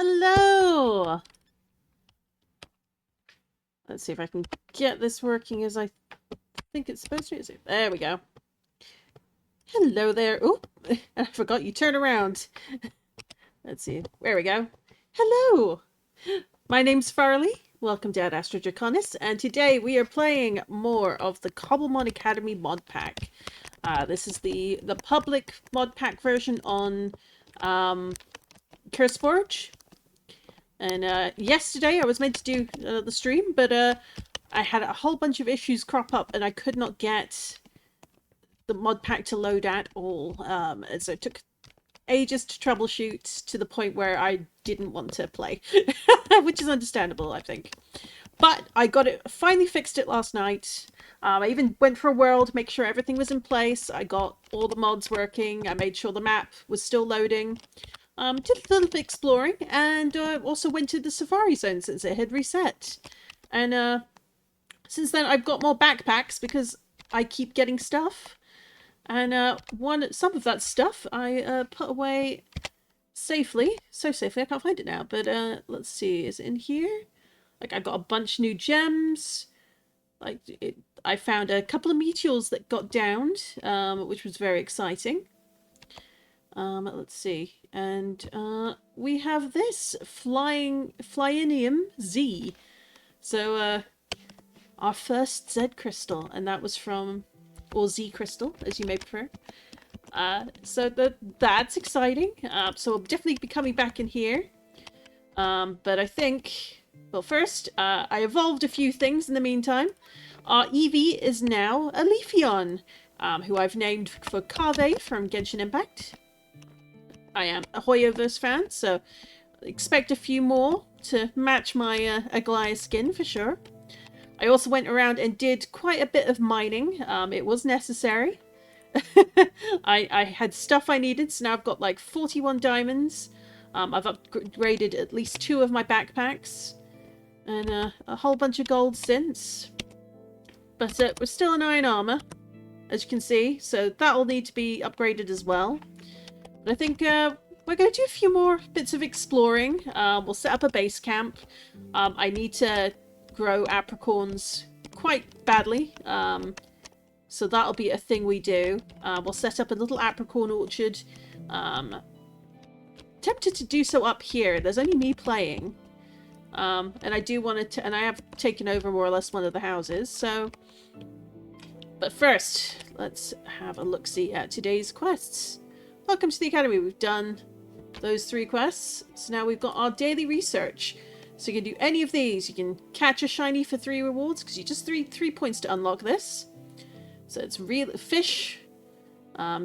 Hello! Let's see if I can get this working as I think it's supposed to. There we go. Hello there. Oh, I forgot you turn around. Let's see. There we go. Hello! My name's Farley. Welcome to Astro Draconis, and today we are playing more of the Cobblemon Academy mod pack. This is the public mod pack version on CurseForge. And yesterday I was meant to do the stream, but I had a whole bunch of issues crop up and I could not get the mod pack to load at all. And so it took ages to troubleshoot to the point where I didn't want to play, which is understandable, I think. But I got it, finally fixed it last night. I even went for a whirl to make sure everything was in place. I got all the mods working. I made sure the map was still loading. Did a little bit exploring, and also went to the Safari Zone since it had reset. And since then I've got more backpacks because I keep getting stuff. And some of that stuff I put away safely. So safely I can't find it now. But let's see, is it in here? Like, I got a bunch of new gems. I found a couple of meteors that got downed, which was very exciting. Let's see. And we have this Flyinium Z. So our first Z crystal, and that was from, or Z crystal, as you may prefer. So that's exciting. So I'll definitely be coming back in here. But I think, well, first, I evolved a few things in the meantime. Our Eevee is now a Leafeon, who I've named for Kave from Genshin Impact. I am a Hoyoverse fan, so expect a few more to match my Aglaya skin for sure. I also went around and did quite a bit of mining. It was necessary. I had stuff I needed, so now I've got like 41 diamonds. I've upgraded at least 2 of my backpacks. And a whole bunch of gold since. But we're still in iron armor, as you can see, so that'll need to be upgraded as well. But I think we're going to do a few more bits of exploring. We'll set up a base camp. I need to grow apricorns quite badly. So that'll be a thing we do. We'll set up a little apricorn orchard. Tempted to do so up here. There's only me playing. And I do want to... And I have taken over more or less one of the houses, so... But first, let's have a look-see at today's quests. Welcome to the Academy. We've done those 3 quests. So now we've got our daily research. So you can do any of these. You can catch a shiny for 3 rewards, because you just 3 points to unlock this. So it's real fish,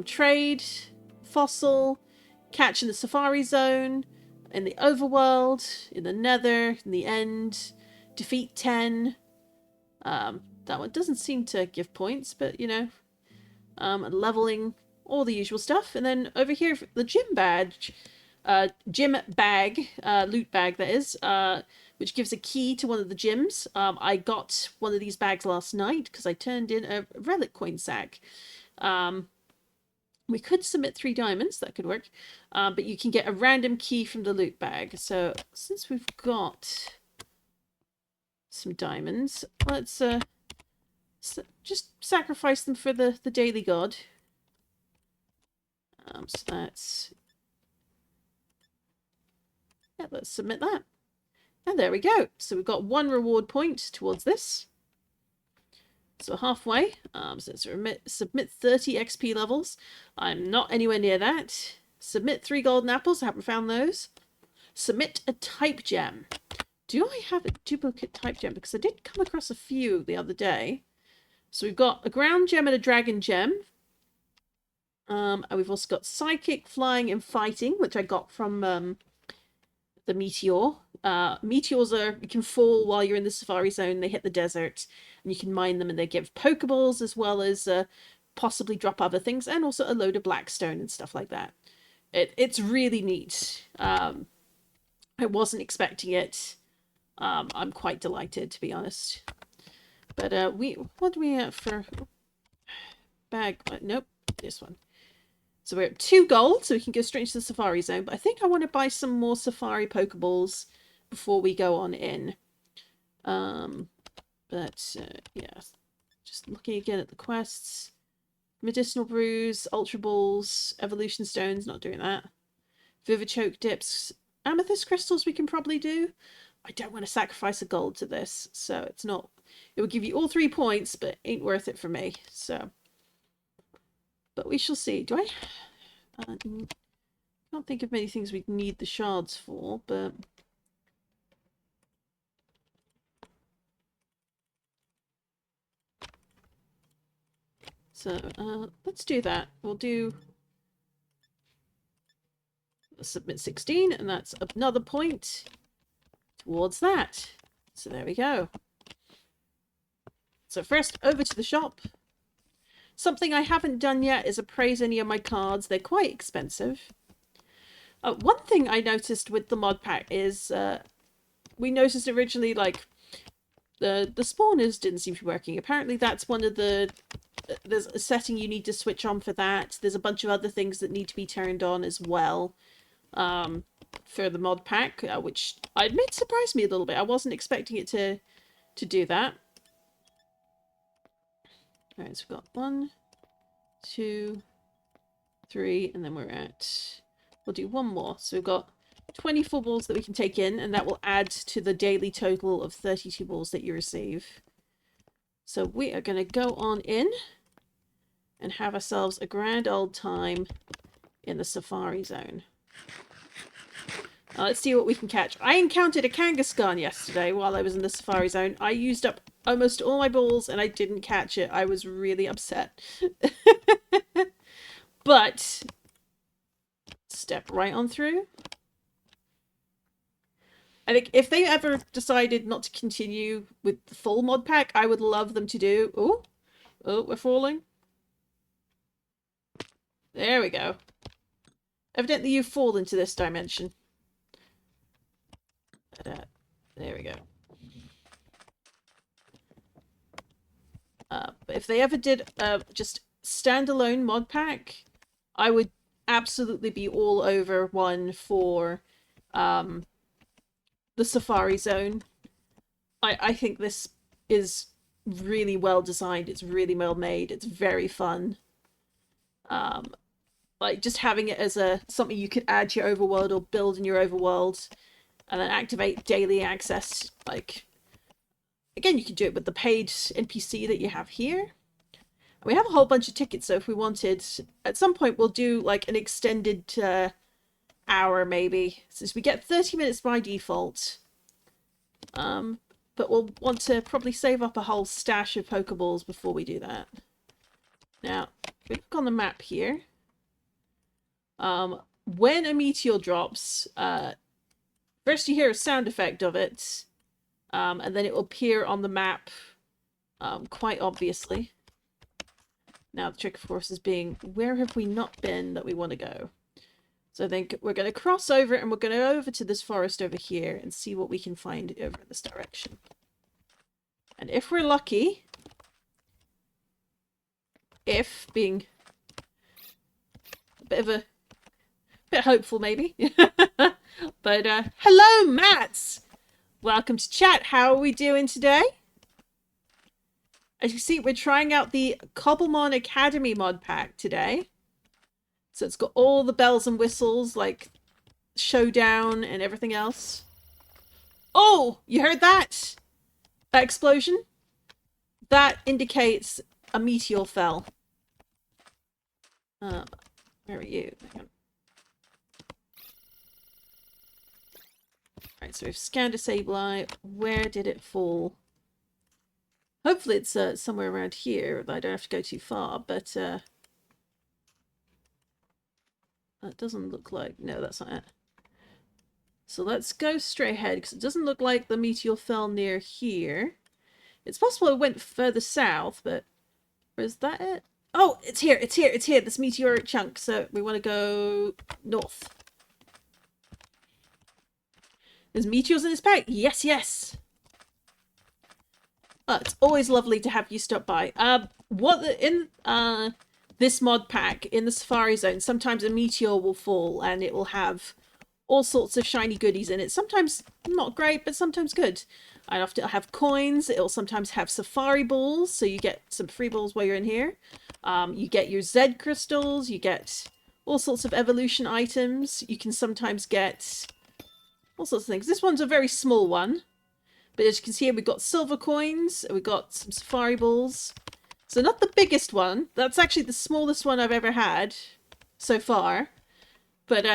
trade, fossil, catch in the Safari Zone, in the Overworld, in the Nether, in the End, defeat 10. That one doesn't seem to give points, but you know, leveling, all the usual stuff. And then over here, the gym badge, gym bag, loot bag that is, which gives a key to one of the gyms. I got one of these bags last night because I turned in a relic coin sack. We could submit 3 diamonds, that could work. But you can get a random key from the loot bag. So since we've got some diamonds, let's just sacrifice them for the daily god. So that's... Yeah, let's submit that. And there we go. So we've got 1 reward point towards this. So halfway. So let's submit 30 XP levels. I'm not anywhere near that. Submit 3 golden apples. I haven't found those. Submit a type gem. Do I have a duplicate type gem? Because I did come across a few the other day. So we've got a ground gem and a dragon gem. And we've also got psychic, flying, and fighting, which I got from the meteor. Meteors you can fall while you're in the Safari Zone. They hit the desert, and you can mine them, and they give Pokeballs as well as possibly drop other things, and also a load of blackstone and stuff like that. It's really neat. I wasn't expecting it. I'm quite delighted, to be honest. But what do we have for bag? Nope, this one. So we're at 2 gold, so we can go straight into the Safari Zone. But I think I want to buy some more Safari Pokeballs before we go on in. Yeah, just looking again at the quests. Medicinal Brews, Ultra Balls, Evolution Stones, not doing that. Vivichoke Dips, Amethyst Crystals we can probably do. I don't want to sacrifice a gold to this, so it's not... It would give you all 3 points, but ain't worth it for me, so... But we shall see. Do I... can't think of many things we need the shards for, but... So, let's do that. We'll do... submit 16, and that's another point towards that. So there we go. So first, over to the shop. Something I haven't done yet is appraise any of my cards. They're quite expensive. One thing I noticed with the mod pack is we noticed originally, like, the spawners didn't seem to be working. Apparently that's one of the... There's a setting you need to switch on for that. There's a bunch of other things that need to be turned on as well for the mod pack, which I admit surprised me a little bit. I wasn't expecting it to do that. Alright, so we've got 1, 2, 3, and then we're at... We'll do one more. So we've got 24 balls that we can take in, and that will add to the daily total of 32 balls that you receive. So we are going to go on in and have ourselves a grand old time in the Safari Zone. Now let's see what we can catch. I encountered a Kangaskhan yesterday while I was in the Safari Zone. I used up almost all my balls and I didn't catch it. I was really upset. But step right on through. I think if they ever decided not to continue with the full mod pack, I would love them to do... Oh, we're falling. There we go. Evidently you fall into this dimension. There we go. But if they ever did just standalone mod pack, I would absolutely be all over one for the Safari Zone. I think this is really well designed. It's really well made. It's very fun. Like just having it as something you could add to your overworld or build in your overworld, and then activate daily access. Like, again, you can do it with the paid NPC that you have here. We have a whole bunch of tickets, so if we wanted, at some point we'll do like an extended hour maybe, since we get 30 minutes by default. But we'll want to probably save up a whole stash of Pokeballs before we do that. Now, if we look on the map here, when a meteor drops, first you hear a sound effect of it, and then it will appear on the map quite obviously. Now the trick, of course, is being, where have we not been that we want to go? So I think we're going to cross over and we're going to go over to this forest over here and see what we can find over in this direction. And if we're lucky, if being a bit hopeful maybe, but hello Mats! Welcome to chat. How are we doing today? As you see, we're trying out the Cobblemon Academy mod pack today. So it's got all the bells and whistles, like Showdown and everything else. Oh, you heard that? That explosion? That indicates a meteor fell. Where are you? Hang on. Alright, so we've scanned a Sableye. Where did it fall? Hopefully it's somewhere around here. I don't have to go too far, but that doesn't look like... No, that's not it. So let's go straight ahead, because it doesn't look like the meteor fell near here. It's possible it went further south, but... Is that it? Oh, it's here, it's here, it's here, this meteoric chunk. So we want to go north. There's meteors in this pack? Yes, yes! Oh, it's always lovely to have you stop by. this mod pack in the Safari Zone, sometimes a meteor will fall and it will have all sorts of shiny goodies in it. Sometimes not great, but sometimes good. I often have coins. It'll sometimes have safari balls, so you get some free balls while you're in here. You get your Z crystals. You get all sorts of evolution items. You can sometimes get all sorts of things. This one's a very small one, but as you can see here, we've got silver coins. We've got some safari balls. So not the biggest one. That's actually the smallest one I've ever had so far. But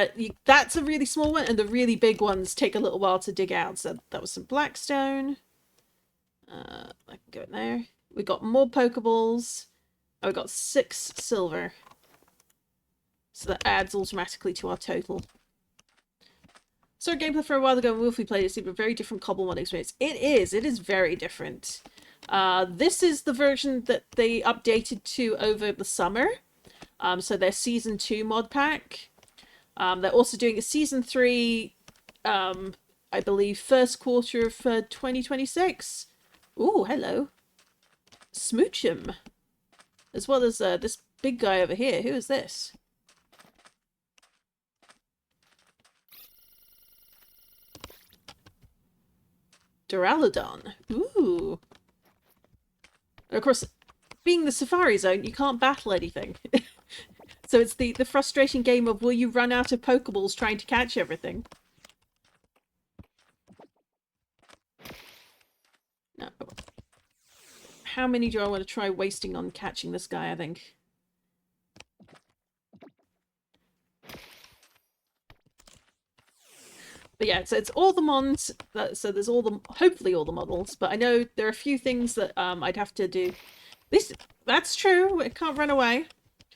that's a really small one, and the really big ones take a little while to dig out. So that was some blackstone. I can go in there. We got more Pokeballs. Oh, we got 6 silver. So that adds automatically to our total. So our gameplay for a while ago, Wolfie played, it seemed a very different Cobblemon experience. It is very different. This is the version that they updated to over the summer. So their Season 2 mod pack. They're also doing a Season 3, I believe, first quarter of 2026. Ooh, hello. Smoochum. As well as this big guy over here. Who is this? Duraludon. Ooh. And of course, being the Safari Zone, you can't battle anything. So it's the frustrating game of, will you run out of Pokeballs trying to catch everything? No. How many do I want to try wasting on catching this guy, I think? But yeah, so it's all the mons, so there's all the, hopefully all the models, but I know there are a few things that I'd have to do. That's true, it can't run away.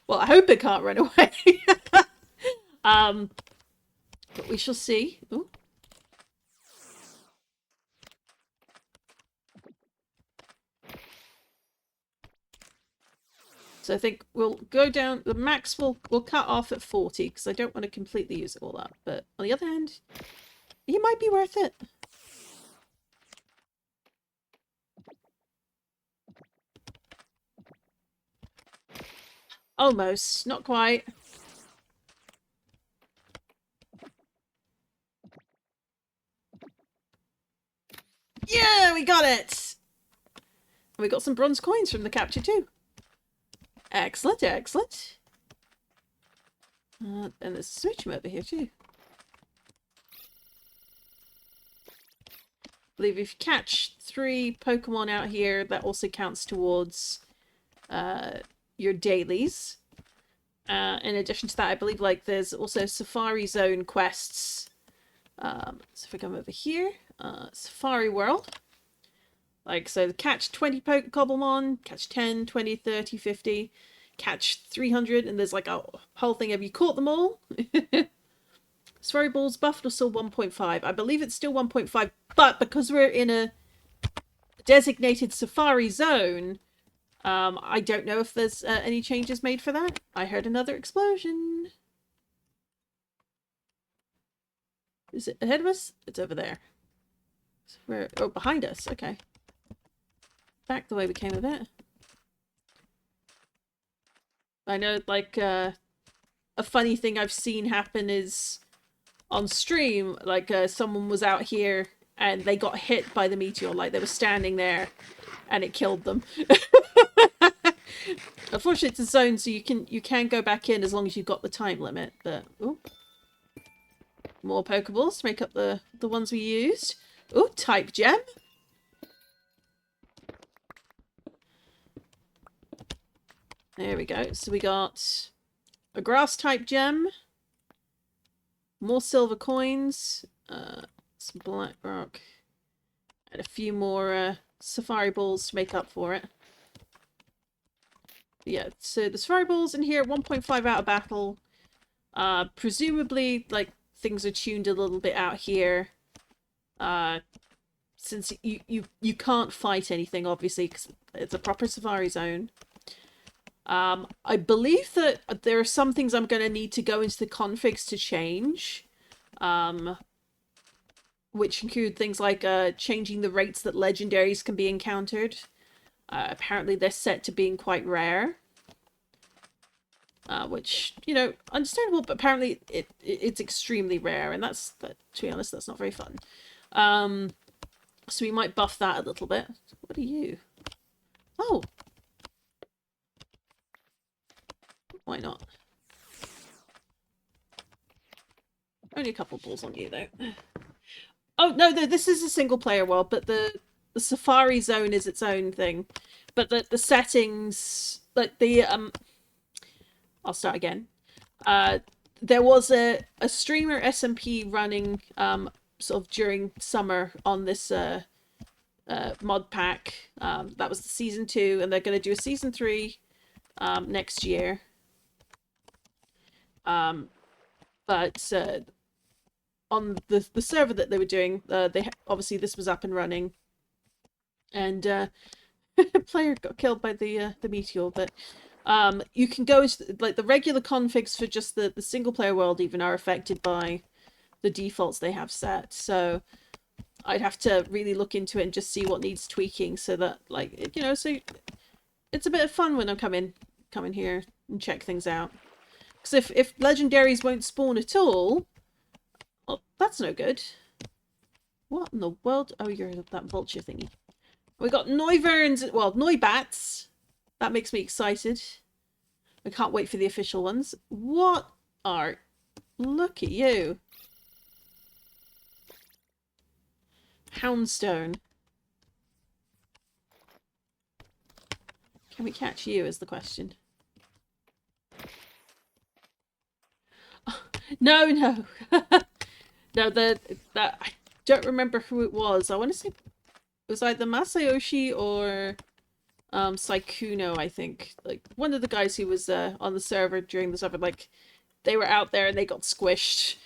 Well, I hope it can't run away. But we shall see. Ooh. So I think we'll go down, the max we'll cut off at 40, because I don't want to completely use it all up. But on the other hand, it might be worth it. Almost, not quite. Yeah, we got it! And we got some bronze coins from the capture too. Excellent, excellent. And there's a switch over here too. I believe if you catch 3 Pokemon out here, that also counts towards your dailies. In addition to that, I believe like there's also Safari Zone quests. So if I come over here, Safari World. Like, so catch 20 Cobblemon, catch 10, 20, 30, 50, catch 300, and there's like a whole thing. Have you caught them all? Safari Balls buffed or still 1.5? I believe it's still 1.5, but because we're in a designated Safari Zone, I don't know if there's any changes made for that. I heard another explosion. Is it ahead of us? It's over there. Where? Oh, behind us. Okay. Back the way we came a bit. I know, like, a funny thing I've seen happen is on stream, like, someone was out here and they got hit by the meteor, like they were standing there and it killed them. Unfortunately, it's a zone, so you can go back in as long as you've got the time limit, but ooh. More Pokeballs to make up the ones we used. Ooh, type gem. There we go. So we got a grass type gem, more silver coins, some black rock, and a few more safari balls to make up for it. Yeah, so the safari balls in here, 1.5 out of battle. Presumably, like, things are tuned a little bit out here. Since you can't fight anything, obviously, because it's a proper safari zone. I believe that there are some things I'm going to need to go into the configs to change. Which include things like changing the rates that legendaries can be encountered. Apparently they're set to being quite rare. which, you know, understandable, but apparently it's extremely rare, and to be honest, that's not very fun. So we might buff that a little bit. What are you? Oh! Why not? Only a couple balls on you, though. Oh, no, this is a single-player world, but the Safari Zone is its own thing. But the settings... Like, I'll start again. There was a streamer SMP running sort of during summer on this mod pack. That was the season 2, and they're going to do a season 3 next year. But on the server that they were doing, obviously this was up and running, and a player got killed by the meteor. But you can go into, like, the regular configs for just the single player world even are affected by the defaults they have set. So I'd have to really look into it and just see what needs tweaking, so that, like, you know, so it's a bit of fun when I come in here and check things out. Because if legendaries won't spawn at all, well, that's no good. What in the world? Oh, you're that vulture thingy. We got Noiverns, well, Noibats. That makes me excited. I can't wait for the official ones. What are... Look at you. Houndstone. Can we catch you is the question. Oh, no. No, I don't remember who it was. I want to say it was either Masayoshi or Saikuno, I think. Like, one of the guys who was on the server during the server, like, they were out there and they got squished.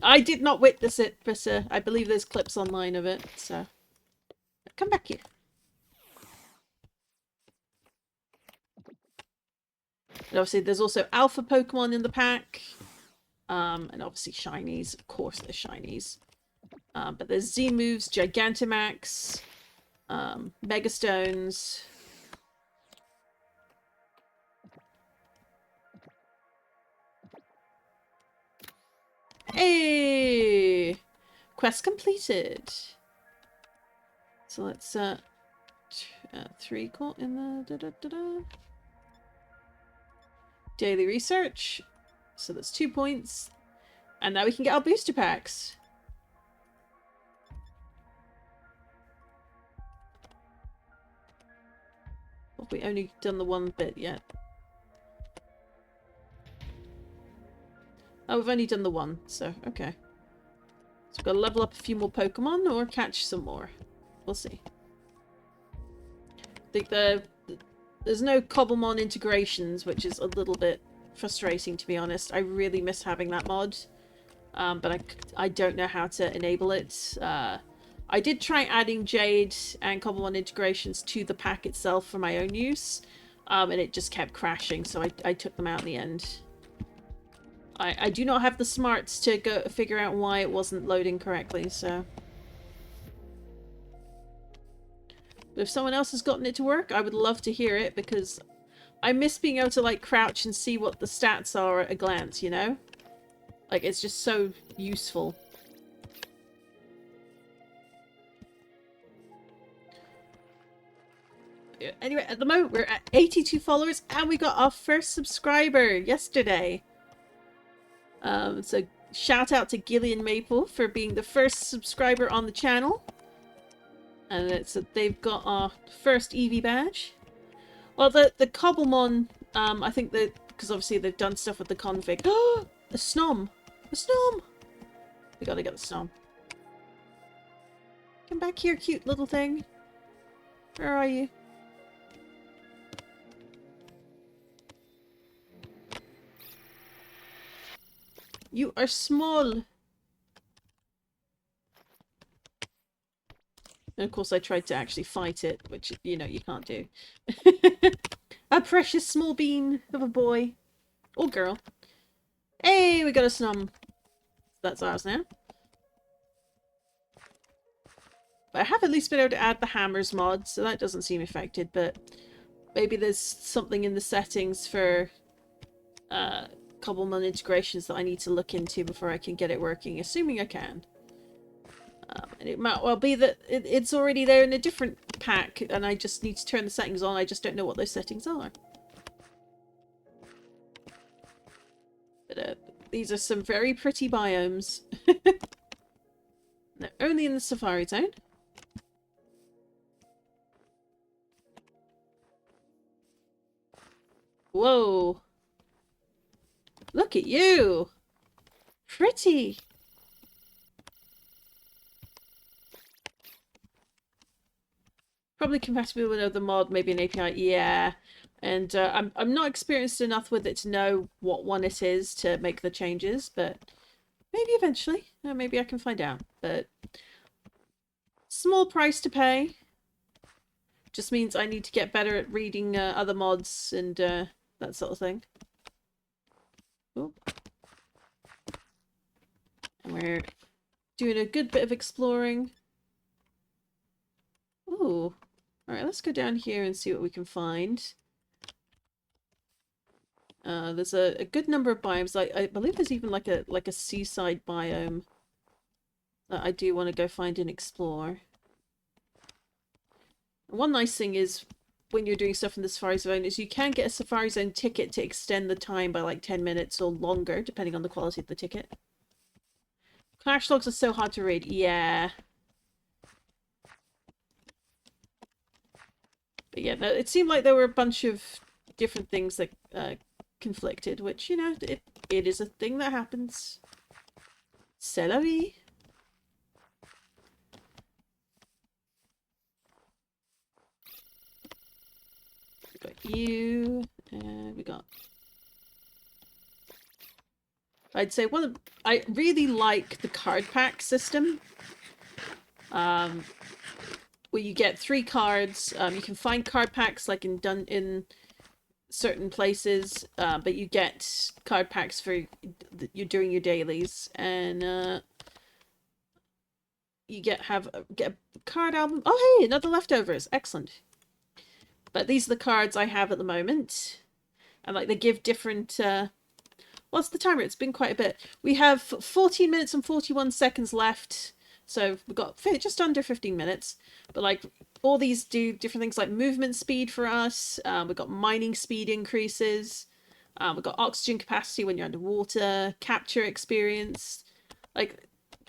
I did not witness it, but I believe there's clips online of it, so... Come back here. And obviously there's also alpha Pokemon in the pack. And obviously shinies. Of course there's shinies. But there's Z-moves, Gigantamax, Megastones. Hey! Quest completed. So let's 3 caught in the daily research. So that's 2 points. And now we can get our booster packs. Have we only done the one bit yet? Oh, we've only done the one, so okay. So we've got to level up a few more Pokemon or catch some more. We'll see. I think there's no Cobblemon integrations, which is a little bit frustrating, to be honest. I really miss having that mod, but I don't know how to enable it. I did try adding Jade and Cobblemon integrations to the pack itself for my own use, and it just kept crashing, so I took them out in the end. I do not have the smarts to go figure out why it wasn't loading correctly, so... But if someone else has gotten it to work, I would love to hear it, because I miss being able to, like, crouch and see what the stats are at a glance, you know? Like, it's just so useful. Anyway, at the moment, we're at 82 followers, and we got our first subscriber yesterday. So shout out to Gillian Maple for being the first subscriber on the channel. And they've got our first Eevee badge. Well, the Cobblemon, I think that, because obviously they've done stuff with the config. Oh, a Snom! A Snom! We gotta get the Snom. Come back here, cute little thing. Where are you? You are small. And of course I tried to actually fight it, which, you know, you can't do. A precious small bean of a boy. Or girl. Hey, we got a Snom. That's ours now. But I have at least been able to add the hammers mod, so that doesn't seem affected, but maybe there's something in the settings for Cobblemon integrations that I need to look into before I can get it working, assuming I can. And it might well be that it's already there in a different pack and I just need to turn the settings on. I just don't know what those settings are. But these are some very pretty biomes. They're only in the Safari Zone. Whoa. Look at you. Pretty. Probably compatible with another mod, maybe an API. Yeah. And I'm not experienced enough with it to know what one it is to make the changes, but maybe eventually. Maybe I can find out. But small price to pay. Just means I need to get better at reading other mods and that sort of thing. Ooh. And we're doing a good bit of exploring. Ooh. Alright, let's go down here and see what we can find. There's a good number of biomes. I believe there's even like a seaside biome that I do want to go find and explore. One nice thing is when you're doing stuff in the Safari Zone is you can get a Safari Zone ticket to extend the time by like 10 minutes or longer, depending on the quality of the ticket. Clash logs are so hard to read. Yeah. But yeah, no, it seemed like there were a bunch of different things that conflicted, which, you know, it is a thing that happens. C'est la vie. We got you, and we got... I'd say I really like the card pack system. Where you get 3 cards. You can find card packs like in certain places, but you get card packs for you're doing your dailies, and you get a card album. Oh, hey, another leftovers. Excellent. But these are the cards I have at the moment, and like they give different. What's the timer? It's been quite a bit. We have 14 minutes and 41 seconds left. So we've got just under 15 minutes. But like all these do different things like movement speed for us. We've got mining speed increases. We've got oxygen capacity when you're underwater. Capture experience. Like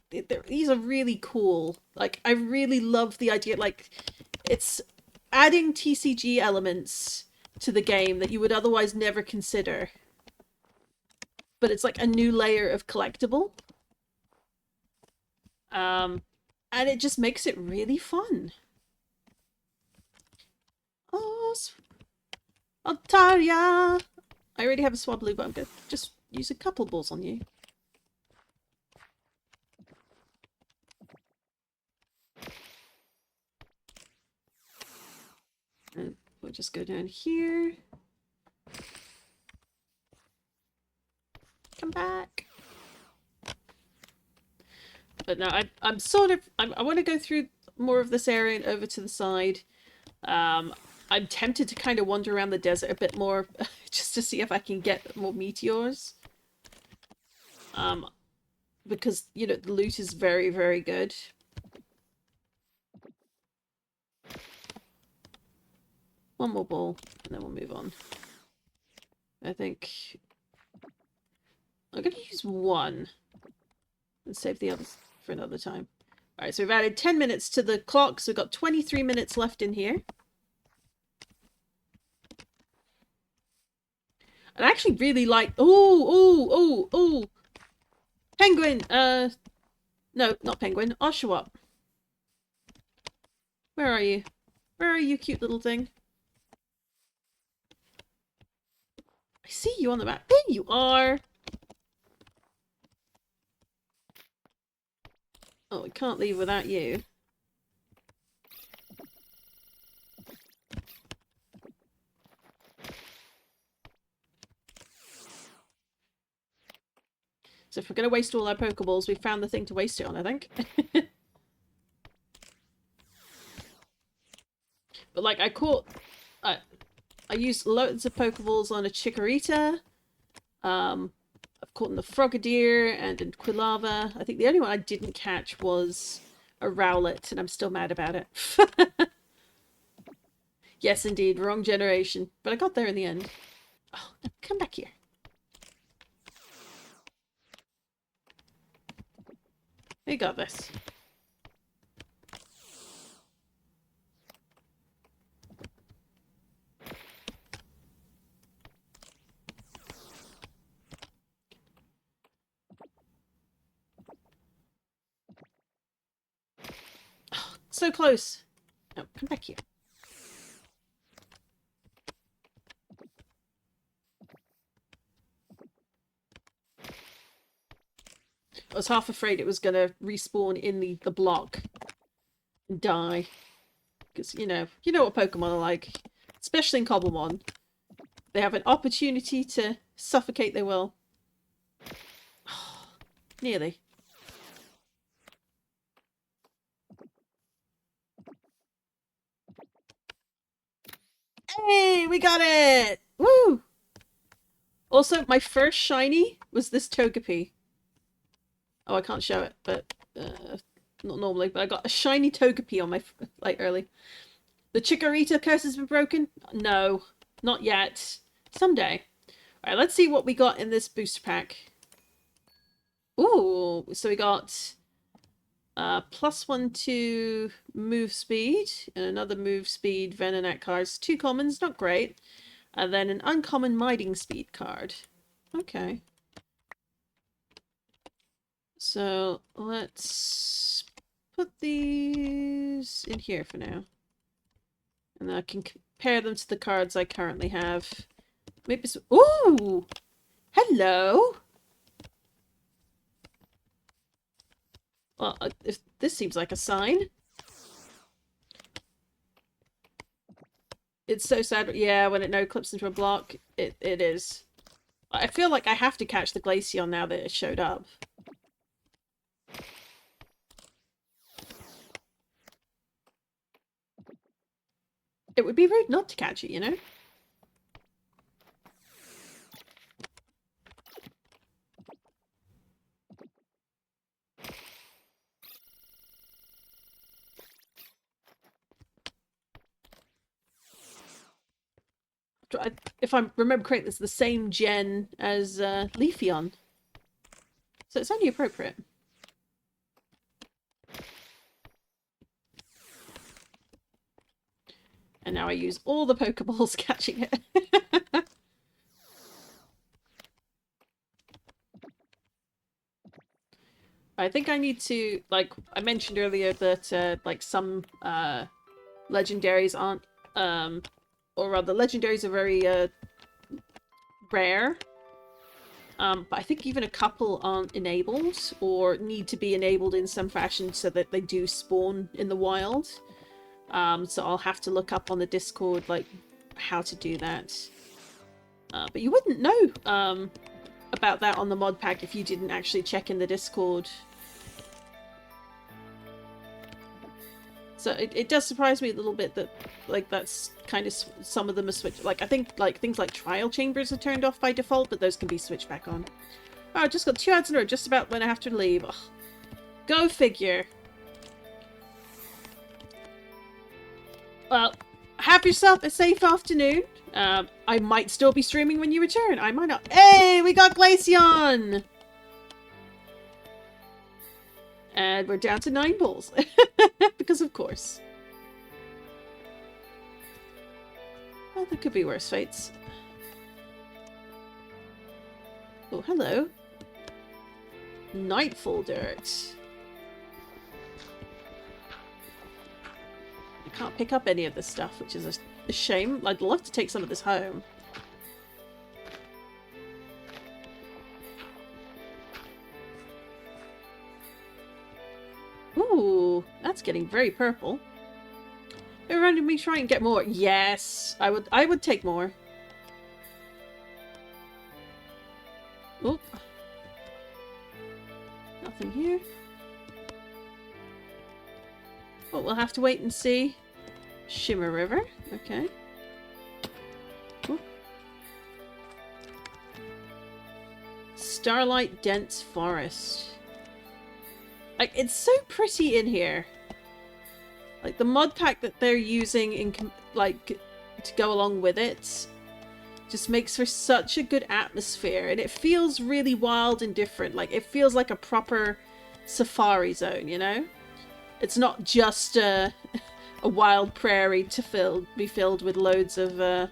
these are really cool. Like I really love the idea. Like it's adding TCG elements to the game that you would otherwise never consider. But it's like a new layer of collectible. And it just makes it really fun. Oh, Altaria! I already have a Swablu, but I'm going to just use a couple balls on you. And we'll just go down here. Come back. But no, I'm sort of... I want to go through more of this area and over to the side. I'm tempted to kind of wander around the desert a bit more just to see if I can get more meteors. Because, you know, the loot is very, very good. One more ball, and then we'll move on. I think... I'm going to use one. And save the others for another time. Alright, so we've added 10 minutes to the clock, so we've got 23 minutes left in here. And I actually really like... Oh! Penguin! No, not penguin. Oshawott. Where are you? Where are you, cute little thing? I see you on the map. There you are! Oh, we can't leave without you. So if we're going to waste all our Pokeballs, we've found the thing to waste it on, I think. But like, I caught... I used loads of Pokeballs on a Chikorita. I've caught in the Frogadier and in Quilava. I think the only one I didn't catch was a Rowlet, and I'm still mad about it. Yes, indeed, wrong generation. But I got there in the end. Oh, no, come back here. You got this. Oh, so close. No, come back here. I was half afraid it was going to respawn in the block and die. Because, you know what Pokemon are like. Especially in Cobblemon. They have an opportunity to suffocate, they will. Oh, nearly. Hey, we got it! Woo! Also, my first shiny was this Togepi. Oh, I can't show it, but not normally. But I got a shiny Togepi on my early. The Chikorita curse has been broken. No, not yet. Someday. All right, let's see what we got in this booster pack. Ooh, so we got +1 to move speed and another move speed Venonat cards. 2 commons, not great. And then an uncommon mighting speed card. Okay. So let's put these in here for now. And I can compare them to the cards I currently have. Maybe some... Ooh! Hello! Well, if this seems like a sign. It's so sad. Yeah, when it no-clips into a block, it is. I feel like I have to catch the Glaceon now that it showed up. It would be rude not to catch it, you know? If I remember correctly, it's the same gen as Leafeon. So it's only appropriate. And now I use all the Pokeballs catching it. I think I need to, like, I mentioned earlier that, like, some legendaries aren't, or rather, legendaries are very, rare. But I think even a couple aren't enabled, or need to be enabled in some fashion so that they do spawn in the wild. So I'll have to look up on the Discord, like, how to do that. But you wouldn't know, about that on the mod pack if you didn't actually check in the Discord. So it does surprise me a little bit that, like, that's kind of some of them are switched. Like, I think, like, things like trial chambers are turned off by default, but those can be switched back on. Oh, I just got 2 ads in a row, just about when I have to leave. Ugh. Go figure. Well, have yourself a safe afternoon. I might still be streaming when you return. I might not. Hey, we got Glaceon! And we're down to 9 balls. Because of course. Well, there could be worse fates. Oh, hello. Nightfall dirt. I can't pick up any of this stuff, which is a shame. I'd love to take some of this home. Ooh, that's getting very purple. They're around me trying to get more. Yes, I would take more. Oop. Nothing here. Oh, we'll have to wait and see. Shimmer River, okay. Starlight Dense Forest. Like, it's so pretty in here. Like, the mod pack that they're using in, like, to go along with it just makes for such a good atmosphere. And it feels really wild and different. Like, it feels like a proper safari zone, you know? It's not just a wild prairie to be filled with loads of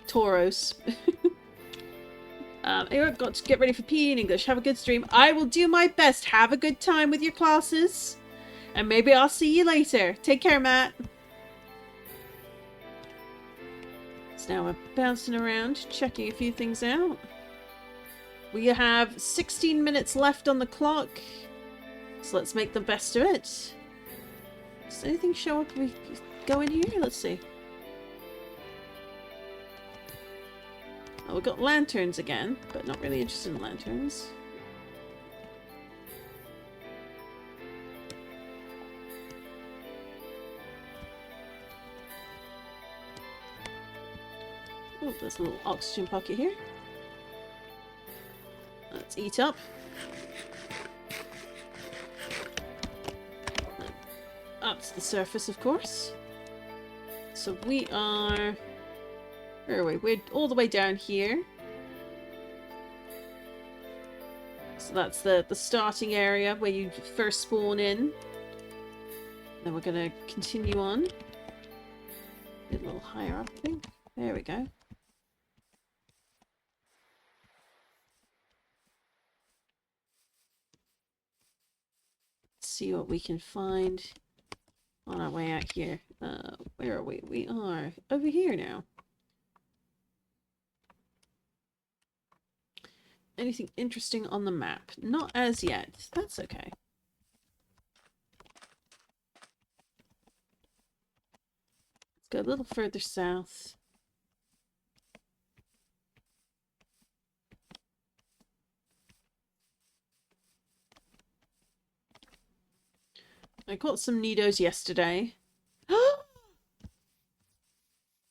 toros. I've got to get ready for PE in English. Have a good stream. I will do my best. Have a good time with your classes. And maybe I'll see you later. Take care, Matt. So now we're bouncing around, checking a few things out. We have 16 minutes left on the clock. So let's make the best of it. Does anything show up? We go in here? Let's see. Oh, we've got lanterns again, but not really interested in lanterns. Oh, there's a little oxygen pocket here. Let's eat up. Up to the surface, of course. So we are... Where are we? We're all the way down here. So that's the starting area where you first spawn in. Then we're going to continue on. A little higher up, I think. There we go. Let's see what we can find on our way out here. Where are we? We are over here now. Anything interesting on the map? Not as yet. That's okay. Let's go a little further south. I caught some Nidos yesterday.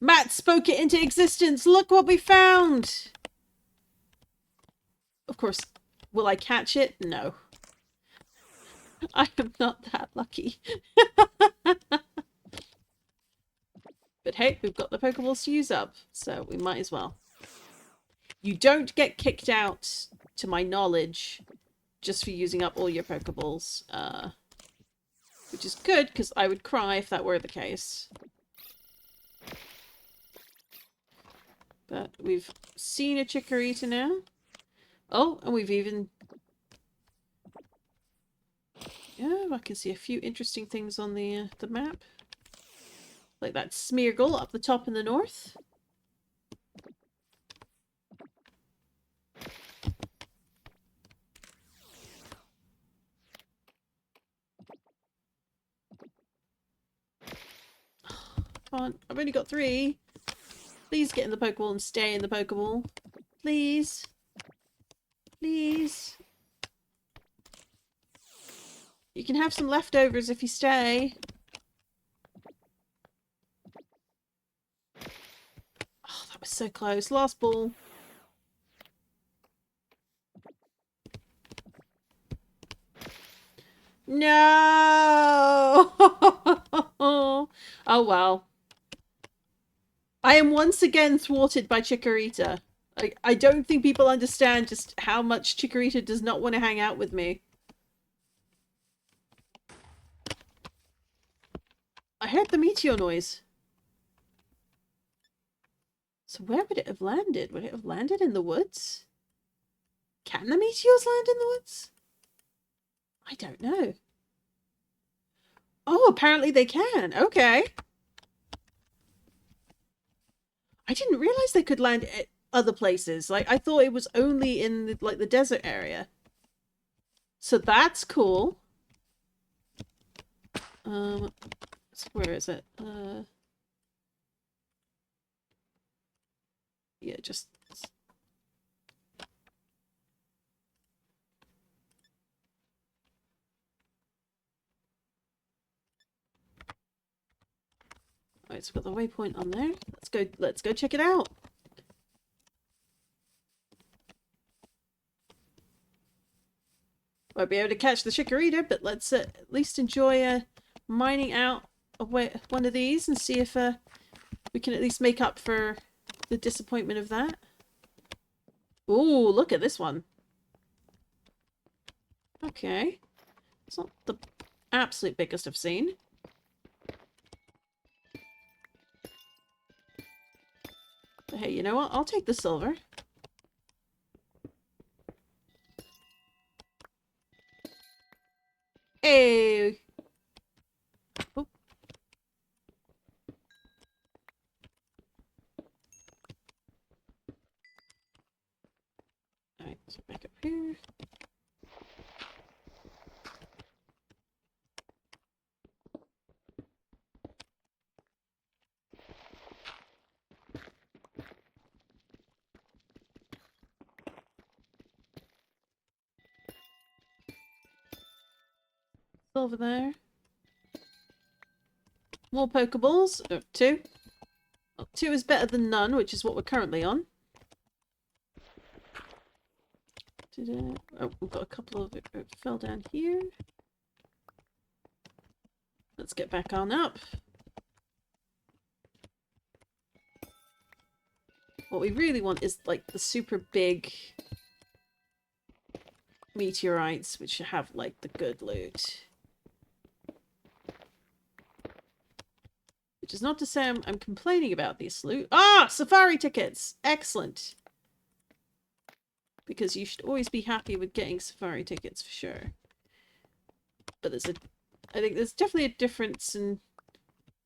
Matt spoke it into existence! Look what we found! Of course, will I catch it? No. I am not that lucky. But hey, we've got the Pokeballs to use up, so we might as well. You don't get kicked out, to my knowledge, just for using up all your Pokeballs. Which is good, because I would cry if that were the case. But we've seen a Chikorita now. Oh, and we've even... Yeah, I can see a few interesting things on the map. Like that Smeargle up the top in the north. Come on, I've only got 3. Please get in the Pokeball and stay in the Pokeball. Please. Please. You can have some leftovers if you stay. Oh, that was so close. Last ball. No! Oh well. I am once again thwarted by Chikorita. I don't think people understand just how much Chikorita does not want to hang out with me. I heard the meteor noise. So where would it have landed? Would it have landed in the woods? Can the meteors land in the woods? I don't know. Oh, apparently they can. Okay. I didn't realize they could land at other places. Like, I thought it was only in the, like the desert area. So that's cool. So where is it? Yeah, just... Alright, so we've got the waypoint on there. Let's go check it out. Won't be able to catch the Chikorita, but let's at least enjoy mining out one of these and see if we can at least make up for the disappointment of that. Ooh, look at this one. Okay. It's not the absolute biggest I've seen. But hey, you know what? I'll take the silver. Hey! Oh. Alright, so back up here. Over there. More Pokeballs. Oh, 2. Well, 2 is better than none, which is what we're currently on. Oh, we've got a couple of it fell down here. Let's get back on up. What we really want is like the super big meteorites, which have like the good loot. Which is not to say I'm complaining about these loot. Ah! Safari tickets! Excellent! Because you should always be happy with getting safari tickets for sure. But I think there's definitely a difference in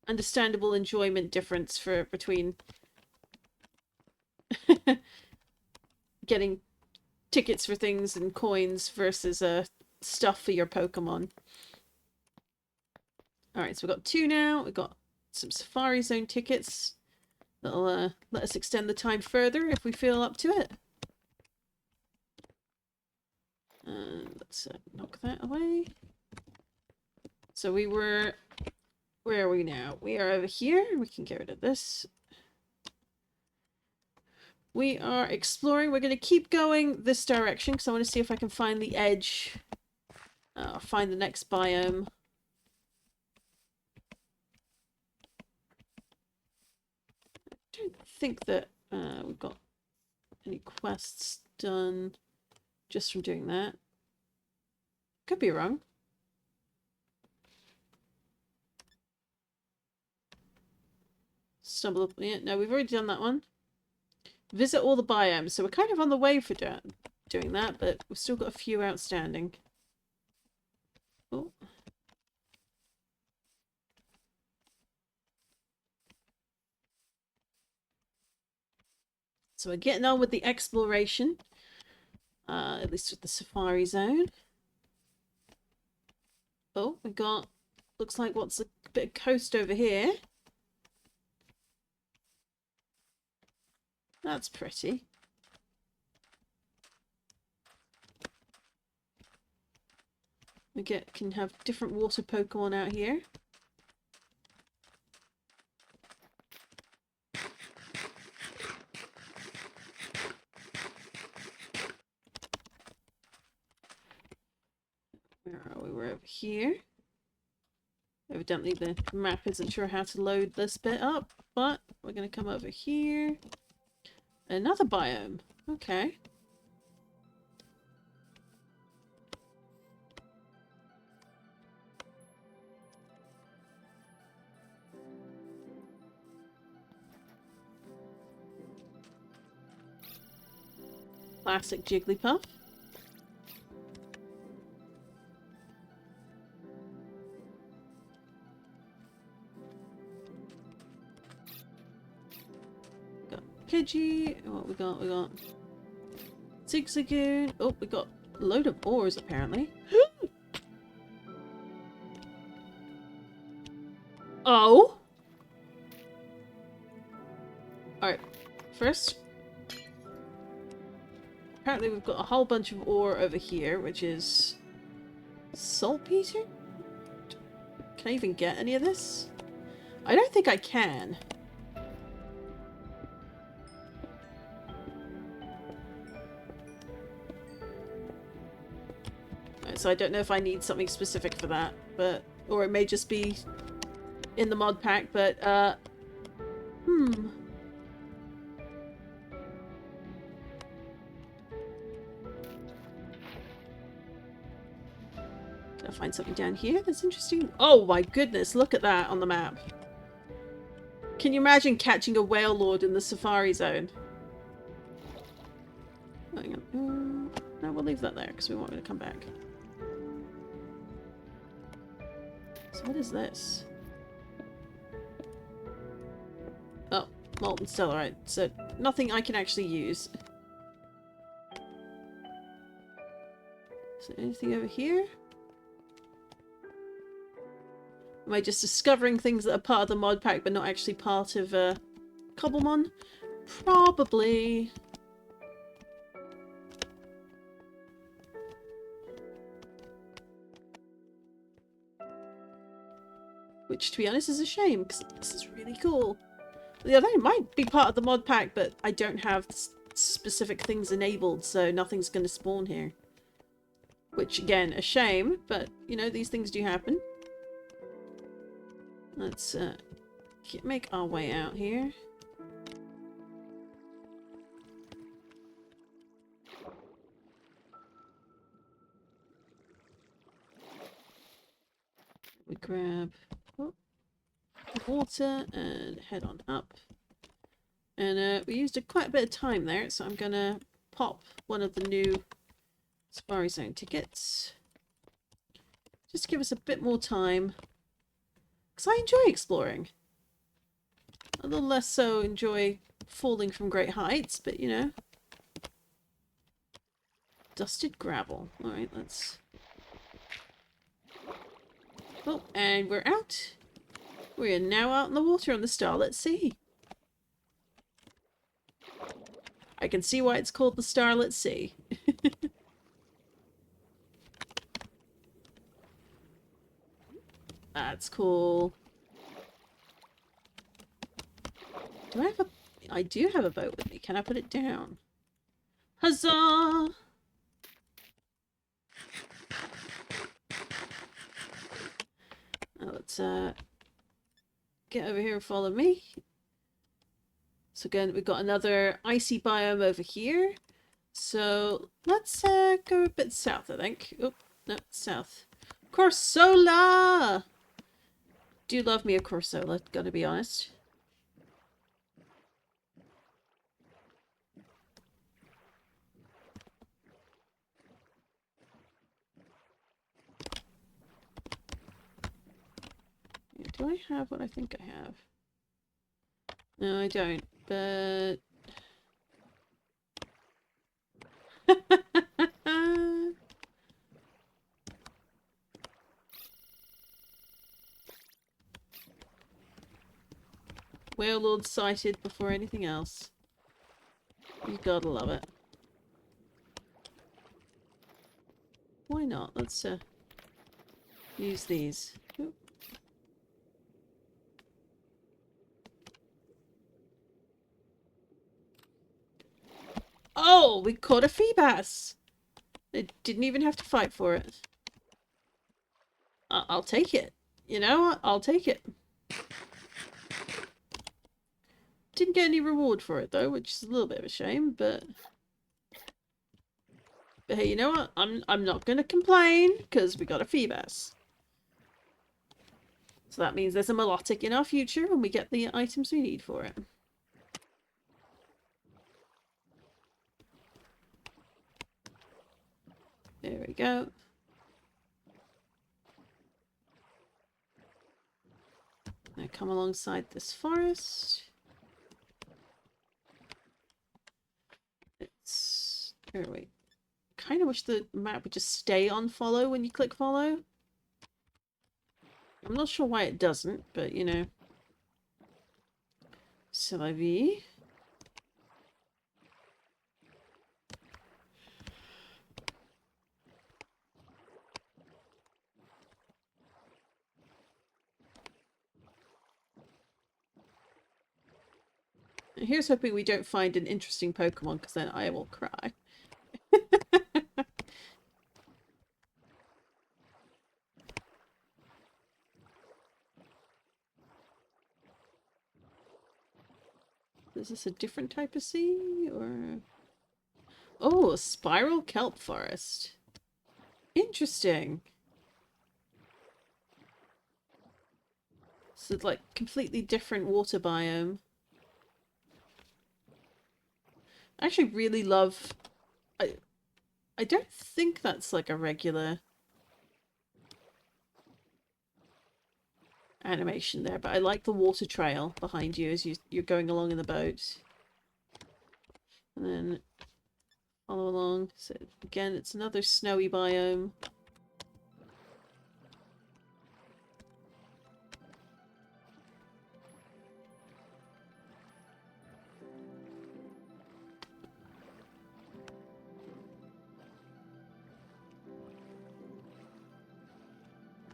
understandable enjoyment difference between getting tickets for things and coins versus stuff for your Pokemon. Alright, so we've got 2 now. We've got some Safari Zone tickets that'll let us extend the time further if we feel up to it. Let's knock that away. So we were... Where are we now? We are over here. We can get rid of this. We are exploring. We're going to keep going this direction because I want to see if I can find the edge. Find the next biome. I don't think that we've got any quests done just from doing that. Could be wrong. Stumble up. Yeah, no, we've already done that one. Visit all the biomes. So we're kind of on the way for doing that, but we've still got a few outstanding. Oh. So we're getting on with the exploration. At least with the Safari Zone. Oh, we got... Looks like what's a bit of coast over here. That's pretty. We can have different water Pokemon out here. Where are we? We're over here. Evidently the map isn't sure how to load this bit up, but we're going to come over here. Another biome. Okay. Classic Jigglypuff. Got Pidgey. What we got? We got Zigzagoon. Oh, we got a load of ores apparently. Oh. Alright. First. Apparently we've got a whole bunch of ore over here, which is... saltpeter? Can I even get any of this? I don't think I can. So I don't know if I need something specific for that, but or it may just be in the mod pack, but Can I find something down here that's interesting? Oh my goodness, look at that on the map. Can you imagine catching a whale lord in the safari zone? Hang on. No, we'll leave that there because we want it to come back. So what is this? Oh, molten stellarite. So nothing I can actually use. Is there anything over here? Am I just discovering things that are part of the mod pack but not actually part of Cobblemon? Probably. Which, to be honest, is a shame, because this is really cool. Yeah, they might be part of the mod pack, but I don't have specific things enabled, so nothing's going to spawn here. Which, again, a shame, but, you know, these things do happen. Let's make our way out here. We grab water and head on up. And we used quite a bit of time there, so I'm gonna pop one of the new Safari Zone tickets. Just to give us a bit more time. Because I enjoy exploring. A little less so enjoy falling from great heights, but you know. Dusted gravel. Alright, let's... Oh, and we're out. We are now out in the water on the Starlit Sea. I can see why it's called the Starlit Sea. That's cool. Do I have a... I do have a boat with me. Can I put it down? Huzzah! Now let's get over here and follow me. So again, we've got another icy biome over here. So let's go a bit south, I think. Oh, no, south. Corsola! Do love me a Corsola, gotta be honest. Do I have what I think I have? No, I don't, but... Whale Lord sighted before anything else. You gotta love it. Why not? Let's use these. Oop. Oh, we caught a Feebas! They didn't even have to fight for it. I'll take it. You know what? I'll take it. Didn't get any reward for it though, which is a little bit of a shame, but hey, you know what? I'm not gonna complain because we got a Feebas. So that means there's a melodic in our future when we get the items we need for it. There we go. Now come alongside this forest. It's... Oh, wait. Kind of wish the map would just stay on follow when you click follow. I'm not sure why it doesn't, but you know. C'est la vie. Here's hoping we don't find an interesting Pokemon, because then I will cry. Is this a different type of sea, or... Oh, a spiral kelp forest. Interesting. So it's like completely different water biome. I actually really love... I don't think that's like a regular animation there, but I like the water trail behind you as you're going along in the boat. And then follow along. So again, it's another snowy biome.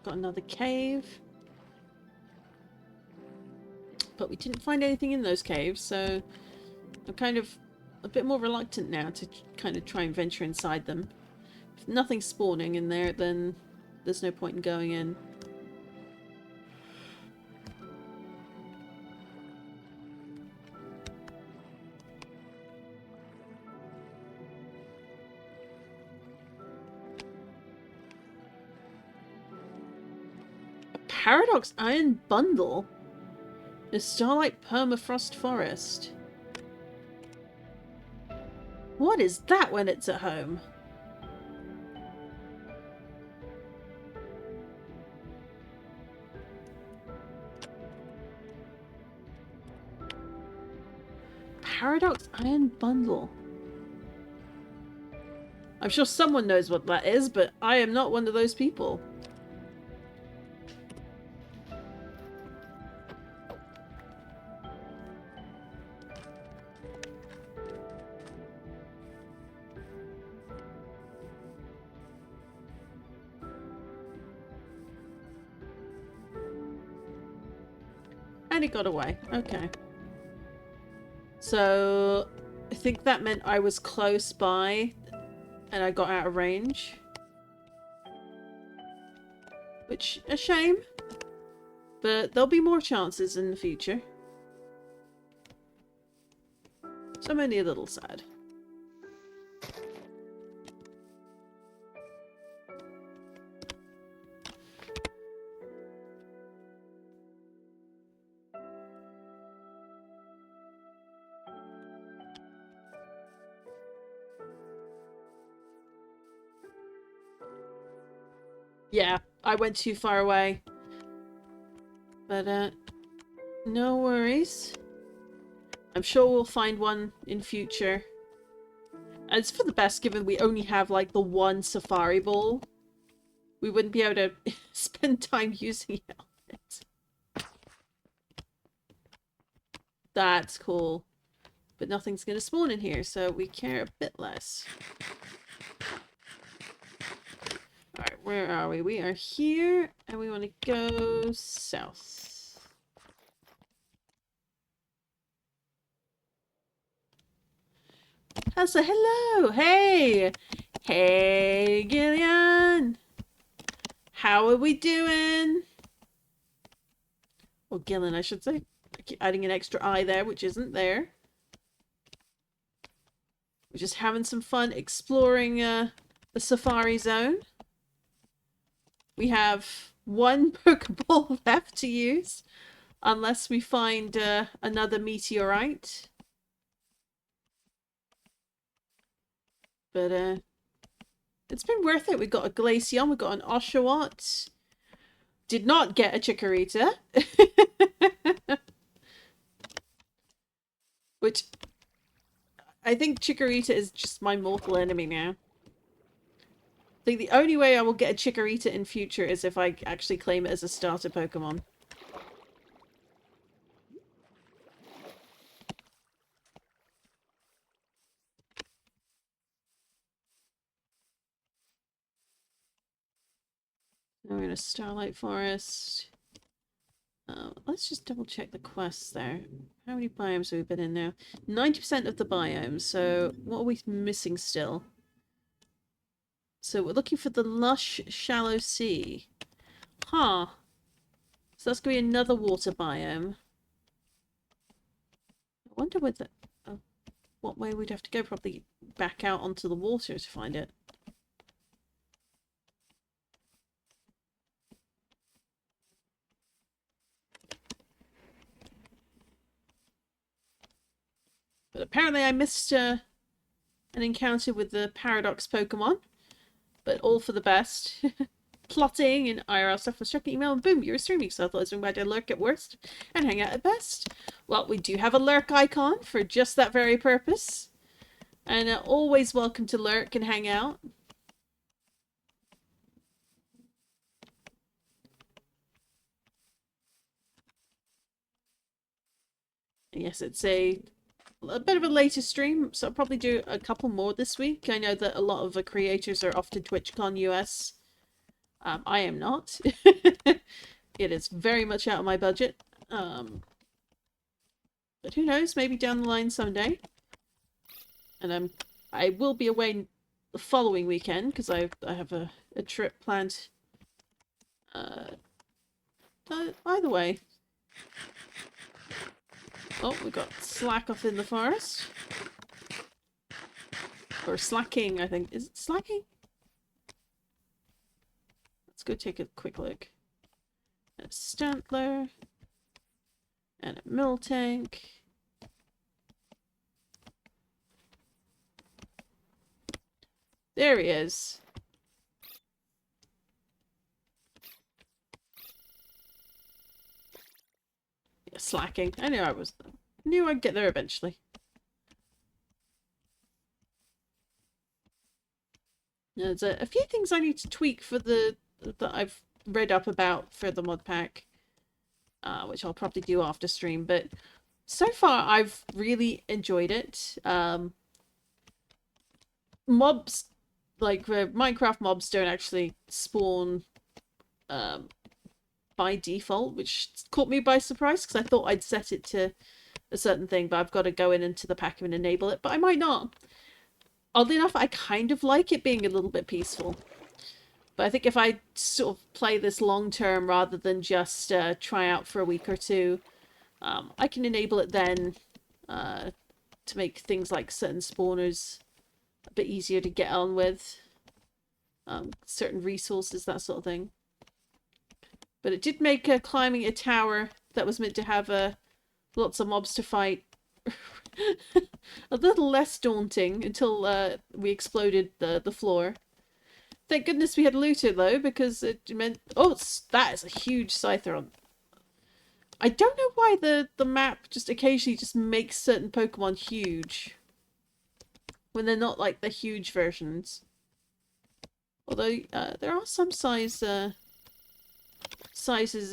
Got another cave. But we didn't find anything in those caves, so I'm kind of a bit more reluctant now to kind of try and venture inside them. If nothing's spawning in there, then there's no point in going in. A Paradox Iron Bundle? A Starlight Permafrost Forest. What is that when it's at home? Paradox Iron Bundle. I'm sure someone knows what that is, but I am not one of those people. And it got away. Okay. So, I think that meant I was close by and I got out of range. Which, a shame. But there'll be more chances in the future. So I'm only a little sad. Yeah, I went too far away. But, no worries. I'm sure we'll find one in future. And it's for the best, given we only have, like, the one safari ball. We wouldn't be able to spend time using it on it. That's cool. But nothing's going to spawn in here, so we care a bit less. Alright, where are we? We are here, and we want to go south. So hello! Hey! Hey, Gillian! How are we doing? Well, Gillian, I should say. I keep adding an extra I there, which isn't there. We're just having some fun exploring the safari zone. We have one Pokeball left to use, unless we find another meteorite. But it's been worth it. We got a Glaceon, we got an Oshawott. Did not get a Chikorita. Which, I think Chikorita is just my mortal enemy now. I think the only way I will get a Chikorita in future is if I actually claim it as a starter Pokemon. Now we're in a Starlight Forest. Let's just double check the quests there. How many biomes have we been in now? 90% of the biomes, so what are we missing still? So we're looking for the lush, shallow sea. Huh. So that's going to be another water biome. wonder whether, what way we'd have to go. Probably back out onto the water to find it. But apparently I missed an encounter with the Paradox Pokemon. But all for the best. Plotting and IRL stuff was checking email and boom, you were streaming, so I thought I was going to lurk at worst and hang out at best. Well, we do have a lurk icon for just that very purpose. And always welcome to lurk and hang out. Yes, it's a bit of a later stream, so I'll probably do a couple more this week. I know that a lot of the creators are off to TwitchCon US. I am not. It is very much out of my budget. But who knows, maybe down the line someday. And I will be away the following weekend, because I have a trip planned. Either way. Oh, we got Slack off in the forest. Or slacking, I think. Is it slacking? Let's go take a quick look. And a Stantler. And a Miltank. There he is. Yeah, slacking. I knew I'd get there eventually. There's a few things I need to tweak for that I've read up about for the mod pack, which I'll probably do after stream. But so far, I've really enjoyed it. Mobs, like Minecraft mobs, don't actually spawn by default, which caught me by surprise because I thought I'd set it to a certain thing, but I've got to go into the pack and enable it. But I might not. Oddly enough, I kind of like it being a little bit peaceful. But I think if I sort of play this long term rather than just try out for a week or two, I can enable it then to make things like certain spawners a bit easier to get on with. Certain resources, that sort of thing. But it did make climbing a tower that was meant to have lots of mobs to fight a little less daunting until we exploded the floor. Thank goodness we had looted though, because it meant... Oh, that is a huge Scyther. I don't know why the map just occasionally just makes certain Pokemon huge when they're not like the huge versions. Although there are some sizes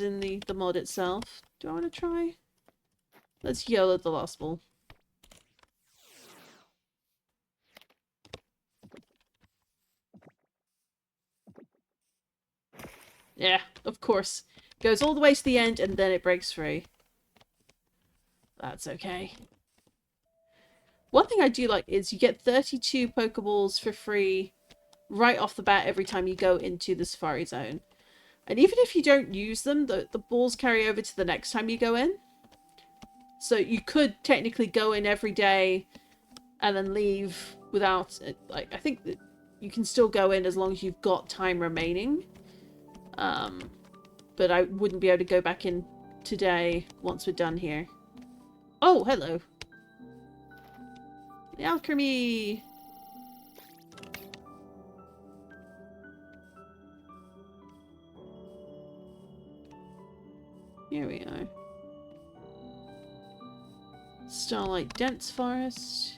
in the mod itself. Do I want to try? Let's YOLO the last ball. Yeah, of course. Goes all the way to the end and then it breaks free. That's okay. One thing I do like is you get 32 Pokeballs for free right off the bat every time you go into the Safari Zone. And even if you don't use them, the balls carry over to the next time you go in. So you could technically go in every day and then leave without... Like, I think that you can still go in as long as you've got time remaining. But I wouldn't be able to go back in today once we're done here. Oh, hello. The alchemy! Here we are. Starlight Dense Forest.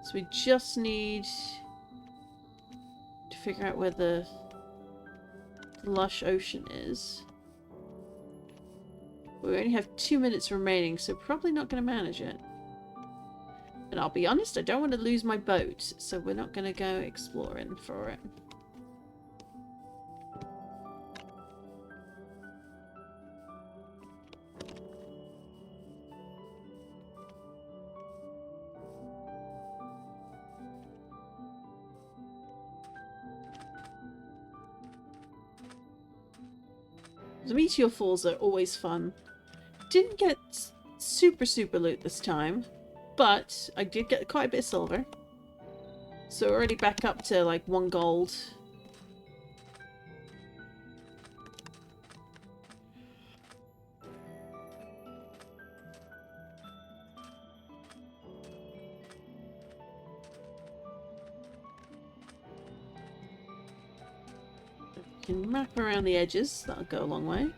So we just need to figure out where the lush ocean is. We only have 2 minutes remaining, so probably not going to manage it. And I'll be honest, I don't want to lose my boat, so we're not going to go exploring for it. The meteor falls are always fun. Didn't get super loot this time, but I did get quite a bit of silver. So we're already back up to like 1 gold. We can map around the edges, that'll go a long way.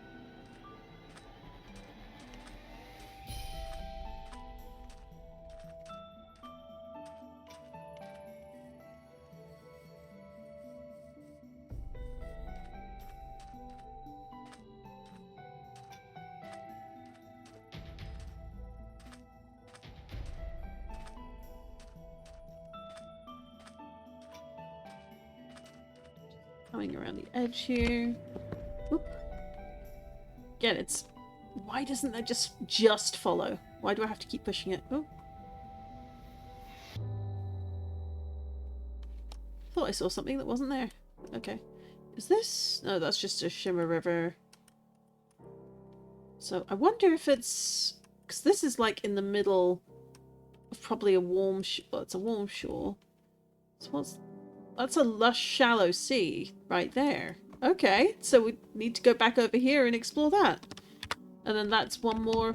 Coming around the edge here. Whoop. Again, it's... Why doesn't that just follow? Why do I have to keep pushing it? Oh. Thought I saw something that wasn't there. Okay. Is this... No, that's just a Shimmer River. So I wonder if it's... Because this is like in the middle of probably a warm... Well, it's a warm shore. So what's... That's a lush, shallow sea right there. Okay, so we need to go back over here and explore that. And then that's one more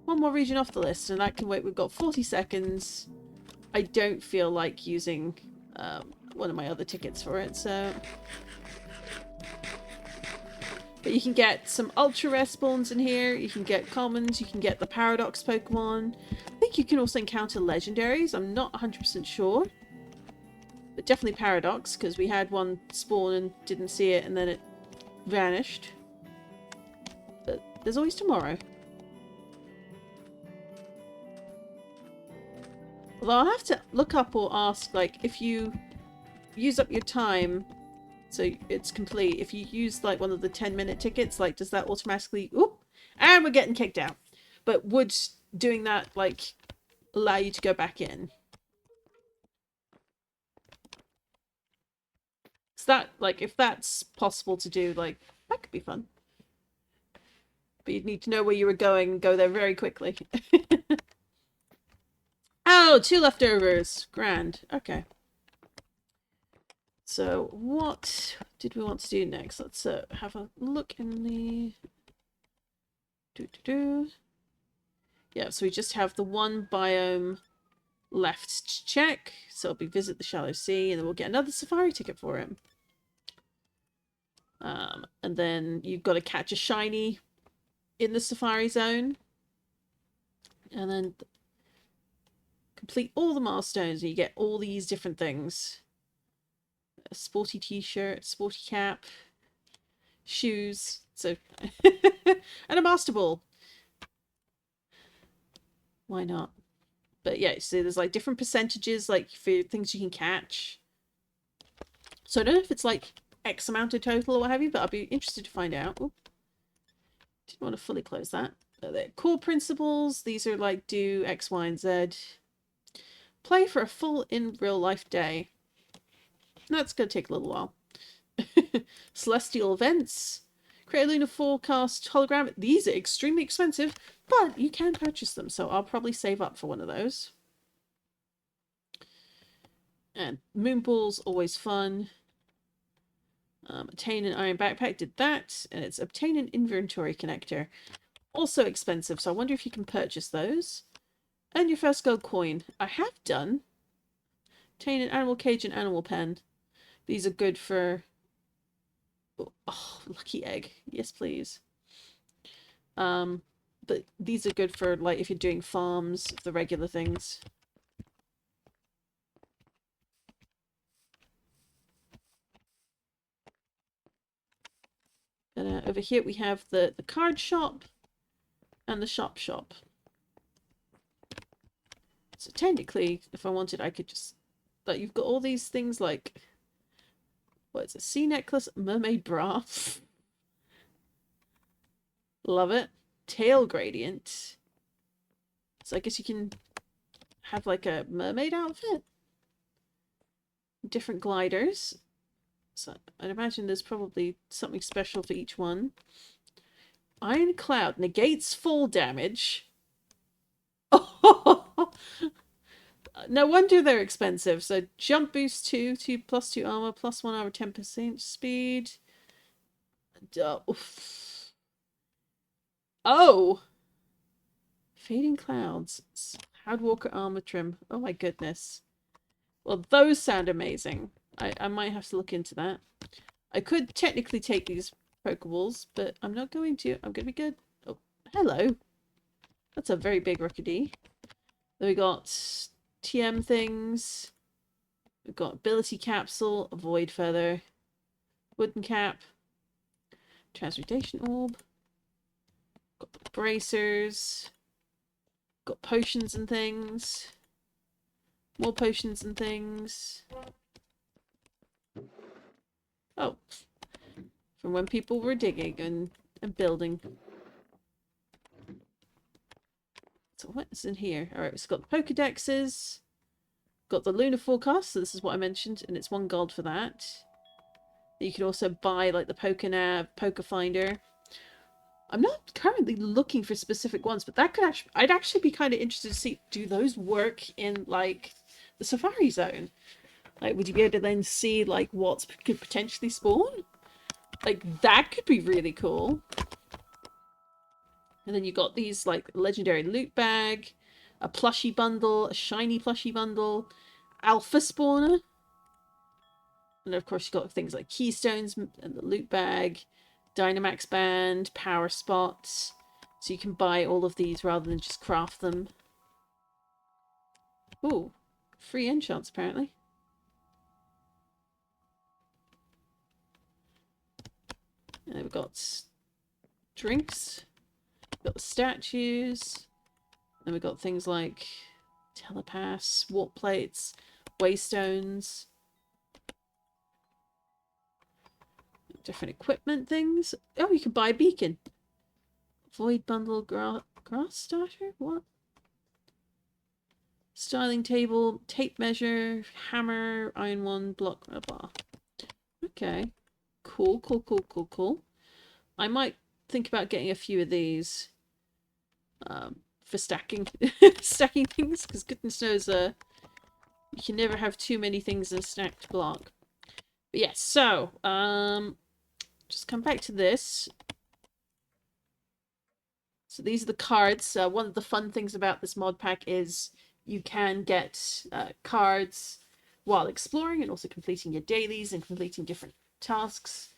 region off the list, and that can wait. We've got 40 seconds. I don't feel like using one of my other tickets for it, so... But you can get some ultra rare spawns in here, you can get commons, you can get the paradox Pokemon. I think you can also encounter legendaries, I'm not 100% sure. But definitely paradox, because we had one spawn and didn't see it and then it vanished. But there's always tomorrow. Although I'll have to look up or ask, like, if you use up your time, so it's complete, if you use, like, one of the 10-minute tickets, like, does that automatically... Oop! And we're getting kicked out. But would doing that, like, allow you to go back in? That, like, if that's possible to do, like, that could be fun. But you'd need to know where you were going and go there very quickly. Oh, 2 leftovers. Grand. Okay. So, what did we want to do next? Let's have a look in the... Yeah, so we just have the one biome left to check. So it'll be visit the shallow sea, and then we'll get another safari ticket for him. And then you've got to catch a shiny in the safari zone. And then complete all the milestones and you get all these different things. A sporty t-shirt, sporty cap, shoes, so and a master ball. Why not? But yeah, so there's like different percentages like for things you can catch. So I don't know if it's like X amount of total or what have you, but I'll be interested to find out. Ooh. Didn't want to fully close that. They're core principles. These are like do X, Y, and Z. Play for a full in real life day. That's going to take a little while. Celestial events. Create a lunar forecast hologram. These are extremely expensive, but you can purchase them. So I'll probably save up for one of those. And moon balls, always fun. Attain an iron backpack, did that. And it's obtain an inventory connector. Also expensive, so I wonder if you can purchase those. And your first gold coin. I have done. Obtain an animal cage and animal pen. These are good for... Oh, lucky egg. Yes, please. But these are good for, like, if you're doing farms, the regular things. And over here we have the card shop and the shop. So technically, if I wanted, I could just... Like, you've got all these things like... What is it? Sea necklace, mermaid bra. Love it. Tail gradient. So I guess you can have like a mermaid outfit. Different gliders. So I'd imagine there's probably something special for each one. Iron Cloud negates fall damage. Oh, no wonder they're expensive. So jump boost 2, 2 plus 2 armor, plus 1 armor, 10% speed. Oh! Fading clouds. Cloudwalker armor trim. Oh my goodness. Well, those sound amazing. I might have to look into that. I could technically take these Pokeballs, but I'm not going to. I'm going to be good. Oh, hello. That's a very big Rookidee. Then we got TM things. We've got Ability Capsule, Avoid Feather, Wooden Cap, Transmutation Orb, got the Bracers, got Potions and things, more Potions and things. Oh, from when people were digging and building. So what's in here? Alright, we've got the Pokedexes, got the Lunar Forecast, so this is what I mentioned, and it's 1 gold for that. You can also buy like the Pokenav, Poke Finder. I'm not currently looking for specific ones, but that could actually, I'd actually be kind of interested to see, do those work in like the Safari Zone? Like, would you be able to then see like what could potentially spawn? Like, that could be really cool. And then you got these like legendary loot bag, a plushie bundle, a shiny plushie bundle, alpha spawner. And of course you got things like keystones and the loot bag, Dynamax band, power spots. So you can buy all of these rather than just craft them. Ooh, free enchants apparently. And then we've got drinks, we've got the statues, then we've got things like telepaths, warp plates, waystones, different equipment things. Oh, you can buy a beacon. Void bundle, grass starter? What? Styling table, tape measure, hammer, iron one, block, blah, blah. Okay. Cool, cool, cool, cool, cool. I might think about getting a few of these for stacking stacking things, because goodness knows you can never have too many things in a stacked block. But yes, so just come back to this. So these are the cards. One of the fun things about this mod pack is you can get cards while exploring and also completing your dailies and completing different tasks.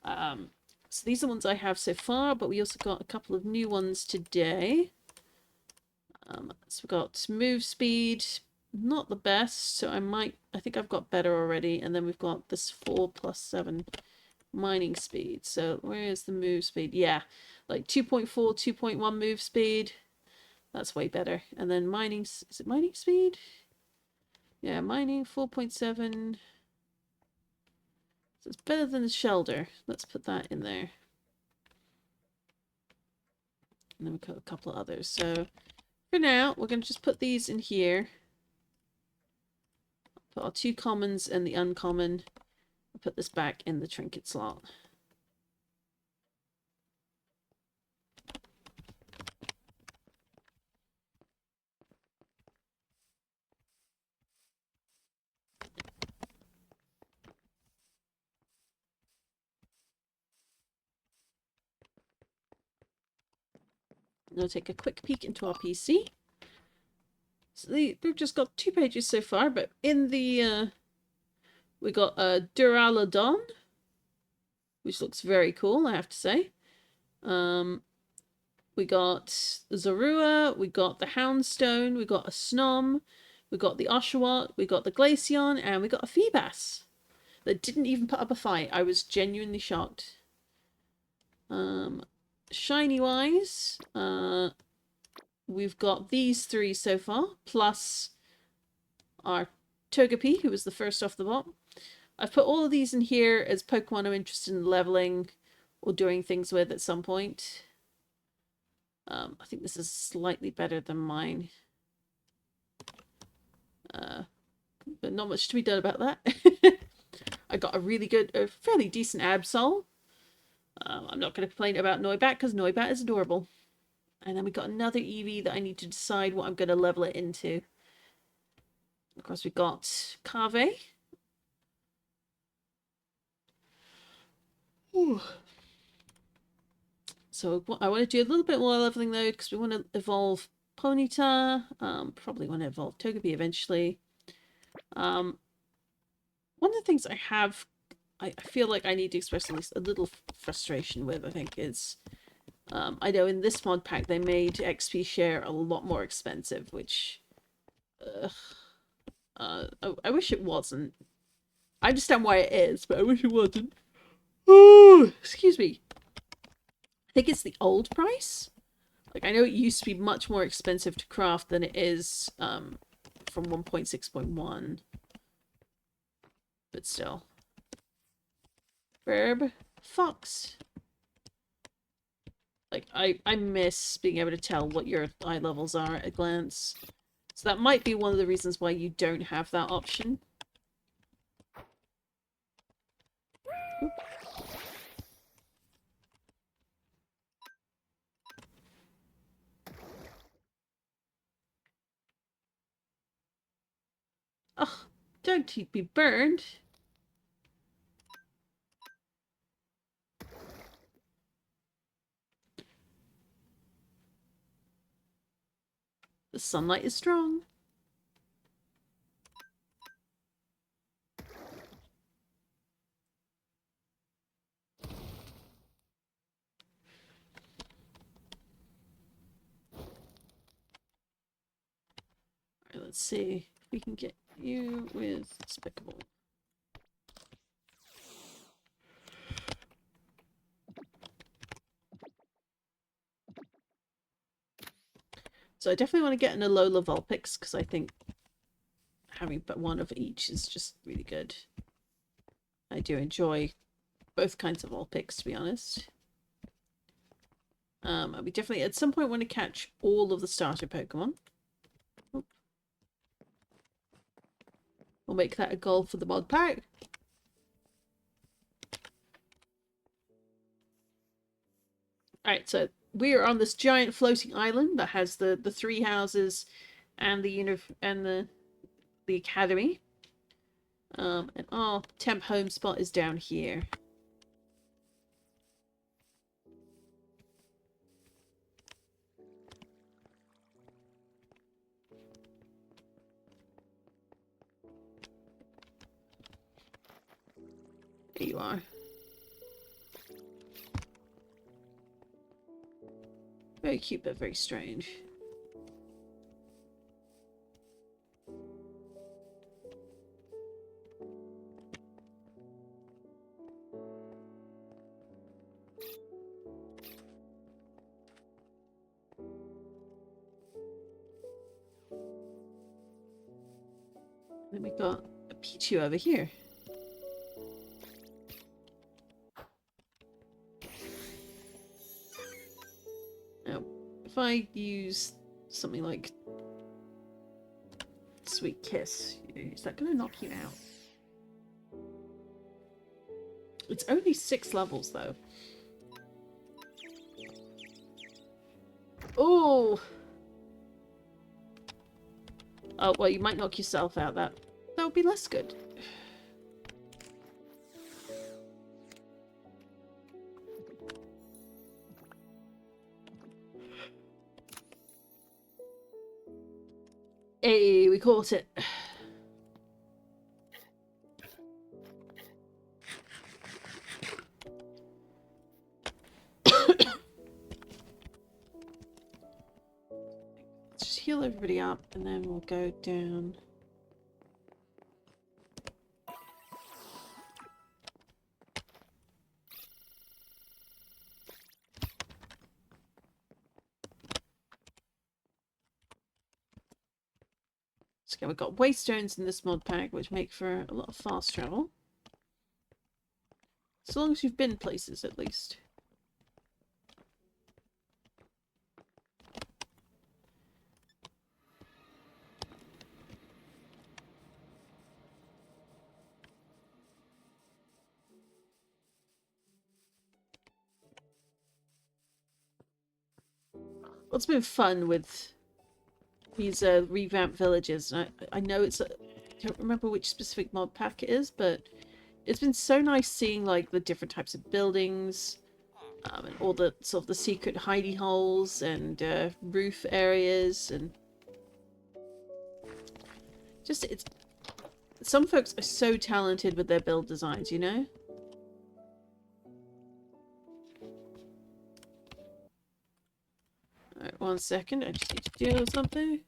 So these are the ones I have so far, but we also got a couple of new ones today. So we've got move speed, not the best, so I think I've got better already. And then we've got this 4+7 mining speed. So where is the move speed? Yeah, like 2.4, 2.1 move speed. That's way better. And then mining, is it mining speed? Yeah, mining 4.7. So it's better than the shelter. Let's put that in there. And then we've got a couple of others. So for now, we're going to just put these in here. Put our 2 commons and the uncommon. I'll put this back in the trinket slot. Now take a quick peek into our PC. So we've just got 2 pages so far, but in the we got a Duraludon, which looks very cool, I have to say. We got Zorua, we got the Houndstone, we got a Snom, we got the Oshawott, we got the Glaceon, and we got a Feebas that didn't even put up a fight. I was genuinely shocked. Shiny wise, we've got these 3 so far, plus our Togepi, who was the first off the bot. I've put all of these in here as Pokemon I'm interested in leveling or doing things with at some point. I think this is slightly better than mine. But not much to be done about that. I got a really good, a fairly decent Absol. I'm not going to complain about Noibat because Noibat is adorable. And then we got another EV that I need to decide what I'm going to level it into. Of course, we got Carve. Ooh. So I want to do a little bit more leveling though, because we want to evolve Ponyta. Probably want to evolve Togepi eventually. One of the things I feel like I need to express at least a little frustration with, I think, is I know in this mod pack they made XP share a lot more expensive, which I wish it wasn't. I understand why it is, but I wish it wasn't. Oh, excuse me. I think it's the old price. Like, I know it used to be much more expensive to craft than it is from 1.6.1. But still. Verb. Fox. Like, I miss being able to tell what your eye levels are at a glance. So that might be one of the reasons why you don't have that option. Oop. Oh, don't you be burned. The sunlight is strong. Alright, let's see if we can get you with Despicable. So I definitely want to get an Alola Vulpix, because I think having but one of each is just really good. I do enjoy both kinds of Vulpix, to be honest. We definitely at some point want to catch all of the starter Pokemon. Oop. We'll make that a goal for the mod pack. Alright, so we are on this giant floating island that has the three houses and the academy. And our temp home spot is down here. There you are. Very cute, but very strange. Then we got a Pichu over here. Now, if I use something like Sweet Kiss, is that going to knock you out? It's only 6 levels, though. Oh! Oh, well, you might knock yourself out. That would be less good. Hey, we caught it. Let's just heal everybody up and then we'll go down. So again, we've got waste stones in this mod pack, which make for a lot of fast travel. As long as you've been places, at least. what's been fun with these revamped villages, I know it's I don't remember which specific mod pack it is, but it's been so nice seeing like the different types of buildings, and all the sort of the secret hidey holes and roof areas, and just it's some folks are so talented with their build designs, you know? Alright, 1 second, I just need to deal with something.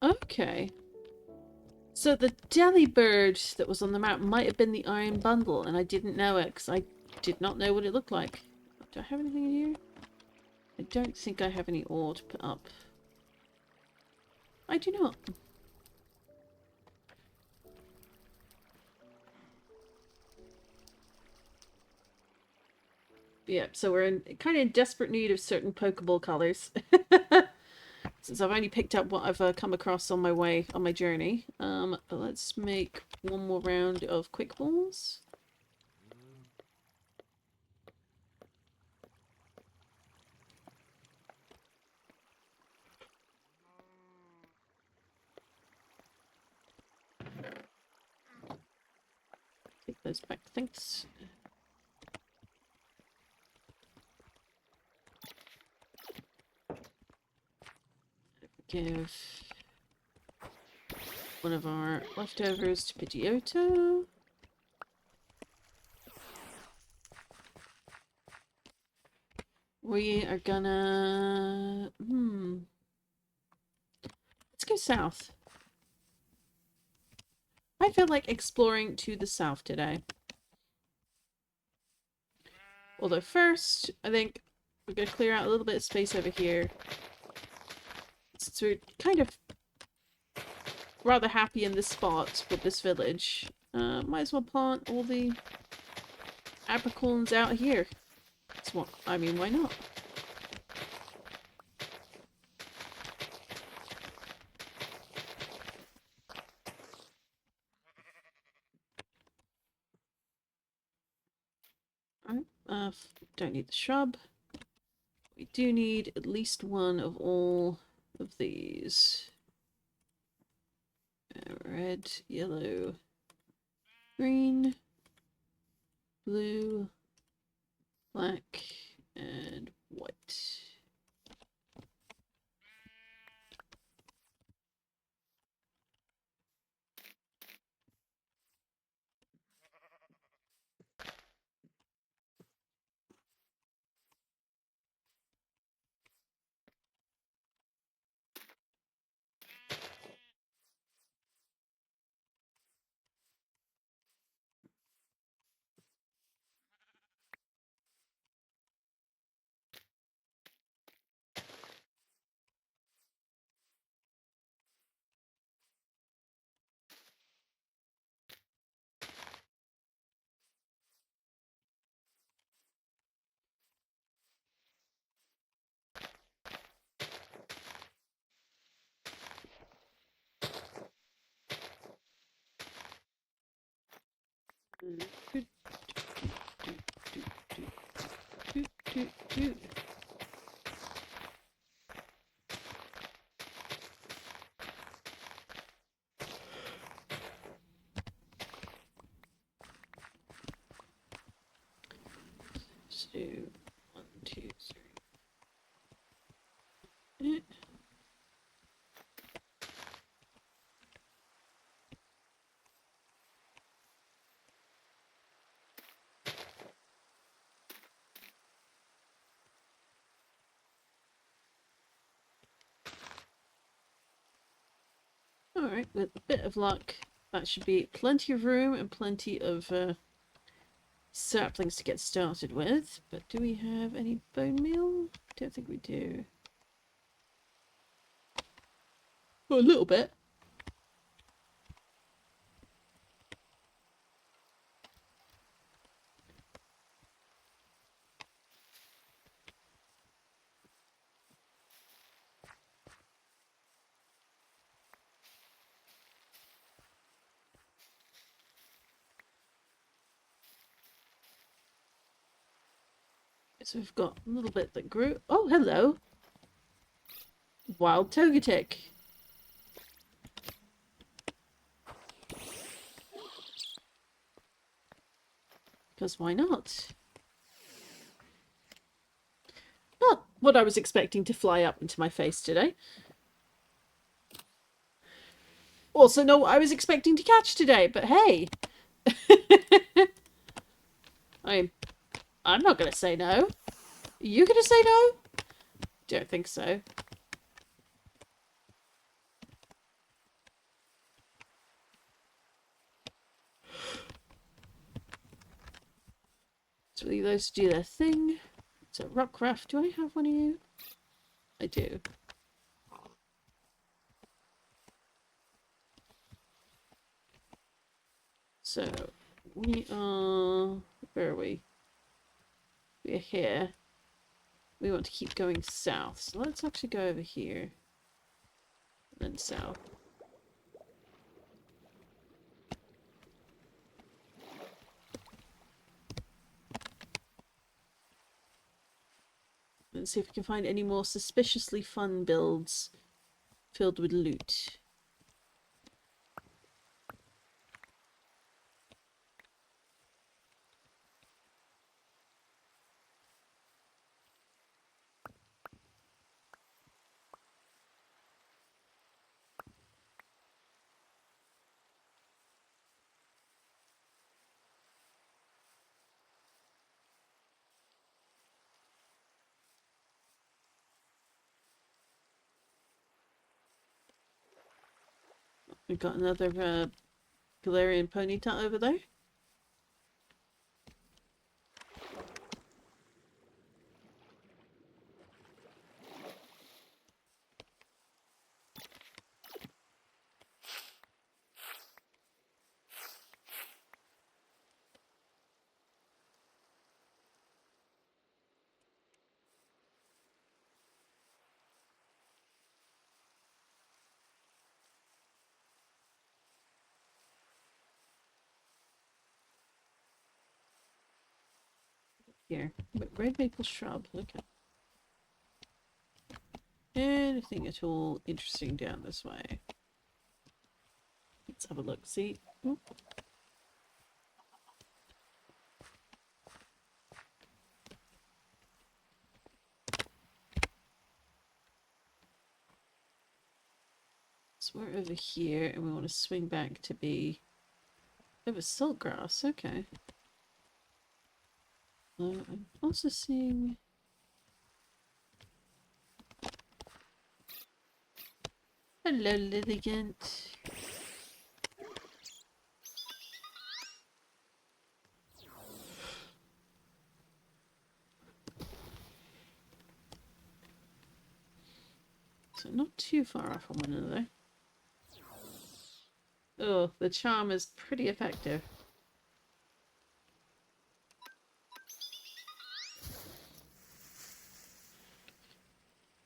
Okay. So the jelly bird that was on the map might have been the iron bundle, and I didn't know it because I did not know what it looked like. Do I have anything in here? I don't think I have any ore to put up. I do not. Yeah, so we're in kind of in desperate need of certain Pokeball colors. Since I've only picked up what I've come across on my way, on my journey. Let's make one more round of quick balls. Take those back, thanks. Give one of our leftovers to PeteZahHutt. We are gonna... Let's go south. I feel like exploring to the south today. Although first, I think we're going to clear out a little bit of space over here. Since we're kind of rather happy in this spot with this village, might as well plant all the apricorns out here. That's what, I mean, why not? Alright, don't need the shrub. We do need at least one of all of these. Red, yellow, green, blue, black, and white. So, 1, 2, 3. Alright, with a bit of luck, that should be plenty of room and plenty of saplings to get started with. But do we have any bone meal? Don't think we do. Oh, a little bit. So we've got a little bit that grew. Oh, hello. Wild Togetic. Because why not? Not what I was expecting to fly up into my face today. Also, not what I was expecting to catch today, but hey. I'm not going to say no. Are you going to say no? Don't think so. So leave those to do their thing. So Rockcraft, do I have one of you? I do. So we are... Where are we? We're here. We want to keep going south. So let's actually go over here. And then south. Let's see if we can find any more suspiciously fun builds filled with loot. We've got another Galarian Ponyta over there. Here. Red maple shrub. Okay. Anything at all interesting down this way? Let's have a look. See? Oop. So we're over here and we want to swing back to be over siltgrass. Okay. I'm also seeing... Hello, Lilligant. So not too far off from one another. Oh, the charm is pretty effective.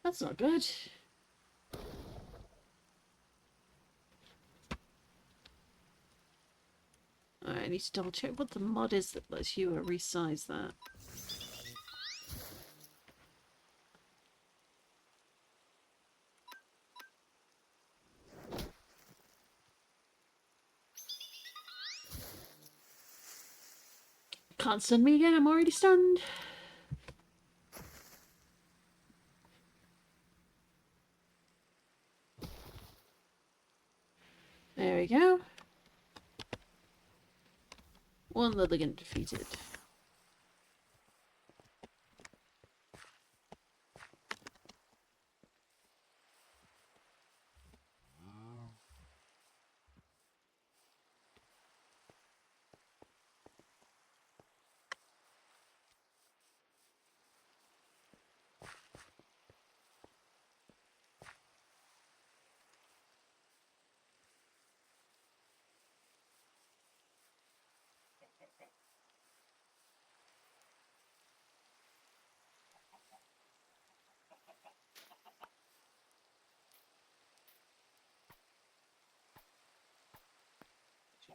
That's not good. I need to double check what the mod is that lets you resize that. Can't stun me again, I'm already stunned. There we go. One Lilligant defeated.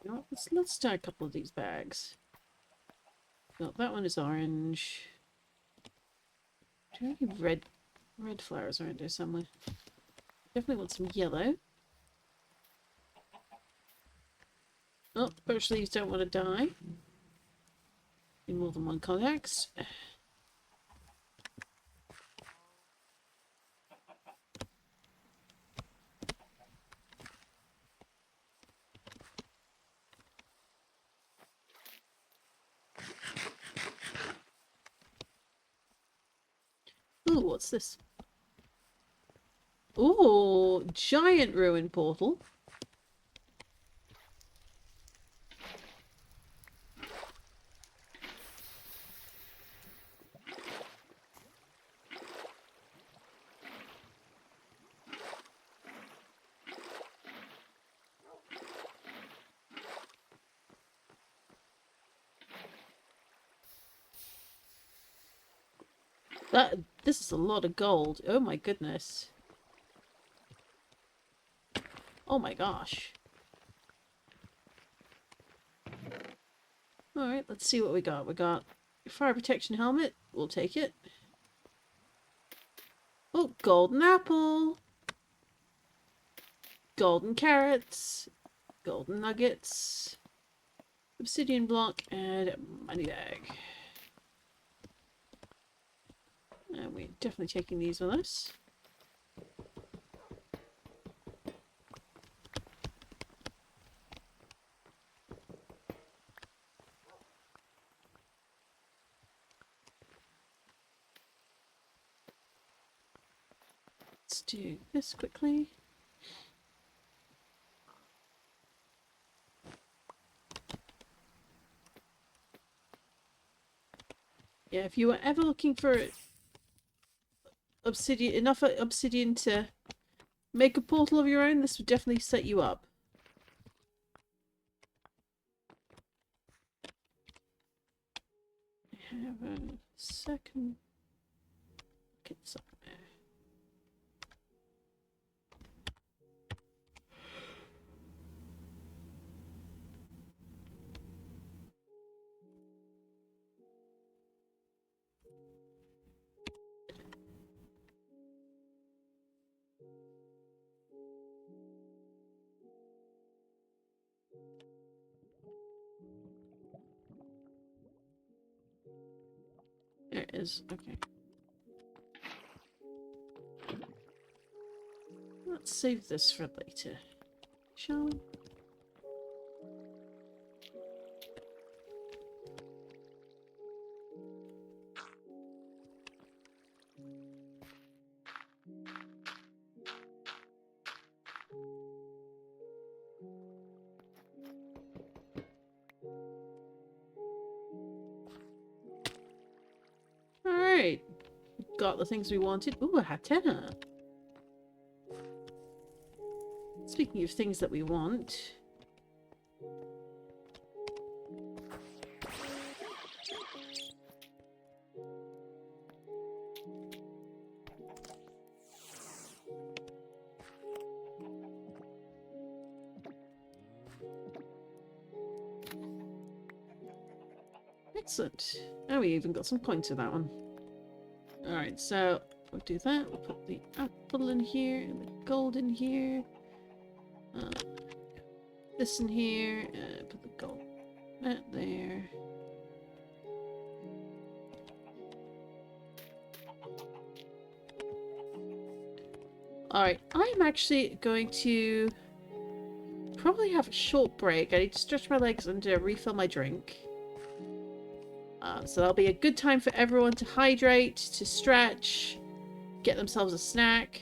You know what? Let's start a couple of these bags. No, that one is orange. Do I have red flowers around here somewhere? Definitely want some yellow. Oh, birch leaves don't want to die. In more than one context. Ooh, what's this? Ooh, giant ruin portal. This is a lot of gold. Oh my goodness. Oh my gosh. Alright, let's see what we got. We got fire protection helmet. We'll take it. Oh, golden apple. Golden carrots. Golden nuggets. Obsidian block and money bag. And we're definitely taking these with us. Let's do this quickly. Yeah, if you were ever looking for obsidian, enough obsidian to make a portal of your own, this would definitely set you up. I have a second. Get this up there. There it is. Okay. Let's save this for later, shall we? Alright. Got the things we wanted. Ooh, a hatena. Speaking of things that we want. Excellent. Oh, we even got some points for that one. Alright, so we'll do that. We'll put the apple in here and the gold in here. This in here. Put the gold mat there. Alright, I'm actually going to probably have a short break. I need to stretch my legs and refill my drink. So that'll be a good time for everyone to hydrate, to stretch, get themselves a snack.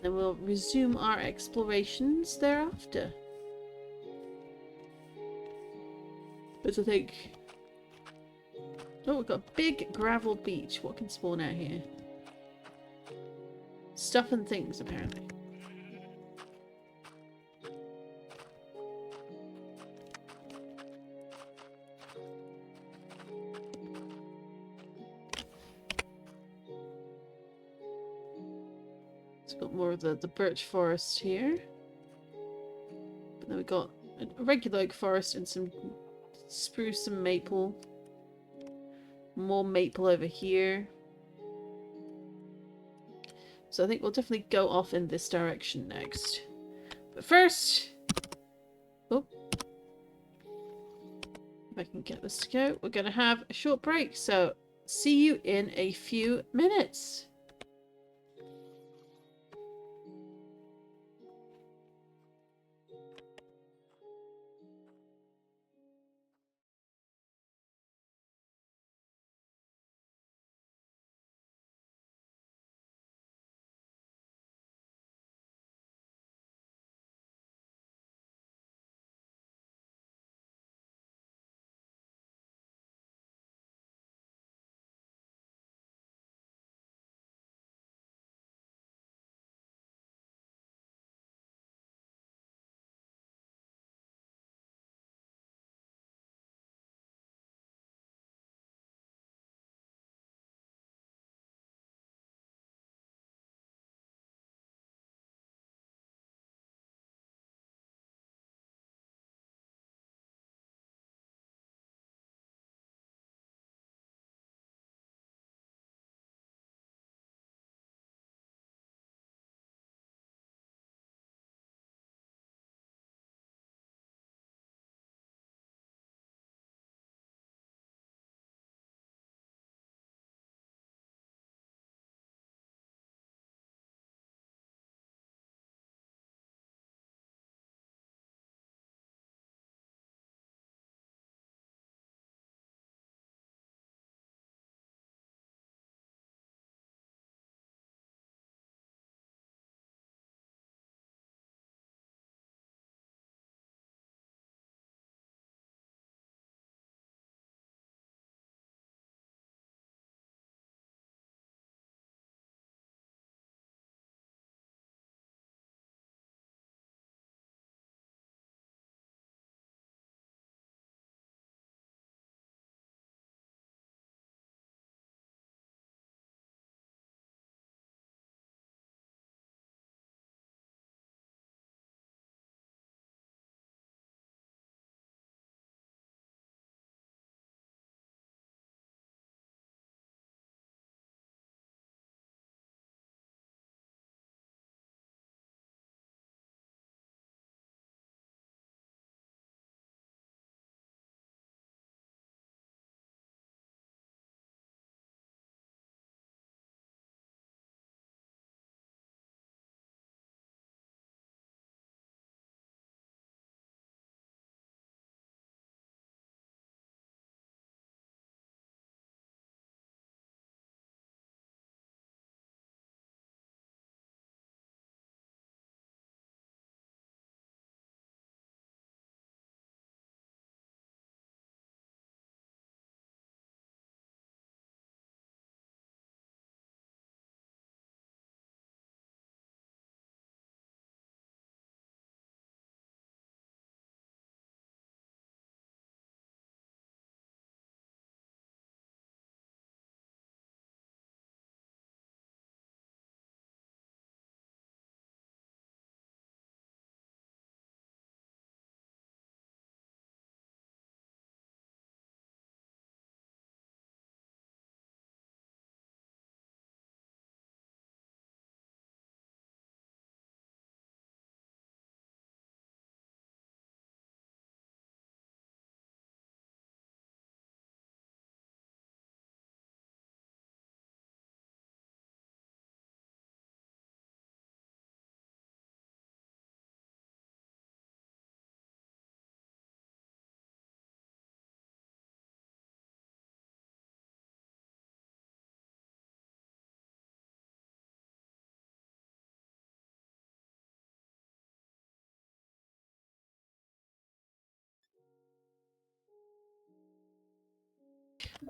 Then we'll resume our explorations thereafter. But I think... Oh, we've got a big gravel beach. What can spawn out here? Stuff and things, apparently. Got more of the birch forest here. But then we got a regular oak forest and some spruce and maple. More maple over here. So I think we'll definitely go off in this direction next. But first... Oh. If I can get this to go, we're going to have a short break. So see you in a few minutes.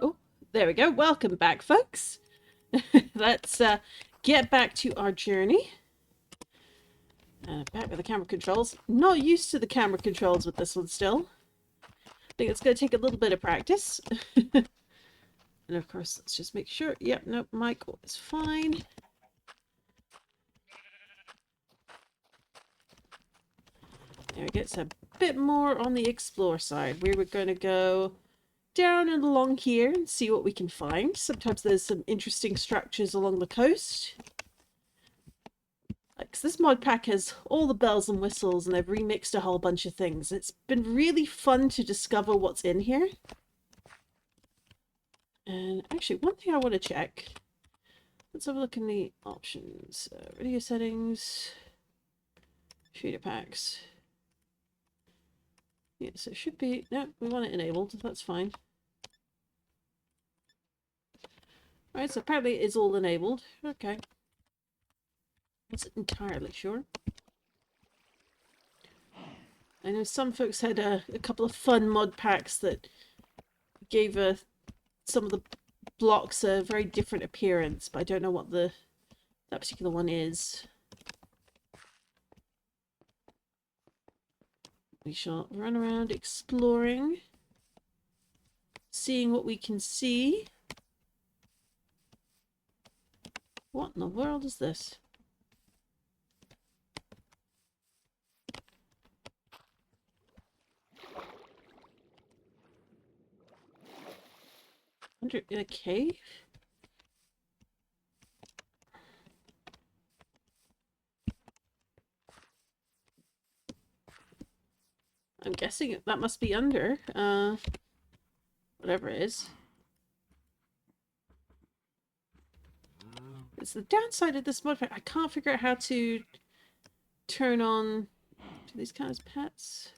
Oh, there we go. Welcome back, folks. Let's get back to our journey. Back with the camera controls. Not used to the camera controls with this one still. I think it's going to take a little bit of practice. And of course, let's just make sure. Yep, nope, Michael is fine. There we go. It's a bit more on the explore side. We were going to go down and along here and see what we can find. Sometimes there's some interesting structures along the coast. Because this mod pack has all the bells and whistles, and they've remixed a whole bunch of things. It's been really fun to discover what's in here. And actually, one thing I want to check. Let's have a look in the options. Radio settings. Shooter packs. Yes, it should be... No, we want it enabled. That's fine. Alright, so apparently it is all enabled. Okay. Wasn't entirely sure. I know some folks had a couple of fun mod packs that gave some of the blocks a very different appearance, but I don't know what that particular one is. We shall run around exploring, seeing what we can see. What in the world is this? Under in a cave? I'm guessing that must be under, whatever it is. It's the downside of this mod pack. I can't figure out how to turn on... Do these count as pets?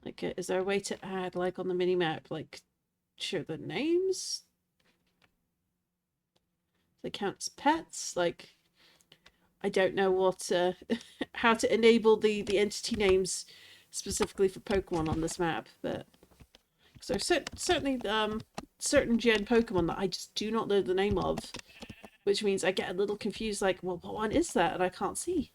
Like, is there a way to add, like, on the mini-map, like, share the names? They count as pets? Like, I don't know what, how to enable the entity names specifically for Pokemon on this map, but... So certainly, certain gen Pokemon that I just do not know the name of, which means I get a little confused, like, well, what one is that? And I can't see.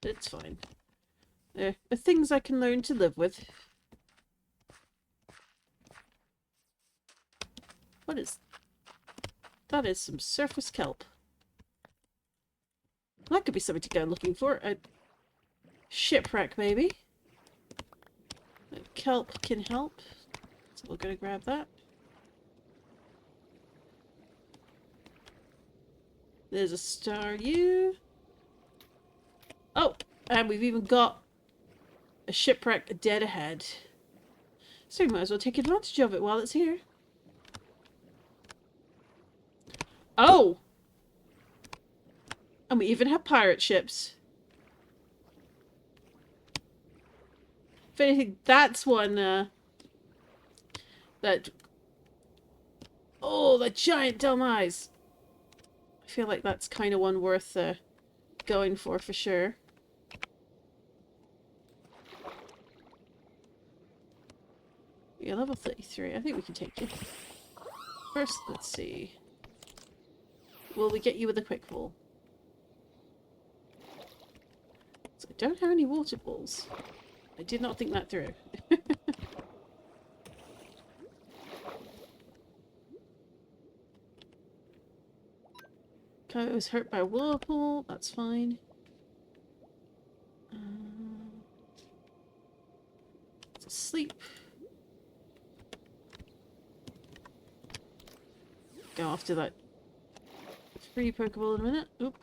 It's fine. There are things I can learn to live with. What is... That is some surface kelp. That could be something to go looking for. A shipwreck, maybe. Kelp can help. So we're going to grab that. There's a Staryu. Oh, and we've even got a shipwreck dead ahead. So we might as well take advantage of it while it's here. Oh! And we even have pirate ships. If anything, that's one, that... Oh, the giant dumb eyes! I feel like that's kind of one worth, going for sure. Yeah, level 33. I think we can take you. First, let's see. Will we get you with a quick ball? So I don't have any water balls. I did not think that through. Kyle was hurt by a whirlpool. That's fine. It's asleep. Go after that free Pokeball in a minute. Oop.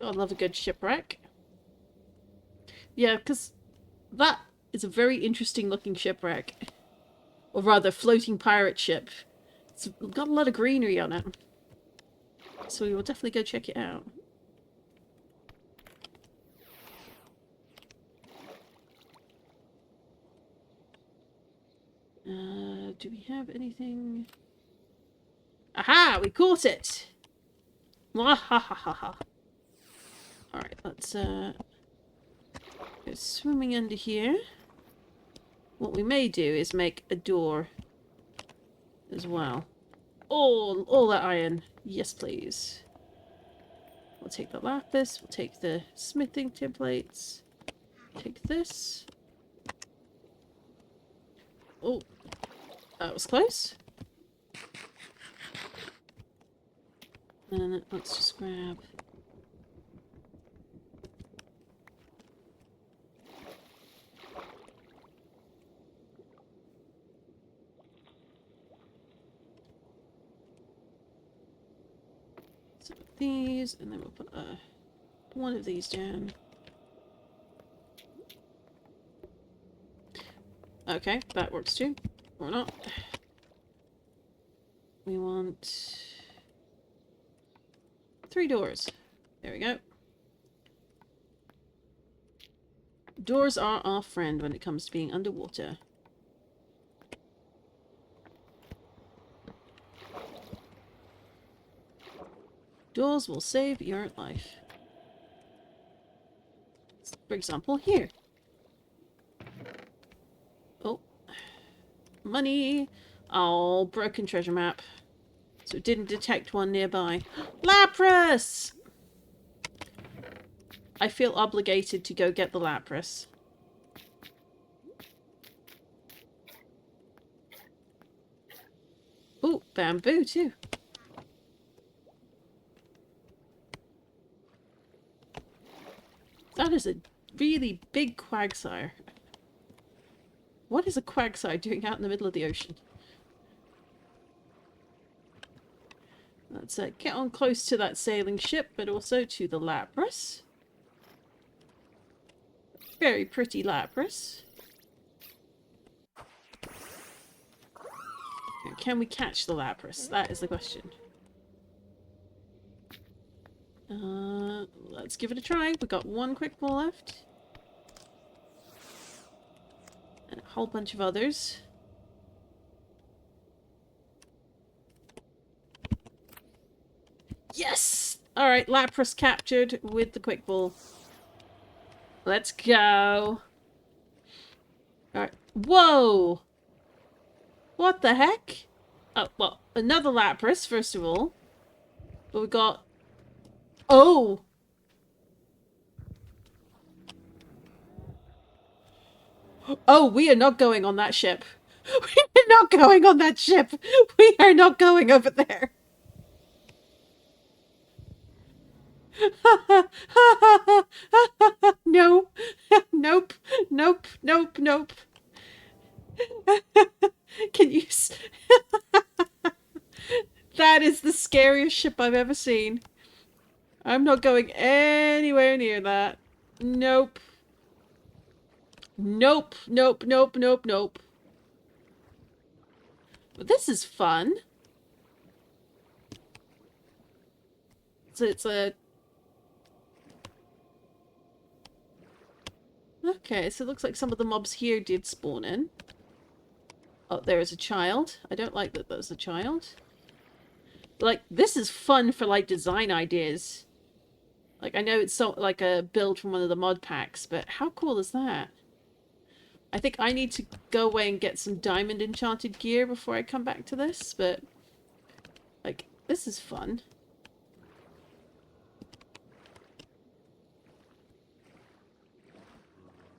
Oh, I love a good shipwreck. Yeah, because that is a very interesting looking shipwreck. Or rather, floating pirate ship. It's got a lot of greenery on it. So we will definitely go check it out. Do we have anything? Aha! We caught it! Mwahahaha. Alright, let's go swimming under here. What we may do is make a door as well. All that iron. Yes, please. We'll take the lapis. We'll take the smithing templates. Take this. Oh, that was close. And let's just grab... some of these, and then we'll put one of these down. Okay, that works too. Or not. We want 3 doors. There we go. Doors are our friend when it comes to being underwater. Doors will save your life. For example, here. Oh. Money! Oh, broken treasure map. So it didn't detect one nearby. Lapras! I feel obligated to go get the Lapras. Ooh, bamboo too. That is a really big quagsire. What is a quagsire doing out in the middle of the ocean? Let's get on close to that sailing ship, but also to the Lapras. Very pretty Lapras. Can we catch the Lapras? That is the question. Let's give it a try. We've got 1 quick ball left. And a whole bunch of others. Yes! Alright, Lapras captured with the quick ball. Let's go. Alright. Whoa! What the heck? Oh, well, another Lapras, first of all. But we got... Oh! Oh, we are not going on that ship. We are not going on that ship. We are not going over there. No. Nope. Nope. Nope. Nope. Can you... That is the scariest ship I've ever seen. I'm not going anywhere near that. Nope. Nope. Nope. Nope. Nope. Nope. But this is fun. So it's a... Okay, so it looks like some of the mobs here did spawn in. Oh, there is a child. I don't like that there's a child. Like, this is fun for, like, design ideas. Like, I know it's so like a build from one of the mod packs, but how cool is that? I think I need to go away and get some diamond enchanted gear before I come back to this, but... Like, this is fun.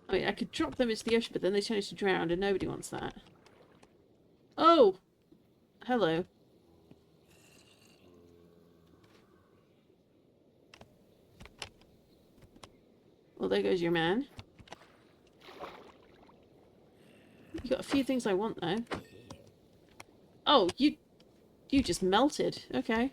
I mean, I could drop them into the ocean, but then they turn into drowned, and nobody wants that. Oh! Hello. Well, there goes your man. You got a few things I want, though. Oh, you just melted. Okay.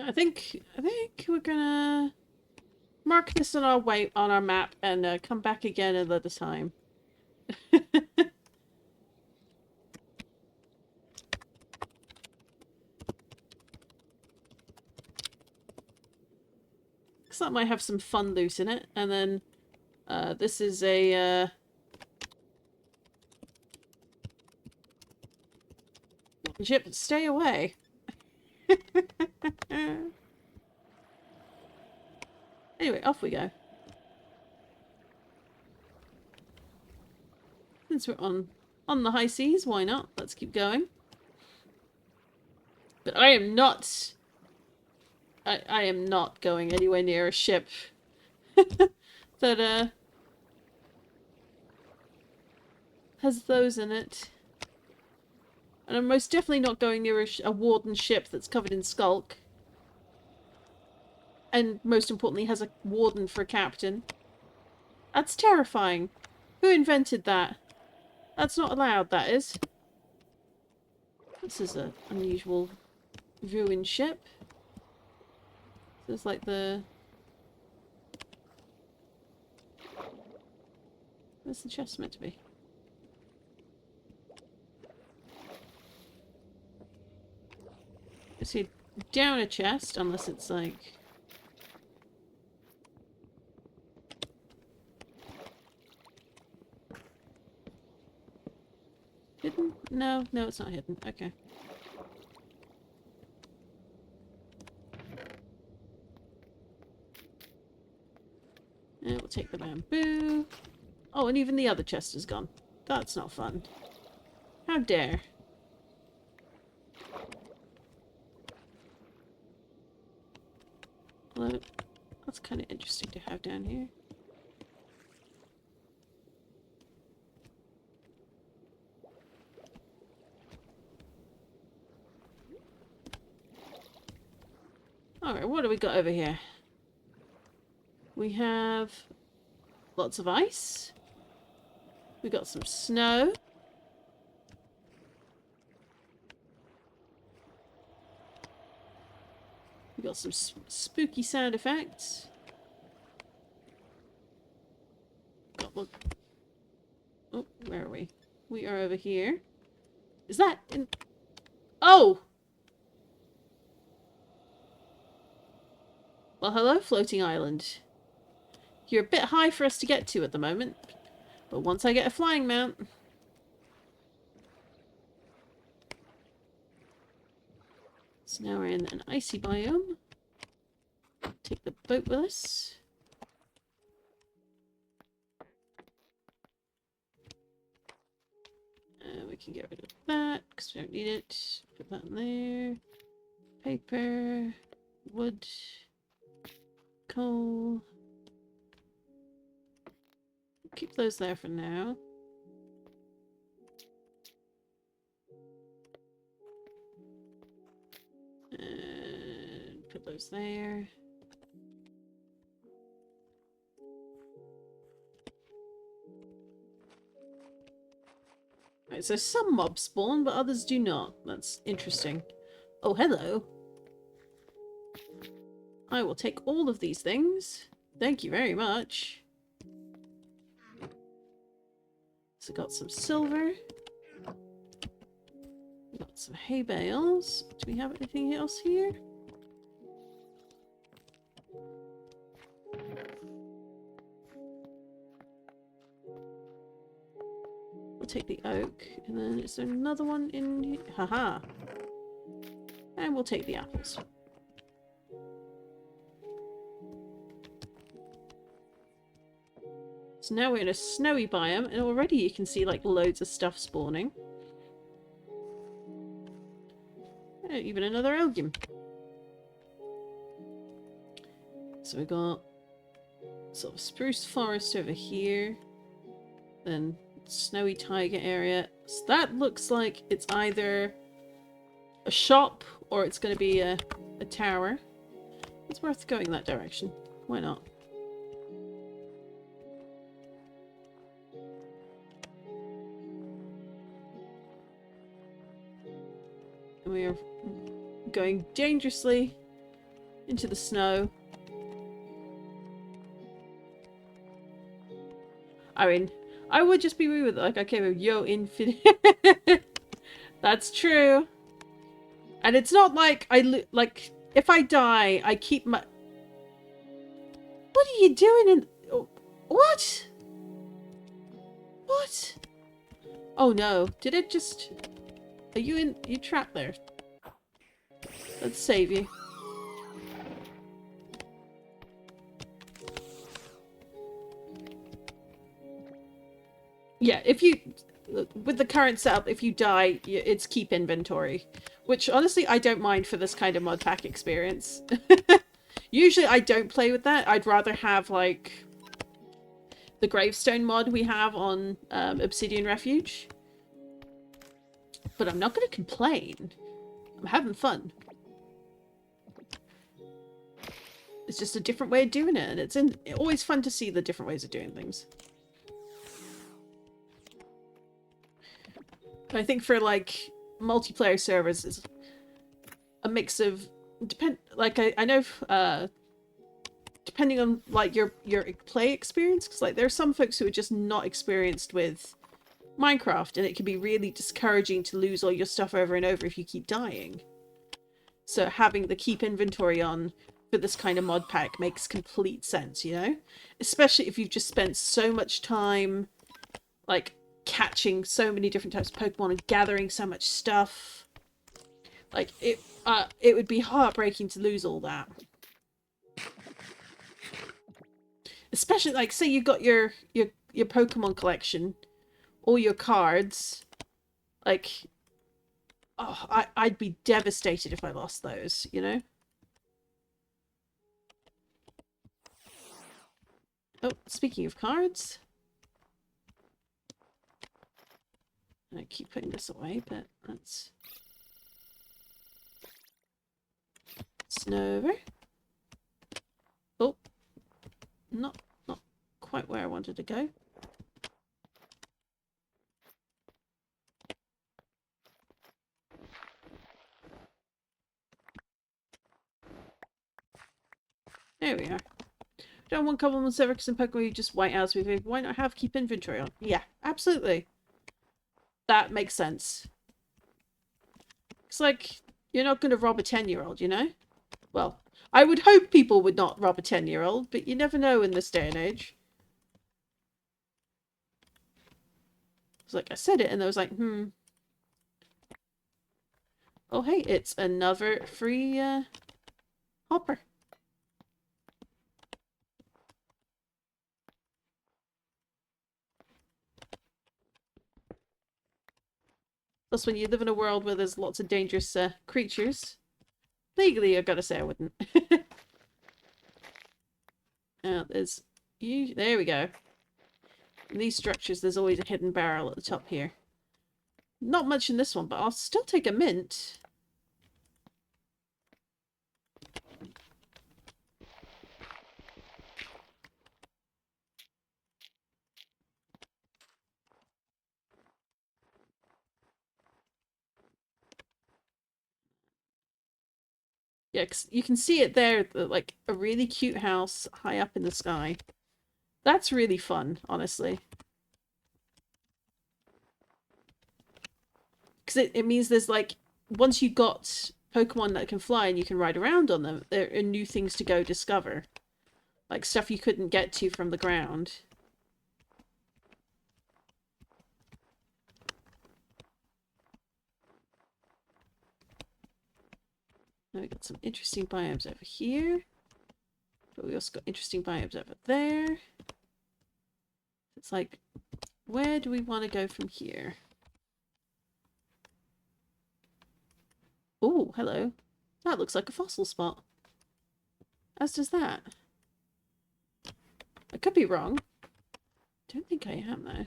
I think we're gonna mark this on our map and come back again another time. Because that might have some fun loot in it, and then This is a, ship, stay away. Anyway, off we go. Since we're on the high seas, why not? Let's keep going. But I am not... I am not going anywhere near a ship that, has those in it. And I'm most definitely not going near a warden ship that's covered in skulk. And most importantly, has a warden for a captain. That's terrifying. Who invented that? That's not allowed, that is. This is an unusual ruined ship. It's like the... Where's the chest meant to be? I see down a chest, unless it's like... Hidden? No, it's not hidden. Okay. And we'll take the bamboo. Oh, and even the other chest is gone. That's not fun. How dare. Well, that's kind of interesting to have down here. Alright, what do we got over here? We have lots of ice. We got some snow. We got some spooky sound effects. Look. Oh, where are we? We are over here. Is that in... Oh! Well, hello, floating island. You're a bit high for us to get to at the moment. But once I get a flying mount... So now we're in an icy biome. Take the boat with us. We can get rid of that, because we don't need it. Put that in there. Paper. Wood. Coal. Keep those there for now. And put those there. Right, so some mobs spawn, but others do not. That's interesting. Oh, hello. I will take all of these things. Thank you very much. So got some silver. Got some hay bales. Do we have anything else here? We'll take the oak. And then is there another one in here? Haha. And we'll take the apples. So now we're in a snowy biome, and already you can see like loads of stuff spawning. Oh, even another Elgium. So we got sort of spruce forest over here, then snowy taiga area. So that looks like it's either a shop or it's going to be a tower. It's worth going that direction. Why not? We are going dangerously into the snow. I mean, I would just be rude with it. Like, okay, well, yo, infinite. That's true. And it's not like like, if I die, I keep my... What are you doing in... What What? What? Oh no. Did it just... Are you in... You trapped there? Let's save you. Yeah, if you... With the current setup, if you die, it's keep inventory. Which, honestly, I don't mind for this kind of mod pack experience. Usually I don't play with that. I'd rather have, like, the gravestone mod we have on Obsidian Refuge. But I'm not going to complain. I'm having fun. It's just a different way of doing it, and it's always fun to see the different ways of doing things. I think for, like, multiplayer servers, it's a mix of... I know... depending on, like, your play experience, because, like, there are some folks who are just not experienced with Minecraft, and it can be really discouraging to lose all your stuff over and over if you keep dying. So having the keep inventory on for this kind of mod pack makes complete sense, you know? Especially if you've just spent so much time, like, catching so many different types of Pokemon and gathering so much stuff. Like, it would be heartbreaking to lose all that. Especially, like, say you got your Pokemon collection, all your cards, like, oh, I'd be devastated if I lost those, you know? Oh, speaking of cards, I keep putting this away, but let's snow over. Oh, not quite where I wanted to go. There we are. Don't want Cobblemon server because in Pokemon you just white out with it. Why not have keep inventory on? Yeah, absolutely. That makes sense. It's like, you're not going to rob a 10-year-old, you know? Well, I would hope people would not rob a 10-year-old, but you never know in this day and age. It's like, I said it and I was like, Oh, hey, it's another free hopper. Plus, when you live in a world where there's lots of dangerous creatures, legally, I've got to say I wouldn't. There's you. There we go. In these structures, there's always a hidden barrel at the top here. Not much in this one, but I'll still take a mint. Yeah, 'cause you can see it there, like a really cute house high up in the sky. That's really fun, honestly. Because it means there's like, once you've got Pokemon that can fly and you can ride around on them, there are new things to go discover. Like stuff you couldn't get to from the ground. Now we got some interesting biomes over here. But we also got interesting biomes over there. It's like, where do we want to go from here? Oh, hello. That looks like a fossil spot. As does that. I could be wrong. Don't think I am, though.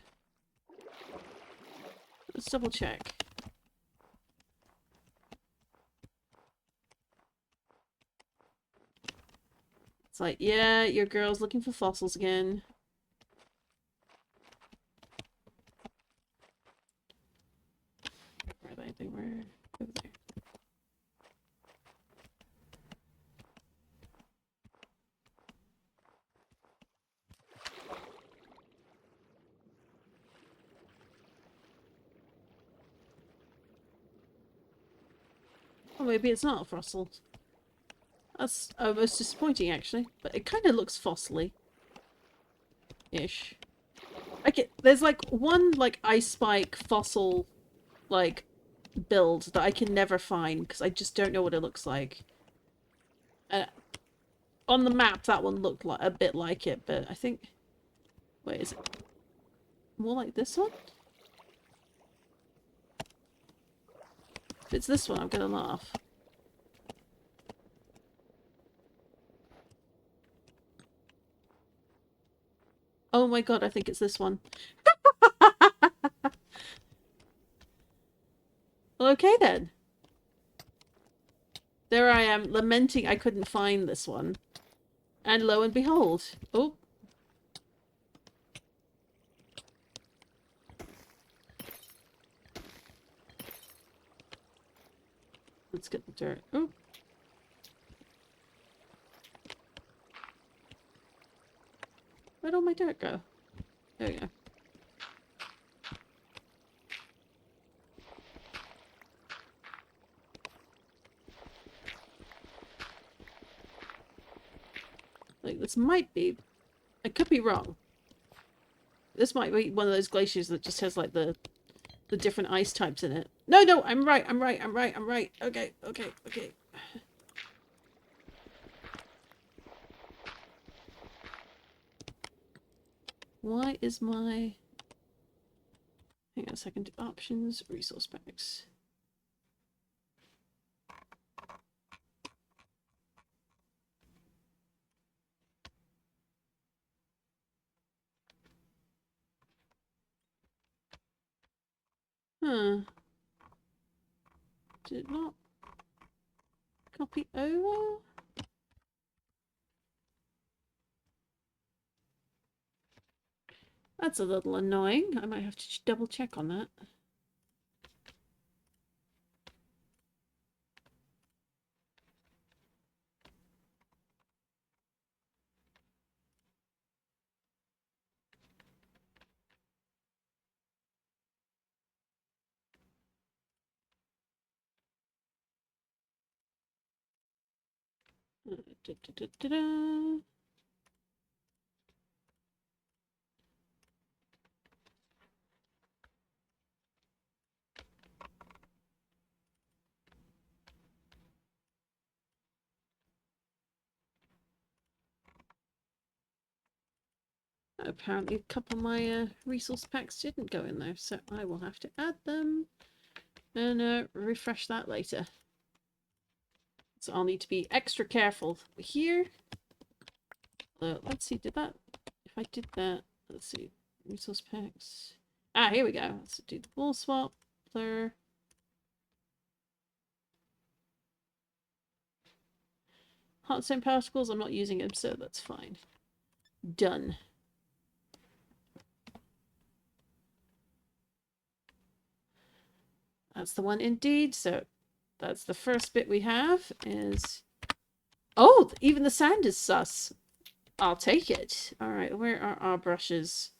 Let's double check. It's like, yeah, your girl's looking for fossils again. Where are they? They were over there. Oh, maybe it's not a fossil. That's almost disappointing, actually. But it kind of looks fossily. Ish. There's like one like ice spike fossil like build that I can never find because I just don't know what it looks like. On the map, that one looked like a bit like it, but I think... Wait, is it more like this one? If it's this one, I'm gonna laugh. Oh my god, I think it's this one. Well, okay then. There I am, lamenting I couldn't find this one. And lo and behold. Oh. Let's get the dirt. Oh. Where'd all my dirt go? There we go. Like, this might be... I could be wrong. This might be one of those glaciers that just has, like, the different ice types in it. No, no, I'm right, I'm right, I'm right, I'm right. Okay, okay, okay. Why is my... Hang on a second. Options, resource packs. Huh. Did it not copy over? That's a little annoying. I might have to double check on that. Da, da, da, da, da. Apparently a couple of my resource packs didn't go in there, so I will have to add them and refresh that later. So I'll need to be extra careful here. Let's see, did that... If I did that... Let's see. Resource packs... Ah, here we go. Let's do the wool swap. Blur. Hot stone particles, I'm not using them, so that's fine. Done. That's the one indeed, so that's the first bit we have is... Oh, even the sand is sus. I'll take it. Alright, where are our brushes?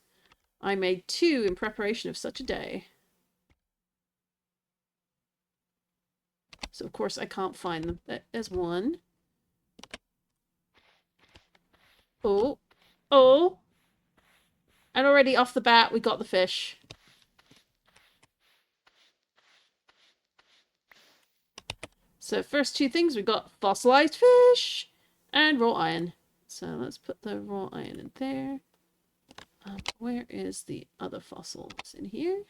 I made 2 in preparation of such a day. So of course I can't find them. There's one. Oh. Oh. And already off the bat we got the fish. So first 2 things, we got fossilized fish and raw iron. So let's put the raw iron in there. Where is the other fossil? It's in here.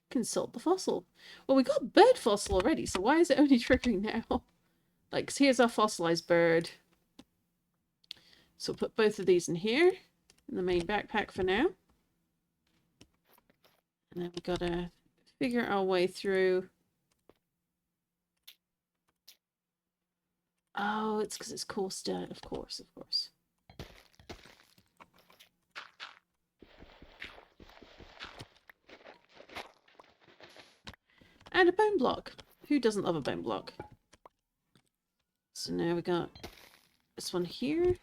Consult the fossil. Well, we got bird fossil already, so why is it only triggering now? Like, 'cause here's our fossilized bird. So we'll put both of these in here, in the main backpack for now. And then we gotta figure our way through. Oh, it's because it's coarse dirt, of course, of course. And a bone block. Who doesn't love a bone block? So now we got this one here.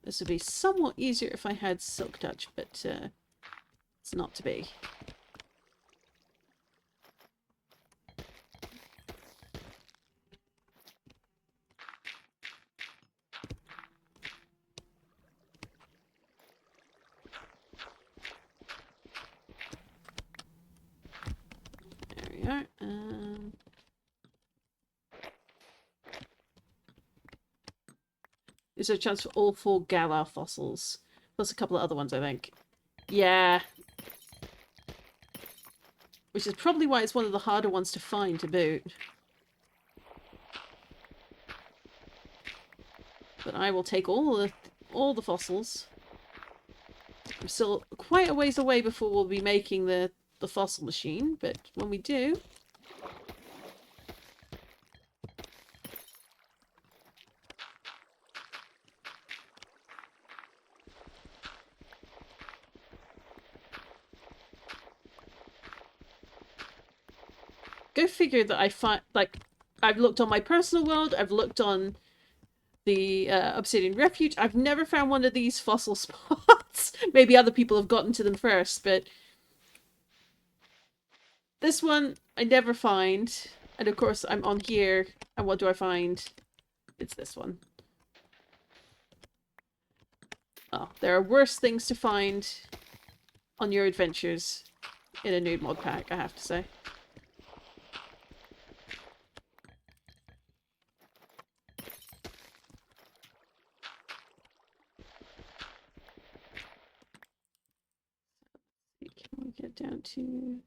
This would be somewhat easier if I had Silk Touch, but it's not to be. go. Is there a chance for all 4 Galar fossils? Plus a couple of other ones, I think. Yeah. Which is probably why it's one of the harder ones to find to boot. But I will take all the fossils. I'm still quite a ways away before we'll be making the fossil machine, but when we do... Go figure that I find, like, I've looked on my personal world, I've looked on the Obsidian Refuge, I've never found one of these fossil spots. Maybe other people have gotten to them first, but this one I never find. And of course I'm on here, and what do I find? It's this one. Oh, there are worse things to find on your adventures in a nude mod pack, I have to say. Can we get down to...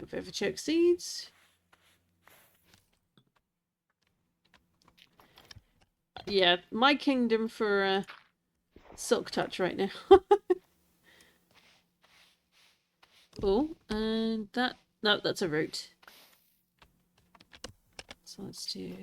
Vivichoke seeds. Yeah, my kingdom for Silk Touch right now. Oh, and that... No, that's a root. So let's do...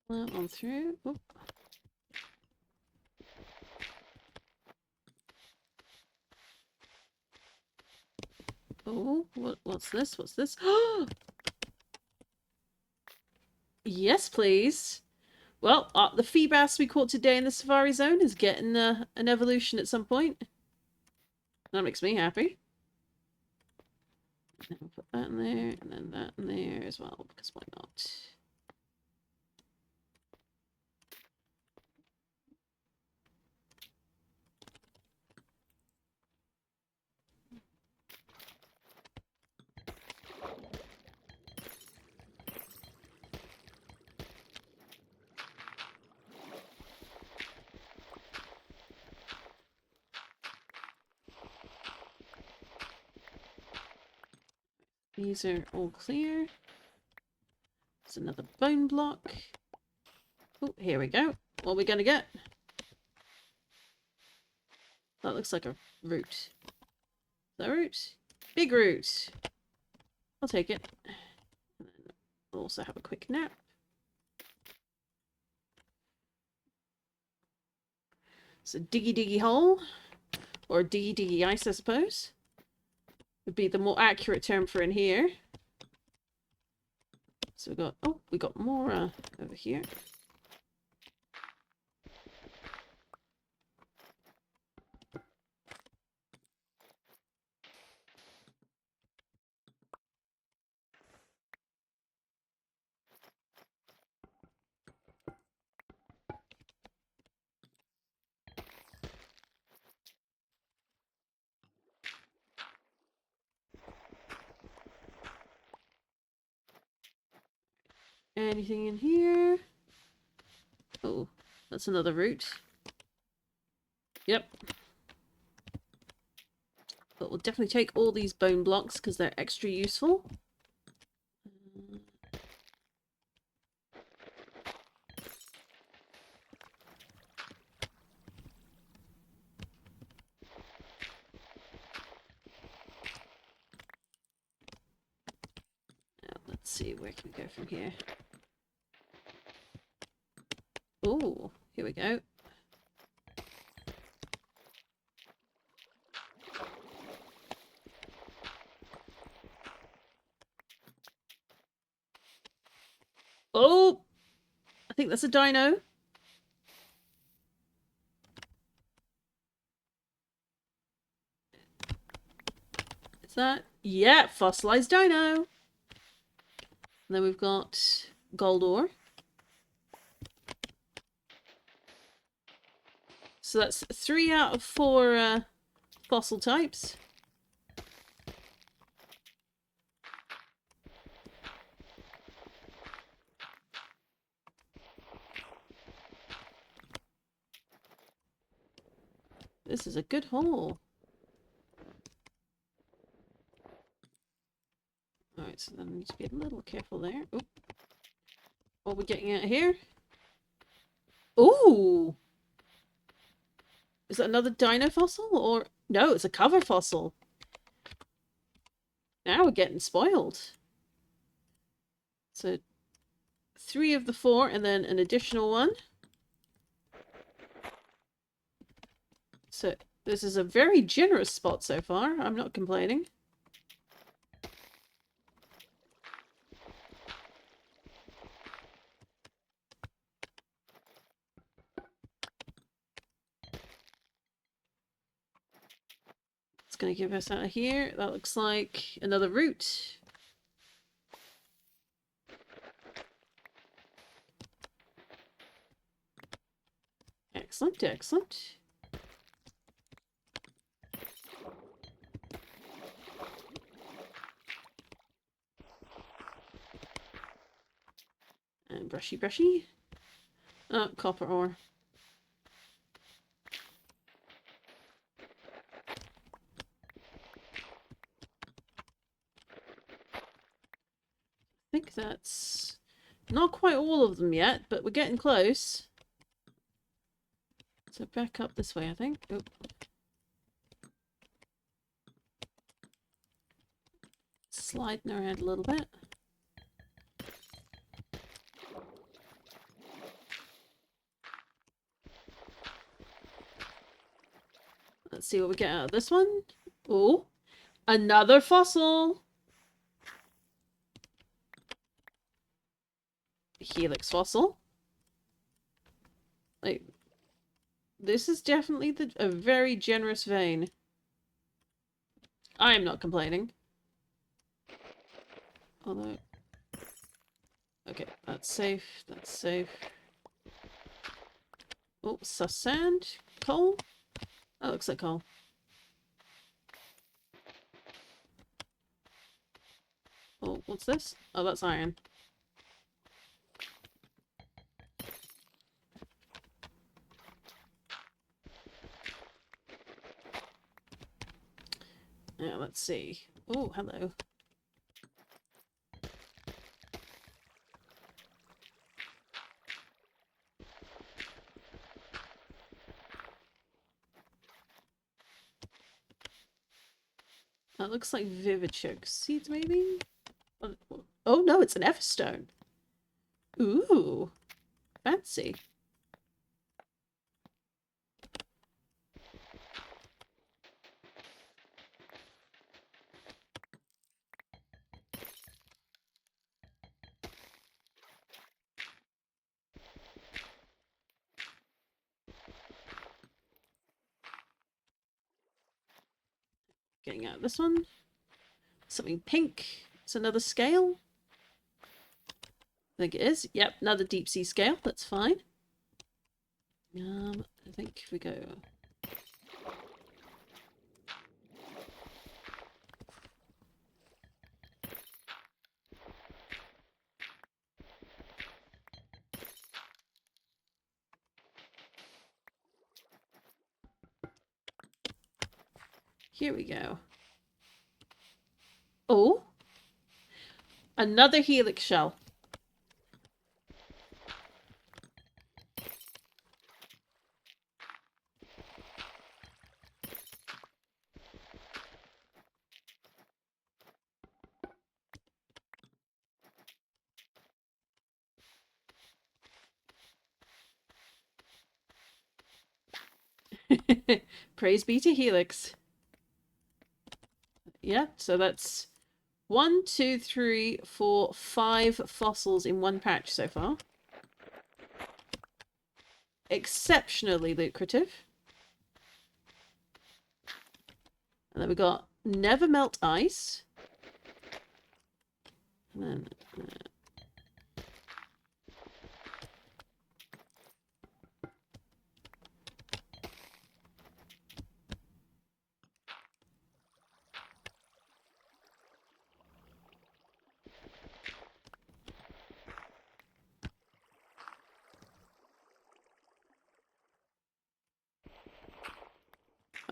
that on through. Oh. Oh, what's this? What's this? Yes, please. Well, the Feebas we caught today in the Safari Zone is getting an evolution at some point. That makes me happy. And we'll put that in there, and then that in there as well, because why not? These are all clear. There's another bone block. Oh, here we go. What are we gonna get? That looks like a root. Is that a root? Big root. I'll take it. And then we'll also have a quick nap. It's a diggy diggy hole. Or diggy diggy ice, I suppose. Would be the more accurate term for in here. So we got more over here. Anything in here? Oh, that's another root. Yep. But we'll definitely take all these bone blocks because they're extra useful. Now, let's see, where can we go from here? Oh, here we go. Oh! I think that's a dino. Is that? Yeah, fossilized dino. And then we've got gold ore. So that's 3 out of 4 fossil types. This is a good haul. Alright, so then I need to be a little careful there. Oop. What are we getting at here? Ooh! Is that another dino fossil? Or no, it's a cover fossil. Now we're getting spoiled. So 3 of the 4 and then an additional one. So this is a very generous spot so far. I'm not complaining. It's going to give us out of here. That looks like another route. Excellent, excellent. And brushy, brushy. Oh, copper ore. I think that's not quite all of them yet, but we're getting close. So back up this way, I think. Oh. Sliding around a little bit. Let's see what we get out of this one. Oh, another fossil. Helix fossil. Like, this is definitely a very generous vein. I am not complaining. Although, okay, that's safe. That's safe. Oh, sand, coal. That looks like coal. Oh, what's this? Oh, that's iron. Yeah, let's see. Oh, hello. That looks like vivichoke seeds, maybe? Oh no, it's an Everstone. Ooh, fancy. Getting out this one. Something pink. It's another scale. I think it is. Yep, another deep sea scale. That's fine. I think if we go... Here we go. Oh! Another helix shell. Praise be to Helix. Yeah, so that's 1, 2, 3, 4, 5 fossils in one patch so far. exceptionally lucrative. And then we got never melt ice. And then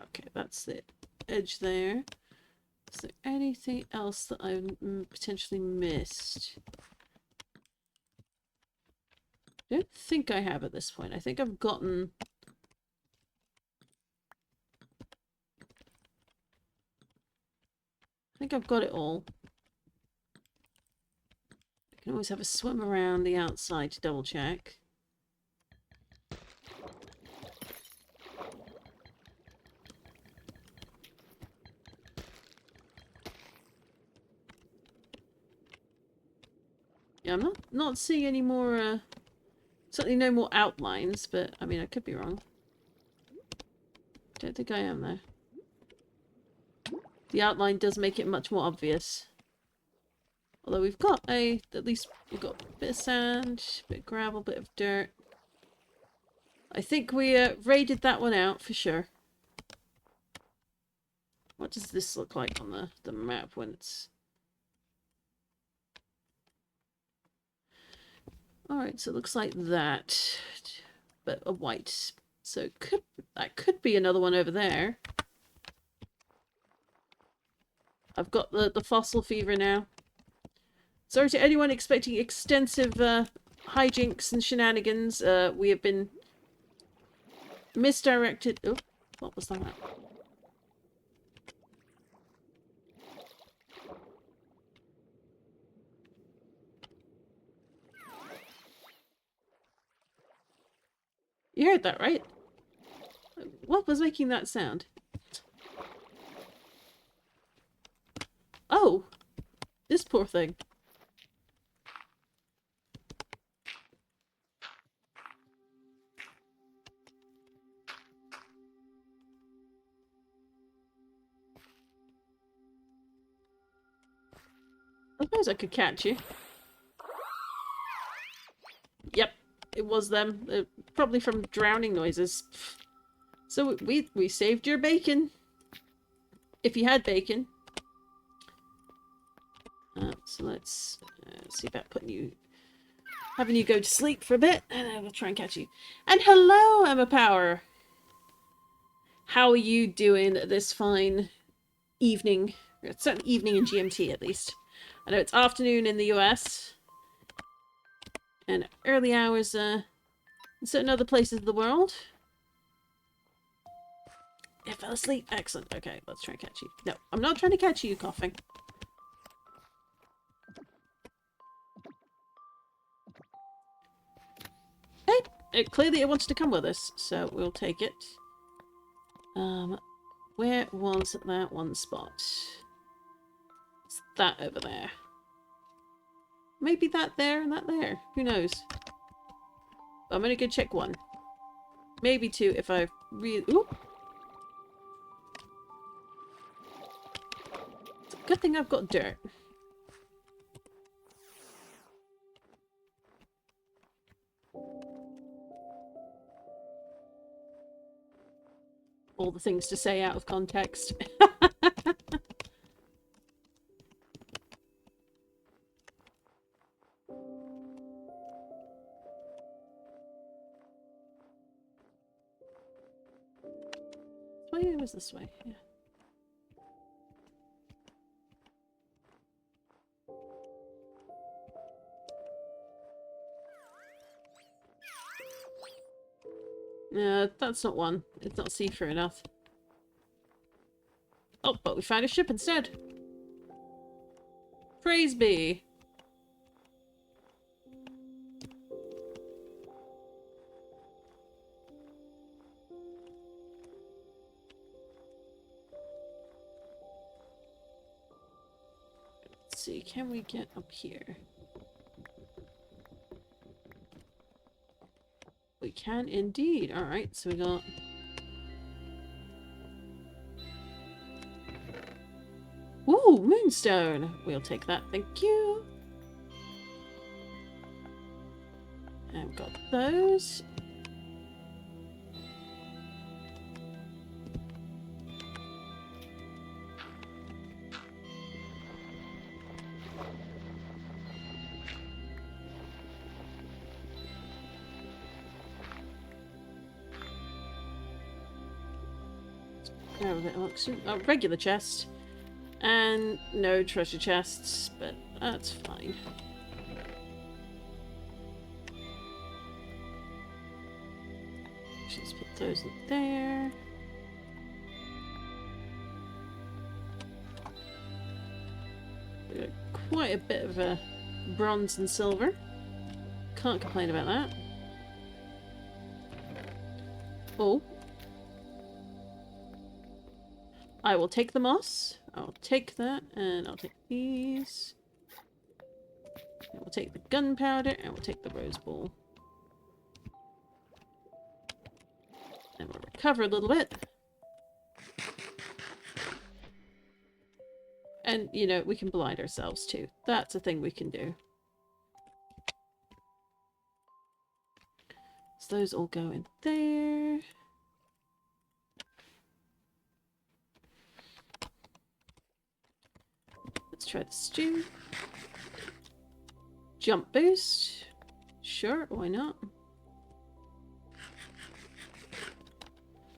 okay, that's the edge there. Is there anything else that I potentially missed? I don't think I have at this point. I think I've gotten... I think I've got it all. I can always have a swim around the outside to double check. Yeah, I'm not seeing any more, certainly no more outlines, but, I mean, I could be wrong. Don't think I am, though. The outline does make it much more obvious. Although we've got at least we've got a bit of sand, a bit of gravel, a bit of dirt. I think we raided that one out for sure. What does this look like on the map when it's... Alright, so it looks like that. But a white. So that could be another one over there. I've got the fossil fever now. Sorry to anyone expecting extensive hijinks and shenanigans. We have been misdirected. Oh, what was that? You heard that, right? What was making that sound? Oh! This poor thing. I suppose I could catch you. Yep, it was them. Probably from drowning noises. So we saved your bacon. If you had bacon. So let's see about having you go to sleep for a bit, and then we'll try and catch you. And hello, Emma Power. How are you doing this fine evening? It's certainly evening in GMT at least. I know it's afternoon in the US. And early hours in certain other places of the world. I fell asleep. Excellent. Okay, let's try and catch you. No, I'm not trying to catch you, coughing. Hey, clearly it wants to come with us, so we'll take it. Where was that one spot? It's that over there. Maybe that there and that there. Who knows? I'm gonna go check one. Maybe two if I really... Ooh! It's a good thing I've got dirt. All the things to say out of context. It was this way, yeah. Yeah, that's not one. It's not see-through enough. Oh, but we found a ship instead. Praise be. Let's see, can we get up here? We We can indeed. Alright, so we got... Ooh, moonstone! We'll take that, thank you. And we've got those. Grab a bit of oxygen. Oh, regular chest. And no treasure chests, but that's fine. Just put those in there. We got quite a bit of bronze and silver. Can't complain about that. Oh. I will take the moss. I'll take that, and I'll take these. And we'll take the gunpowder, and we'll take the rose ball. And we'll recover a little bit. And, you know, we can blind ourselves too. That's a thing we can do. So those all go in there. Let's try the stew. Jump boost. Sure, why not?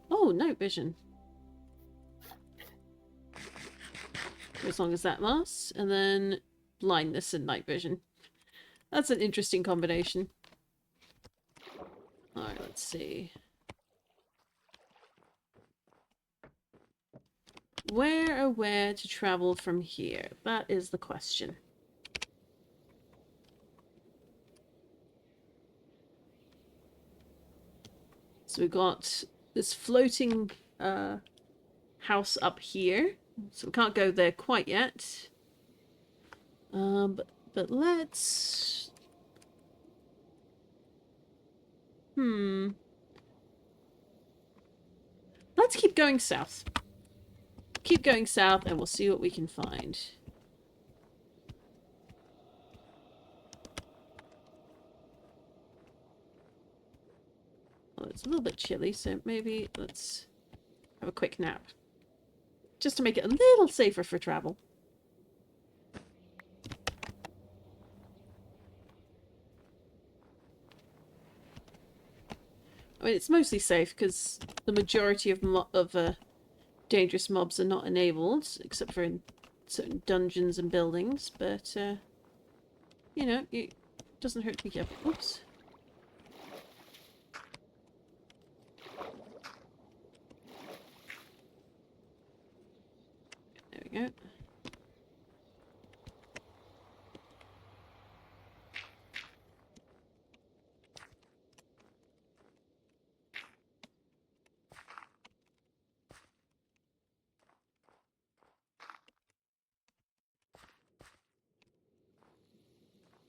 Oh, night vision. As long as that lasts. And then blindness and night vision. That's an interesting combination. Alright, let's see. Where to travel from here? That is the question. So we've got this floating house up here. So we can't go there quite yet. But let's... Let's keep going south. Keep going south and we'll see what we can find. Well, it's a little bit chilly, so maybe let's have a quick nap. Just to make it a little safer for travel. I mean, it's mostly safe because the majority of dangerous mobs are not enabled, except for in certain dungeons and buildings, but, you know, it doesn't hurt to be careful. Oops. There we go.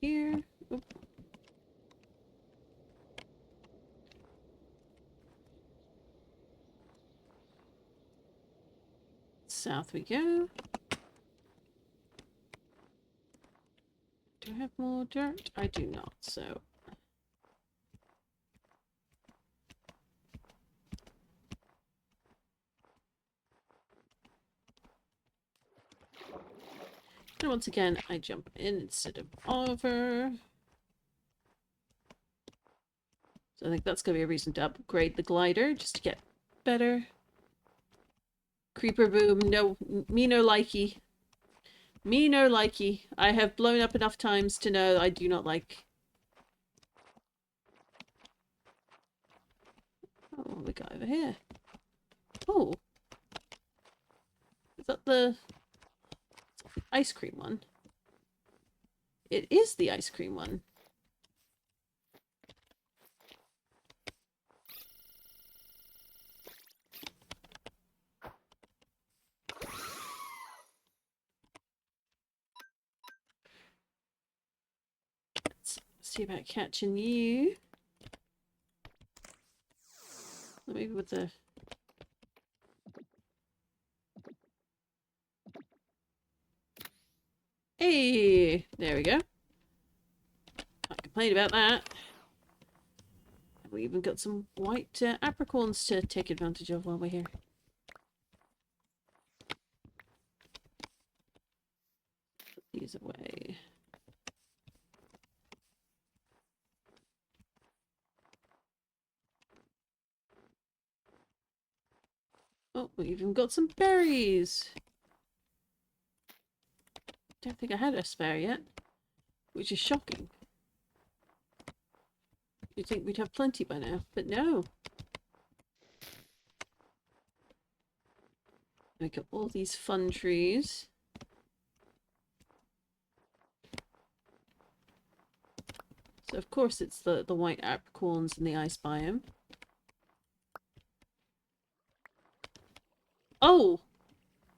Here. Oop. South we go. Do I have more dirt? I do not, so... And once again, I jump in instead of over. So I think that's going to be a reason to upgrade the glider, just to get better. Creeper boom, no, me no likey. Me no likey. I have blown up enough times to know I do not like. Oh, what have we got over here? Oh. Is that the ice cream one? It is the ice cream one. Let's see about catching you. with the... Hey! There we go. Can't complain about that. We even got some white apricorns to take advantage of while we're here. Put these away. Oh, we even got some berries! Don't think I had a spare yet, which is shocking. You'd think we'd have plenty by now, but no. We got all these fun trees. So of course it's the white apricorns and the ice biome. Oh!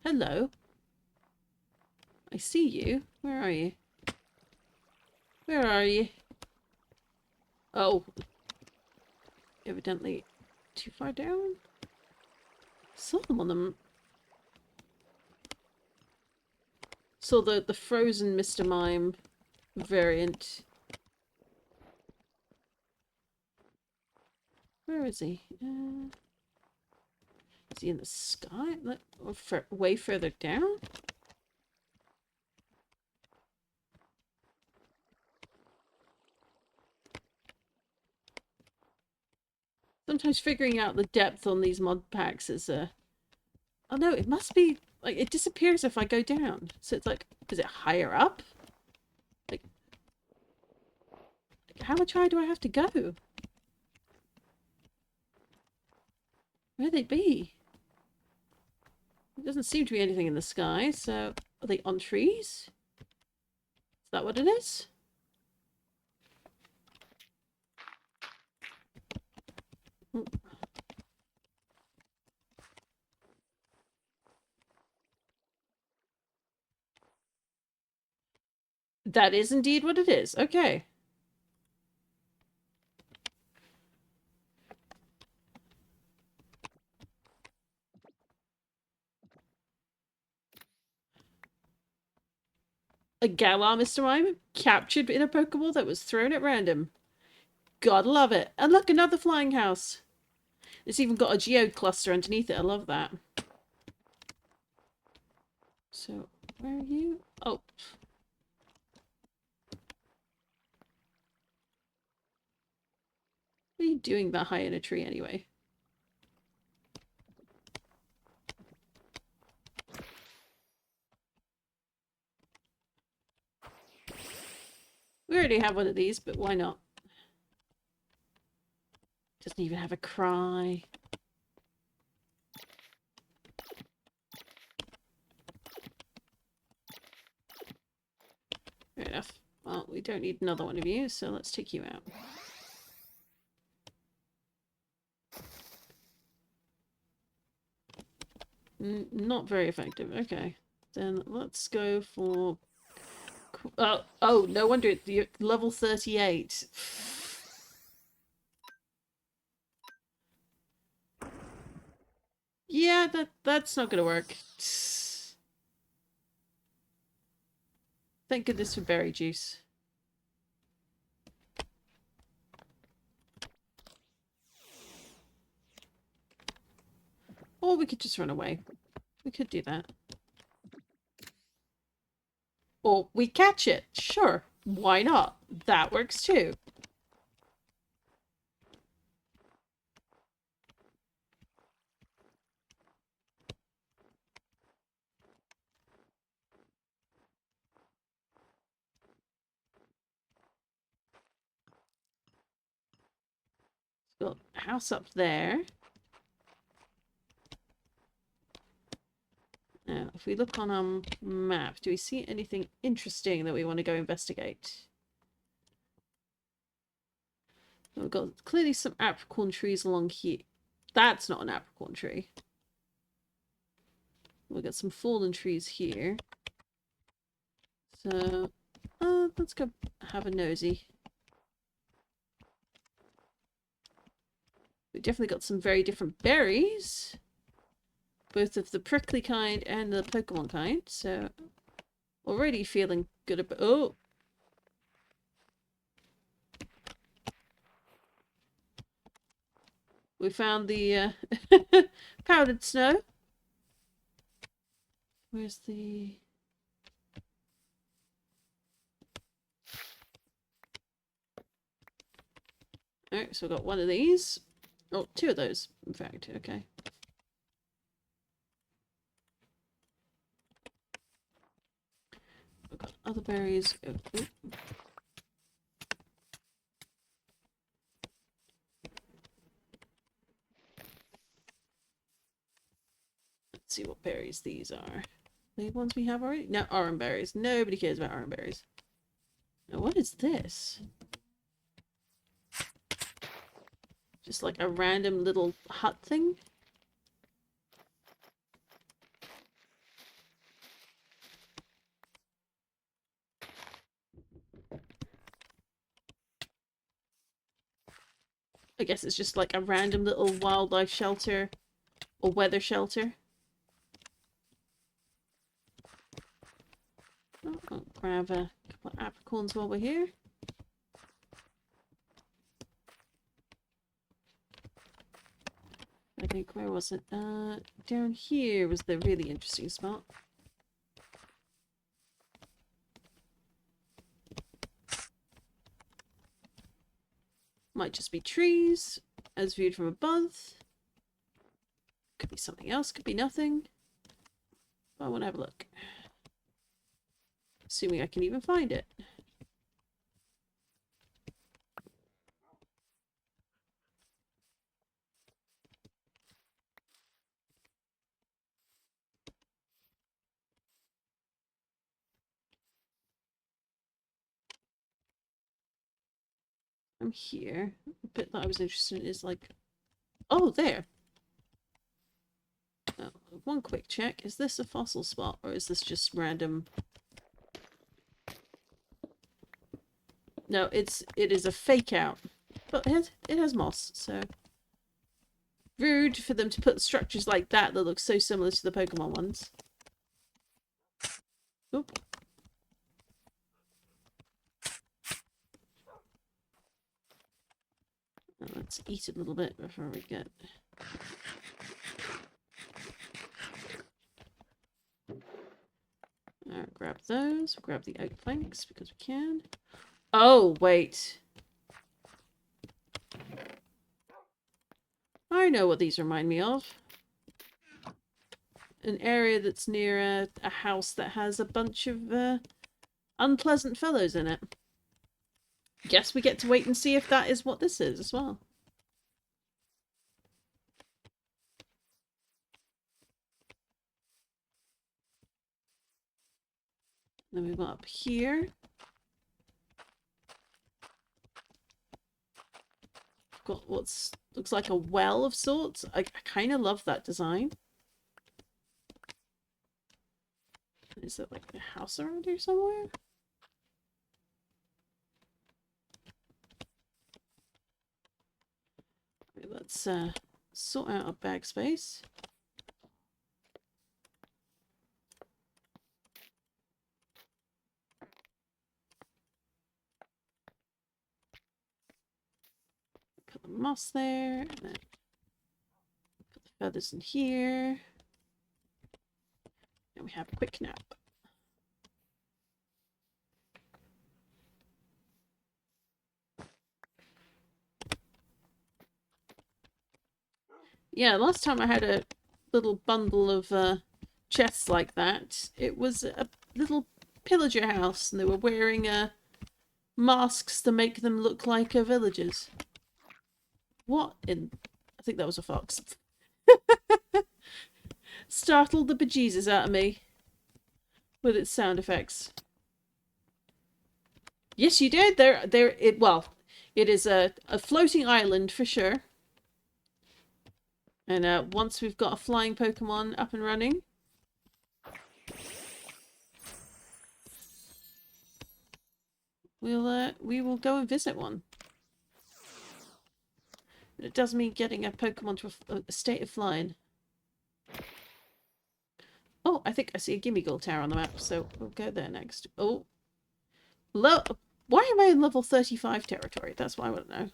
Hello. I see you. Where are you? Where are you? Oh. Evidently too far down. Saw them on them. Saw the frozen Mr. Mime variant. Where is he? Is he in the sky? Or way further down? Sometimes figuring out the depth on these mod packs is oh no, it must be like it disappears if I go down. So it's like, is it higher up? Like how much higher do I have to go? Where'd they be? There doesn't seem to be anything in the sky, so are they on trees? Is that what it is? Oh. That is indeed what it is. Okay. A Galar Mr. Mime captured in a Pokeball that was thrown at random. Gotta love it. And look, another flying house. It's even got a geode cluster underneath it. I love that. So, where are you? Oh. What are you doing that high in a tree anyway? We already have one of these, but why not? Doesn't even have a cry. Fair enough. Well, we don't need another one of you, so let's take you out. Not very effective. Okay. Then let's go for... oh, no wonder you're level 38. Yeah, that's not gonna work. Thank goodness for berry juice. Or we could just run away. We could do that. Or we catch it. Sure. Why not? That works too. Got a house up there. Now, if we look on our map, do we see anything interesting that we want to go investigate? We've got clearly some apricorn trees along here. That's not an apricorn tree. We've got some fallen trees here. So, let's go have a nosy. We definitely got some very different berries. Both of the prickly kind and the Pokemon kind. So, already feeling good about... Oh! We found the powdered snow. Where's the... Alright, so we've got one of these. Oh, two of those, in fact. Okay. We've got other berries. Oh, oh. Let's see what berries these are. The ones we have already? No, orange berries. Nobody cares about orange berries. Now, what is this? Just like a random little hut thing? I guess it's just like a random little wildlife shelter or weather shelter. Oh, I'll grab a couple of apricorns while we're here. I think, where was it? Down here was the really interesting spot. Might just be trees, as viewed from above. Could be something else, could be nothing. But I want to have a look. Assuming I can even find it. I'm here. The bit that I was interested in is like... Oh, there! Oh, one quick check. Is this a fossil spot, or is this just random? No, it is a fake out. But it has moss, so... Rude for them to put structures like that that look so similar to the Pokemon ones. Oop. Let's eat a little bit before we get... Alright, grab those. Grab the oak planks because we can. Oh, wait. I know what these remind me of. An area that's near a house that has a bunch of unpleasant fellows in it. Guess we get to wait and see if that is what this is as well. Then we go up here. Got what looks like a well of sorts. I kind of love that design. Is it like a house around here somewhere? Okay, let's sort out our bag space. Put the moss there, and then put the feathers in here. And we have a quick nap. Yeah, last time I had a little bundle of chests like that, it was a little pillager house, and they were wearing masks to make them look like villagers. What in... I think that was a fox. Startled the bejesus out of me with its sound effects. Yes, you did. It is a floating island for sure. And once we've got a flying Pokemon up and running, we will go and visit one. But it does mean getting a Pokemon to a state of flying. Oh, I think I see a Gimmighoul Tower on the map, so we'll go there next. Oh. Why am I in level 35 territory? That's what I want to know.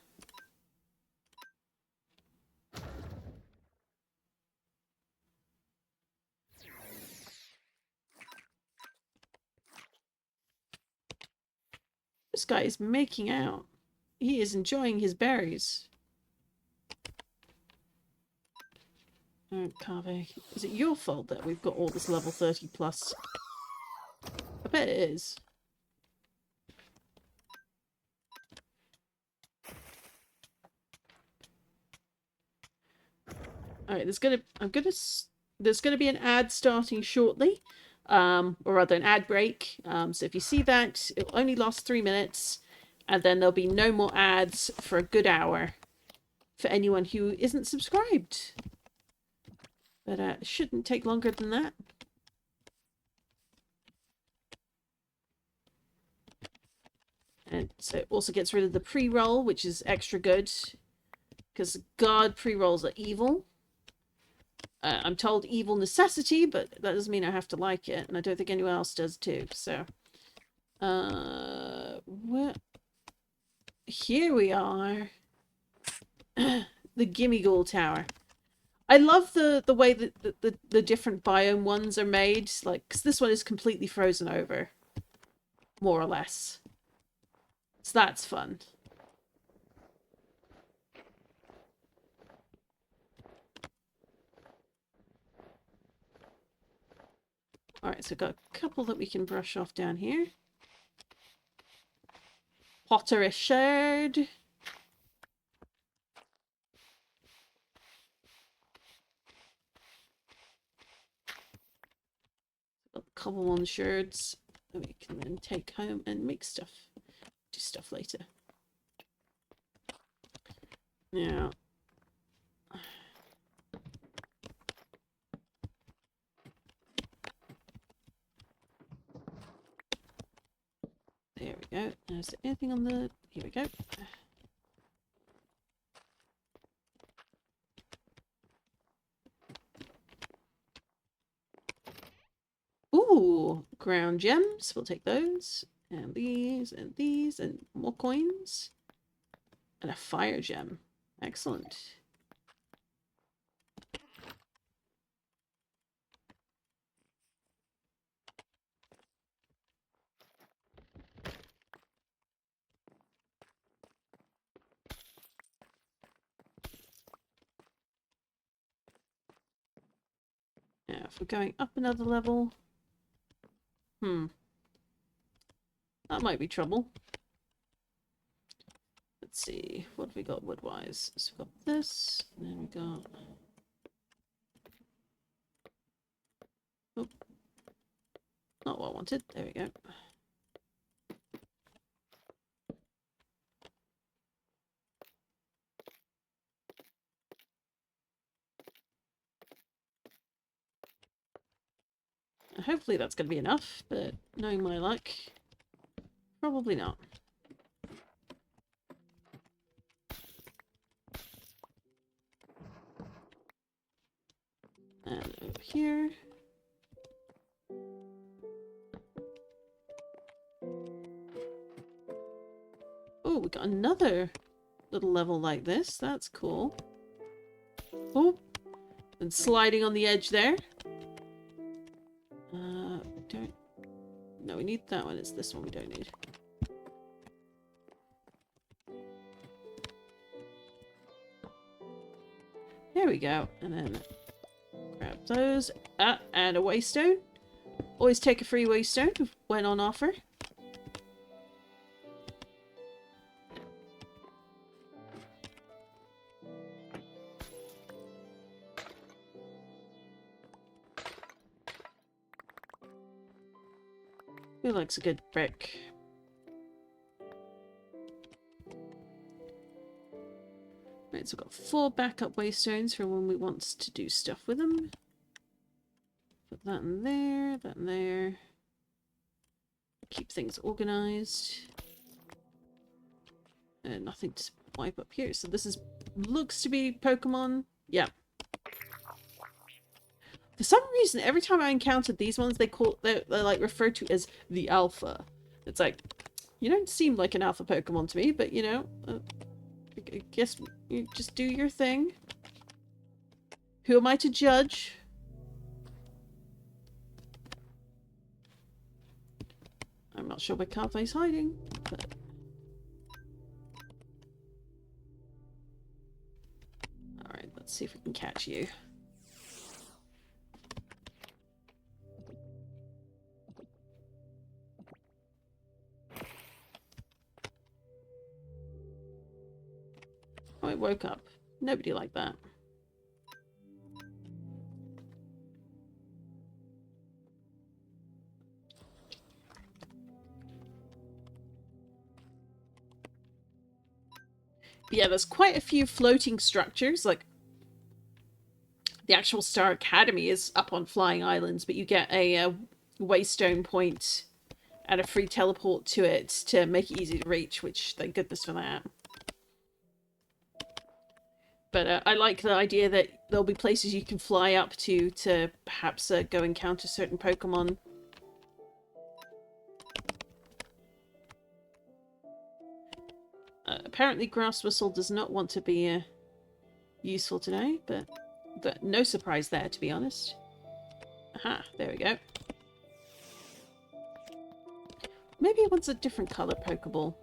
This guy is making out. He is enjoying his berries. Oh, Carve. Is it your fault that we've got all this level 30 plus? I bet it is. Alright, there's gonna be an ad starting shortly. Or rather an ad break. So if you see that, it'll only last 3 minutes, and then there'll be no more ads for a good hour for anyone who isn't subscribed. But it shouldn't take longer than that. And so it also gets rid of the pre-roll, which is extra good. Because God, pre-rolls are evil. I'm told evil necessity, but that doesn't mean I have to like it. And I don't think anyone else does too. So, here we are. The Gimmighoul Tower. I love the way that the different biome ones are made. Like, 'cause this one is completely frozen over. More or less. So that's fun. Alright, so we've got a couple that we can brush off down here. Potter Shard. Cobblemon shards that we can then take home and make stuff. Do stuff later. Now, there we go. Is there anything on the... Here we go. Ooh, ground gems. We'll take those. And these, and more coins. And a fire gem. Excellent. Now, if we're going up another level... That might be trouble. Let's see. What have we got wood-wise? So we've got this, and then we got... Oh. Not what I wanted. There we go. Hopefully that's going to be enough, but knowing my luck, probably not. And over here. Oh, we got another little level like this. That's cool. Oh, and sliding on the edge there. No, we need that one. It's this one we don't need. There we go. And then grab those. And a waystone. Always take a free waystone when on offer. Who likes a good brick? Right, so we've got 4 backup waystones for when we want to do stuff with them. Put that in there, that in there. Keep things organized. Nothing to wipe up here. So this is looks to be Pokemon. Yeah. For some reason, every time I encountered these ones, they're like referred to as the alpha. It's like, you don't seem like an alpha Pokemon to me, but you know, I guess you just do your thing. Who am I to judge? I'm not sure where Carve's hiding, but... Alright, let's see if we can catch you. Oh, it woke up. Nobody liked that. But yeah, there's quite a few floating structures. Like, the actual Star Academy is up on flying islands, but you get a waystone point and a free teleport to it to make it easy to reach, which, thank goodness for that. But I like the idea that there'll be places you can fly up to perhaps go encounter certain Pokemon. Apparently Grass Whistle does not want to be useful today, but no surprise there, to be honest. Aha, there we go. Maybe it wants a different colour Pokeball.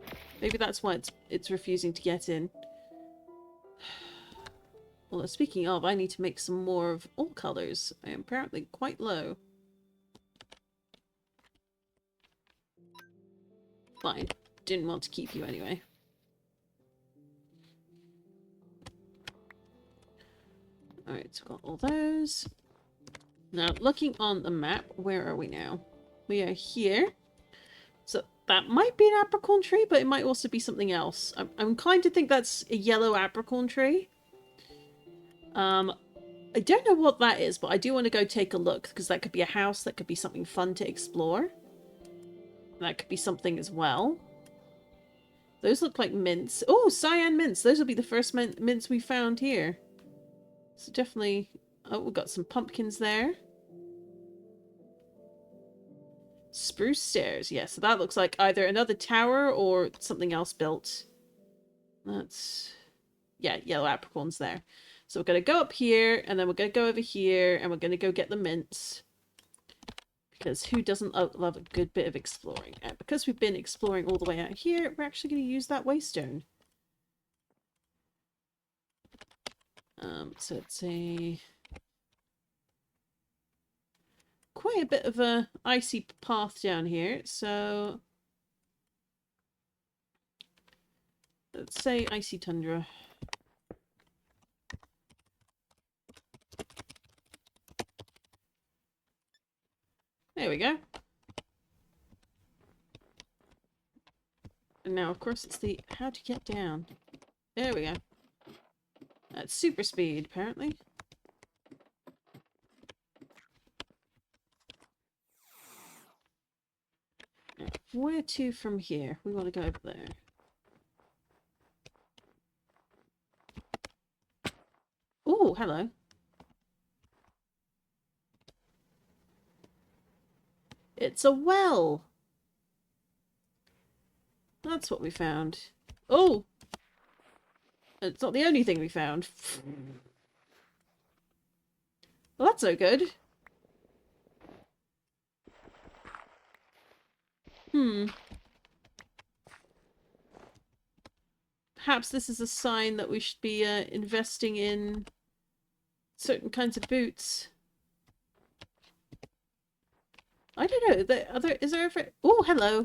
Maybe that's why it's refusing to get in. Well, speaking of, I need to make some more of all colours. I am apparently quite low. Fine. Didn't want to keep you anyway. Alright, so got all those. Now, looking on the map, where are we now? We are here. So that might be an apricorn tree, but it might also be something else. I'm inclined to think that's a yellow apricorn tree. I don't know what that is, but I do want to go take a look, because that could be a house, that could be something fun to explore. That could be something as well. Those look like mints. Oh, cyan mints! Those will be the first mints we found here. So definitely... Oh, we've got some pumpkins there. Spruce stairs. Yeah, so that looks like either another tower or something else built. That's... Yeah, yellow apricorns there. So we're going to go up here, and then we're going to go over here, and we're going to go get the mints. Because who doesn't love a good bit of exploring? And because we've been exploring all the way out here, we're actually going to use that waystone. So it's quite a bit of a icy path down here, so let's say icy tundra. There we go. And now, of course, it's the how to get down. There we go. That's super speed, apparently. Now, where to from here? We want to go over there. Oh, hello. It's a well. That's what we found. Oh! It's not the only thing we found. Well, that's no good. Perhaps this is a sign that we should be investing in certain kinds of boots. I don't know. Is there ever... Oh, hello.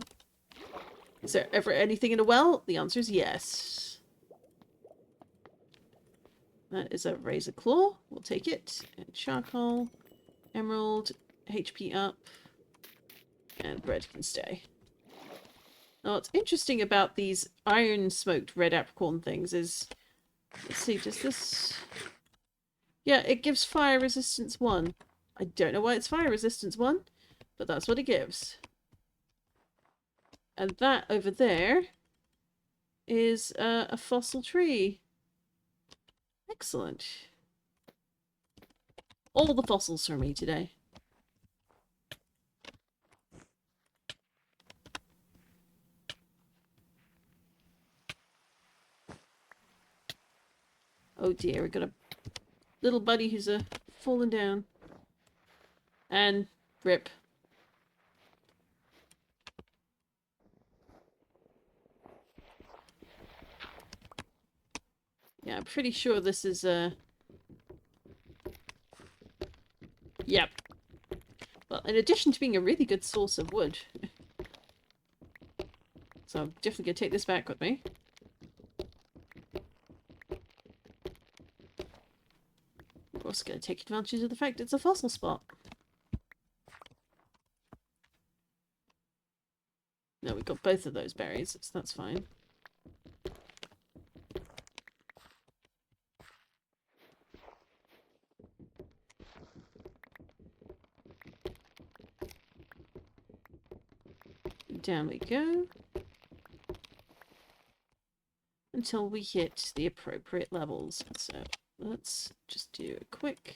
Is there ever anything in a well? The answer is yes. That is a razor claw. We'll take it. And charcoal, emerald, HP up, and bread can stay. Now, what's interesting about these iron smoked red apricorn things is, let's see, does this... Yeah, it gives fire resistance 1. I don't know why it's fire resistance 1, but that's what it gives. And that over there is a fossil tree. Excellent. All the fossils for me today. Oh dear, we got a little buddy who's fallen down. And rip. Yeah, I'm pretty sure this is yep. Well, in addition to being a really good source of wood. So I'm definitely going to take this back with me. We're also going to take advantage of the fact it's a fossil spot. No, we got both of those berries, so that's fine. Down we go. Until we hit the appropriate levels. So let's just do a quick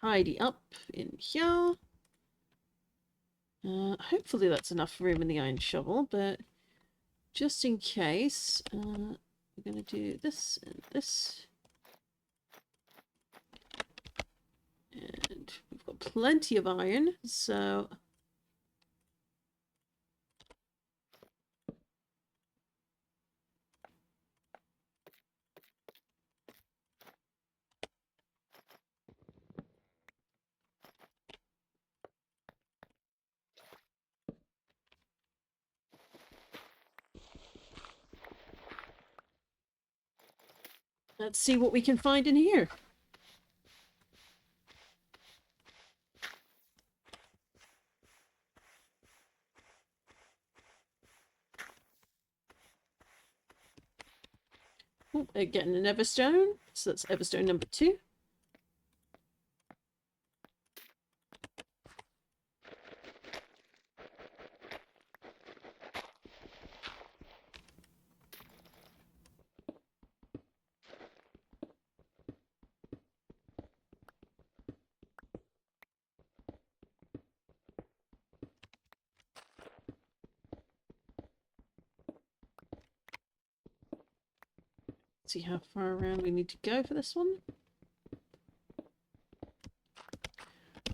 tidy up in here. Hopefully that's enough room in the iron shovel, but just in case, we're going to do this and this. And we've got plenty of iron, so... let's see what we can find in here. Oh, getting an Everstone. So that's Everstone number 2. See how far around we need to go for this one.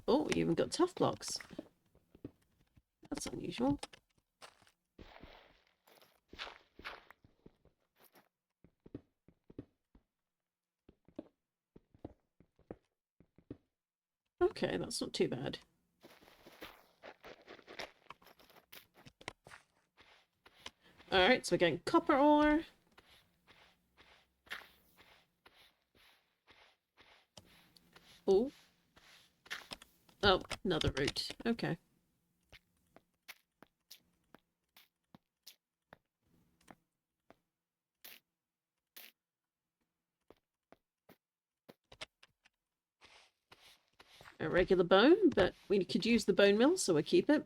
Oh, we even got tough blocks. That's unusual. Okay, that's not too bad. Alright, so we're getting copper ore. Oh. Oh, another route. Okay. A regular bone, but we could use the bone mill, so we'll keep it.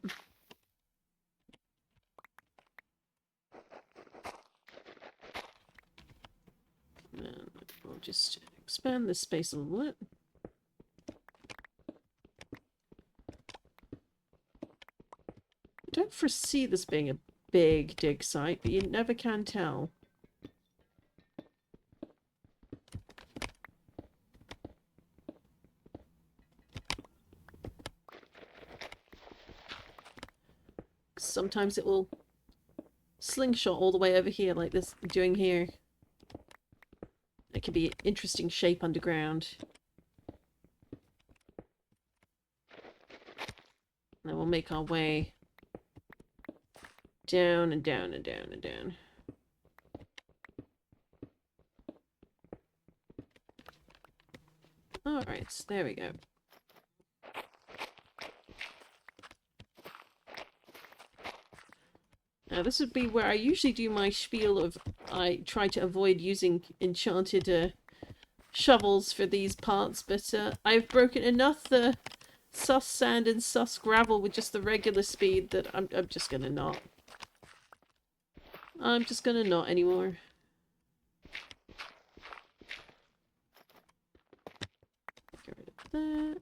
And we'll just expand this space a little bit. I don't foresee this being a big dig site, but you never can tell. Sometimes it will slingshot all the way over here like this doing here. It could be an interesting shape underground. And then we'll make our way down and down and down and down. Alright, so there we go. Now this would be where I usually do my spiel of I try to avoid using enchanted shovels for these parts, but I've broken enough sus sand and sus gravel with just the regular speed that I'm just gonna not. I'm just gonna not anymore. Get rid of that.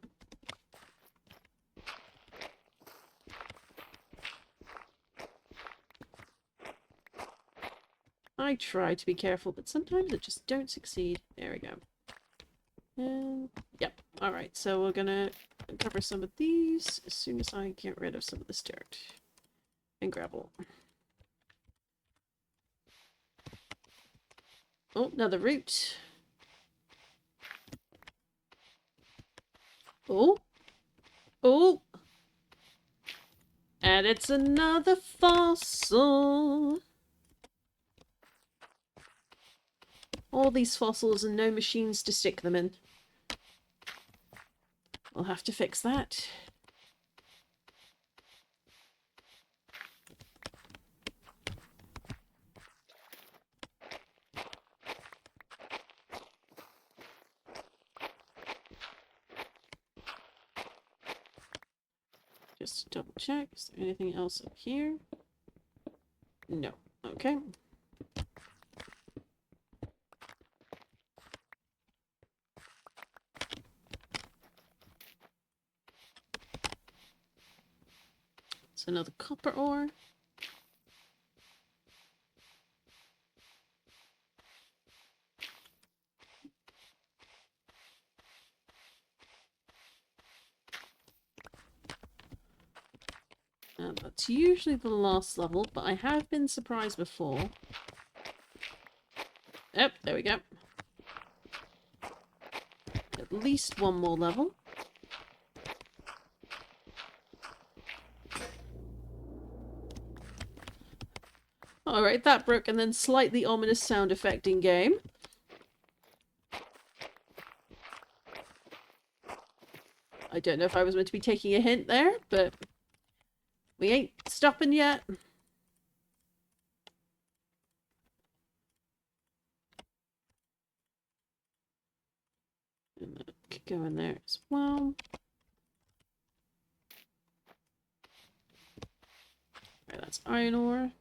I try to be careful, but sometimes I just don't succeed. There we go. And yep. Alright, so we're gonna cover some of these as soon as I get rid of some of this dirt. And gravel. Oh, another root. Oh. Oh. And it's another fossil. All these fossils and no machines to stick them in. We'll have to fix that. Just to double check. Is there anything else up here? No. Okay. It's another copper ore. And that's usually the last level, but I have been surprised before. Yep, there we go. At least one more level. Alright, that broke, and then slightly ominous sound effect in game. I don't know if I was meant to be taking a hint there, but we ain't stopping yet. And that could go in there as well. Right, that's iron ore.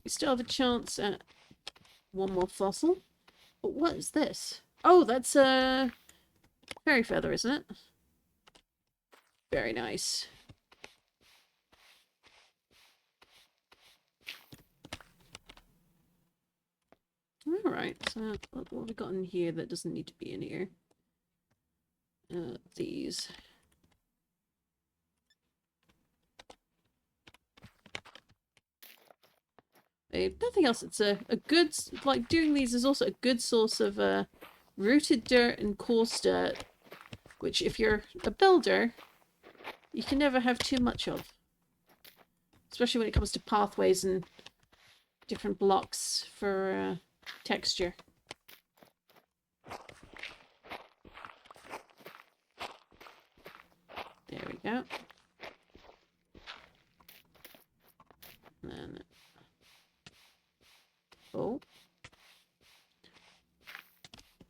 We still have a chance at one more fossil. But what is this? Oh, that's a fairy feather, isn't it? Very nice. Alright, so what have we got in here that doesn't need to be in here? These. If nothing else, it's a good, like, doing these is also a good source of rooted dirt and coarse dirt, which if you're a builder, you can never have too much of. Especially when it comes to pathways and different blocks for texture. There we go. And then... Oh.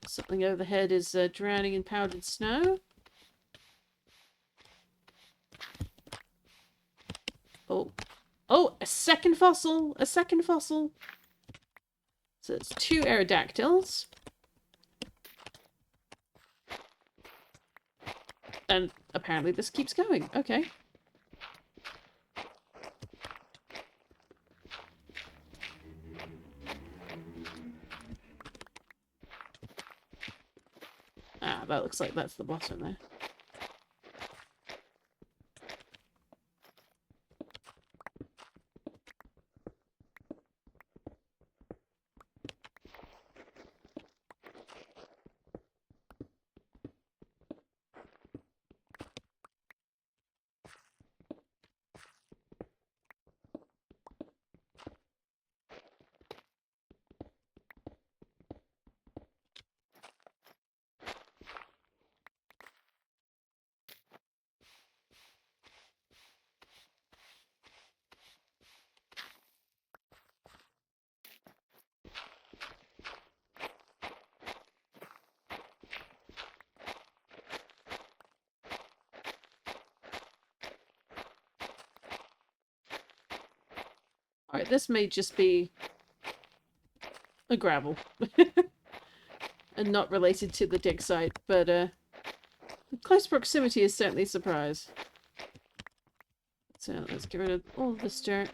Something overhead is drowning in powdered snow. Oh. Oh, a second fossil! A second fossil! So it's 2 Aerodactyls. And apparently this keeps going. Okay. Ah, that looks like that's the bottom there. Right, this may just be a gravel. And not related to the dig site, but close proximity is certainly a surprise. So let's get rid of all of this dirt.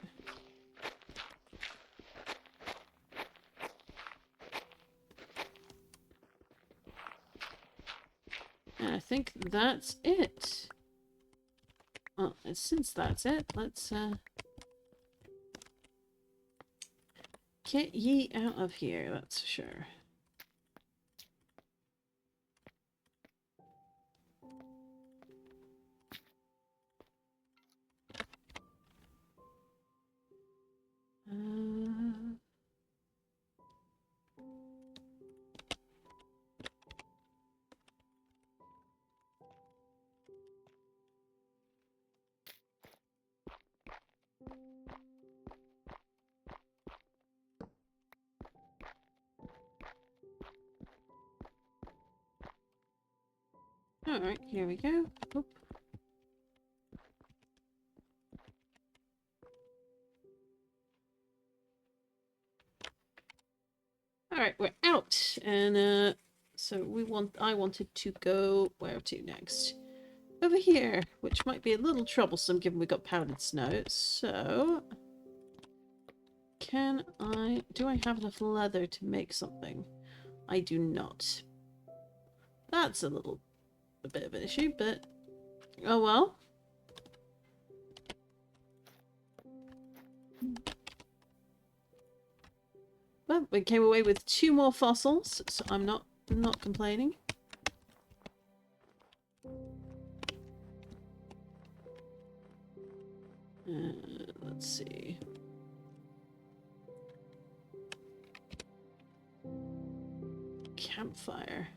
And I think that's it. Well, and since that's it, let's get ye out of here, that's for sure. Alright, here we go. Oop. Alright, we're out. And so I wanted to go where to next? Over here, which might be a little troublesome given we got powdered snow. So do I have enough leather to make something? I do not. That's a bit of an issue, but oh well. Well, we came away with 2 more fossils, so I'm not complaining. Let's see. Campfire.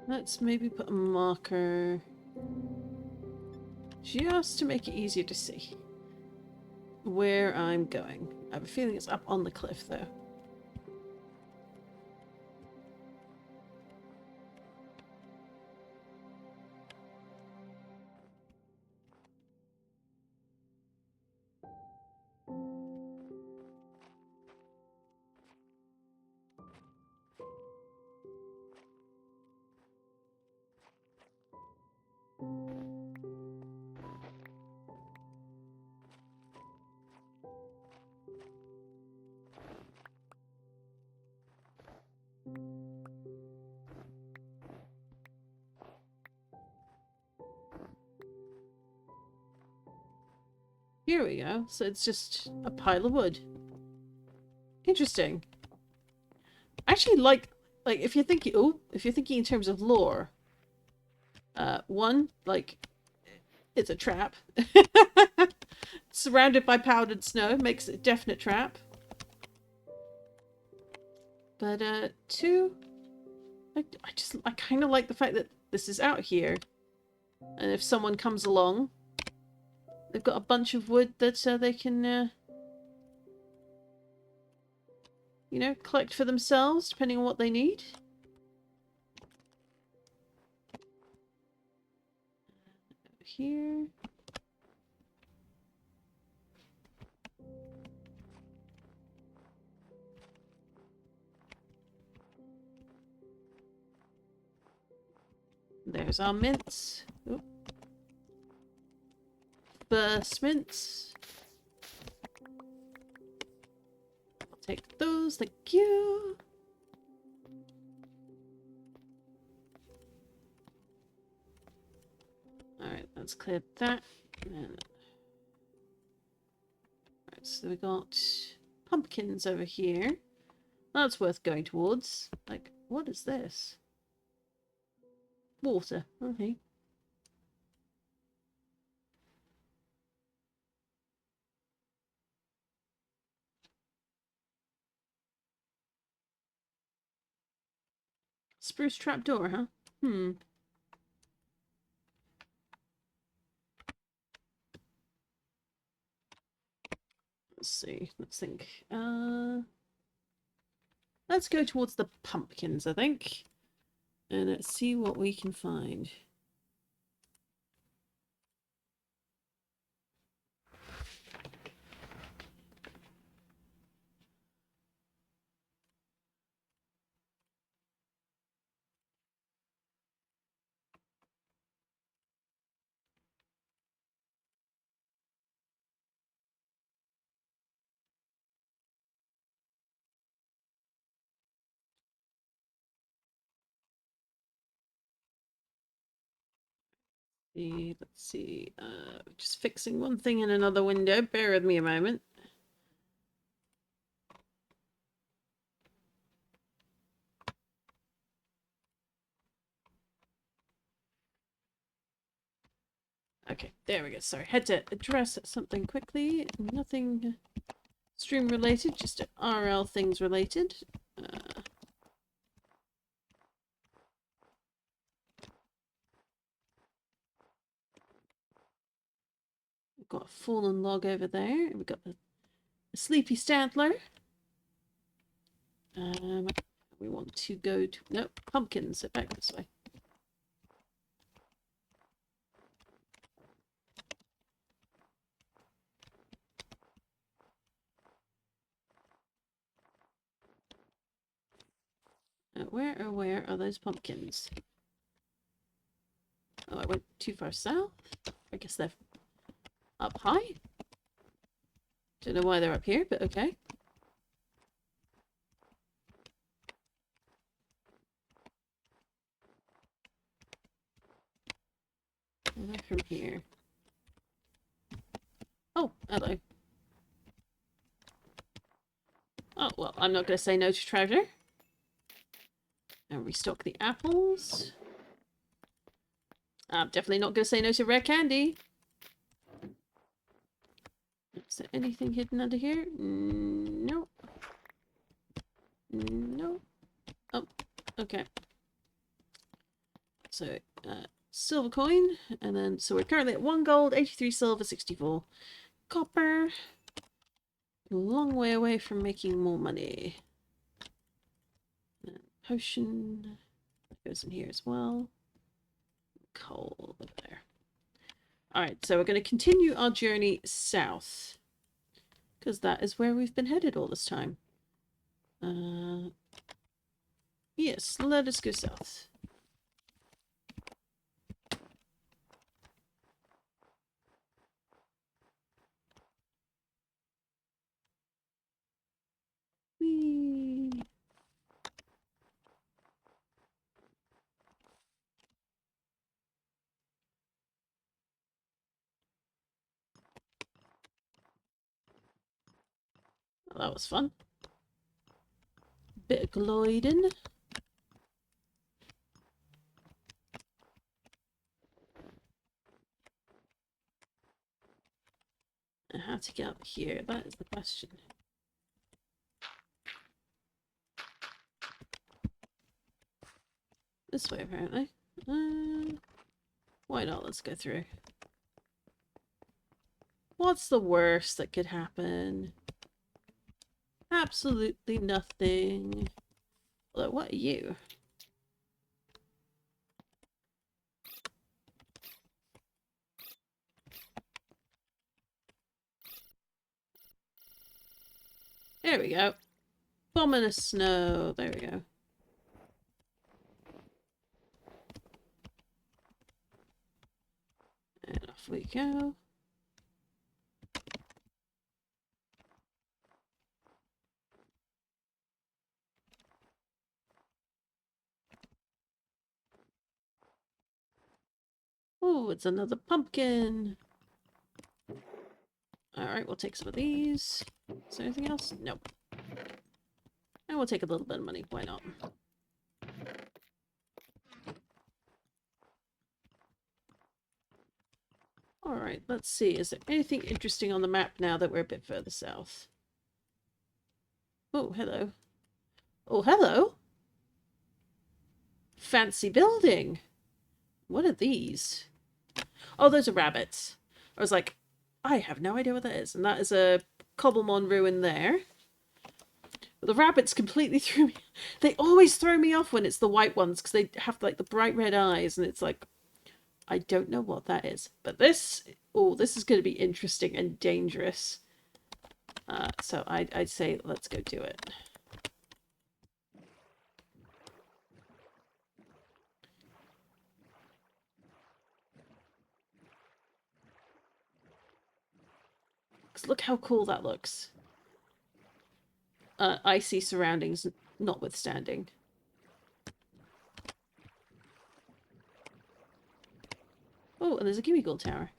Let's maybe put a marker just to make it easier to see where I'm going. I have a feeling it's up on the cliff though. Here we go. So it's just a pile of wood. Interesting. I actually like if you're thinking in terms of lore. One, like, it's a trap. Surrounded by powdered snow makes it a definite trap. But 2, I kind of like the fact that this is out here, and if someone comes along, they've got a bunch of wood that they can, you know, collect for themselves, depending on what they need. Here. There's our mints. Oop. Burst mints. I'll take those, thank you. Alright, let's clear that. Alright, so we got pumpkins over here. That's worth going towards. Like, what is this? Water. Okay. Spruce trapdoor, huh? Hmm. Let's see. Let's think. Let's go towards the pumpkins, I think. And let's see what we can find. Let's see. Just fixing one thing in another window. Bear with me a moment. Okay, there we go. Sorry, had to address something quickly. Nothing stream related, just RL things related. We've got a fallen log over there. We've got a sleepy Stantler. We want to go to... No, pumpkins. So back this way. Where are those pumpkins? Oh, I went too far south? I guess they're up high? Don't know why they're up here, but okay. And they're from here. Oh, hello. Oh, well, I'm not going to say no to treasure. And restock the apples. I'm definitely not going to say no to rare candy. Is there anything hidden under here? No. No. Oh, okay. So, silver coin. And then, so we're currently at 1 gold, 83 silver, 64 copper. Long way away from making more money. And potion. That goes in here as well. Coal over there. Alright, so we're going to continue our journey south. Because that is where we've been headed all this time. Yes, let us go south. Whee! Well, that was fun. Bit of gliding. And how to get up here, that is the question. This way, apparently. Why not? Let's go through. What's the worst that could happen? Absolutely nothing. Although, what are you? There we go. Bomb in the snow. There we go. And off we go. Oh, it's another pumpkin. Alright, we'll take some of these. Is there anything else? Nope. And we'll take a little bit of money. Why not? Alright, let's see. Is there anything interesting on the map now that we're a bit further south? Oh, hello. Oh, hello. Fancy building. What are these? Oh, those are rabbits. I was like, I have no idea what that is. And that is a Cobblemon ruin there. But the rabbits completely threw me. They always throw me off when it's the white ones because they have like the bright red eyes, and it's like, I don't know what that is. But this, oh, this is going to be interesting and dangerous. So I'd say let's go do it. Look how cool that looks. Icy surroundings notwithstanding. Oh, and there's a Gimmighoul tower,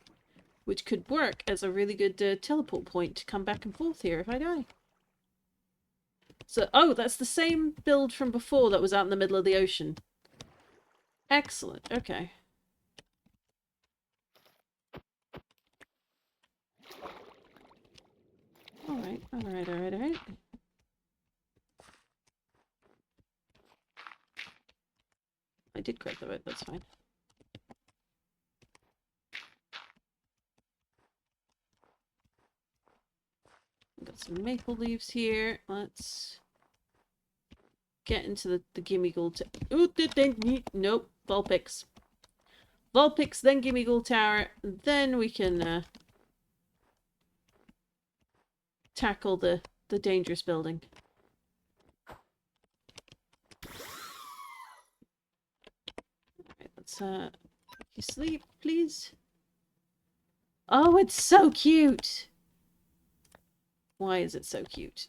which could work as a really good teleport point to come back and forth here if I die. So, oh, that's the same build from before that was out in the middle of the ocean. Excellent, okay. Alright, alright, alright, alright. I did grab the rope, that's fine. Got some maple leaves here. Let's get into the Gimmighoul Tower. Nope, Vulpix. Vulpix, then Gimmighoul Tower. Then we can tackle the dangerous building. Alright, let's you sleep, please. Oh, it's so cute! Why is it so cute?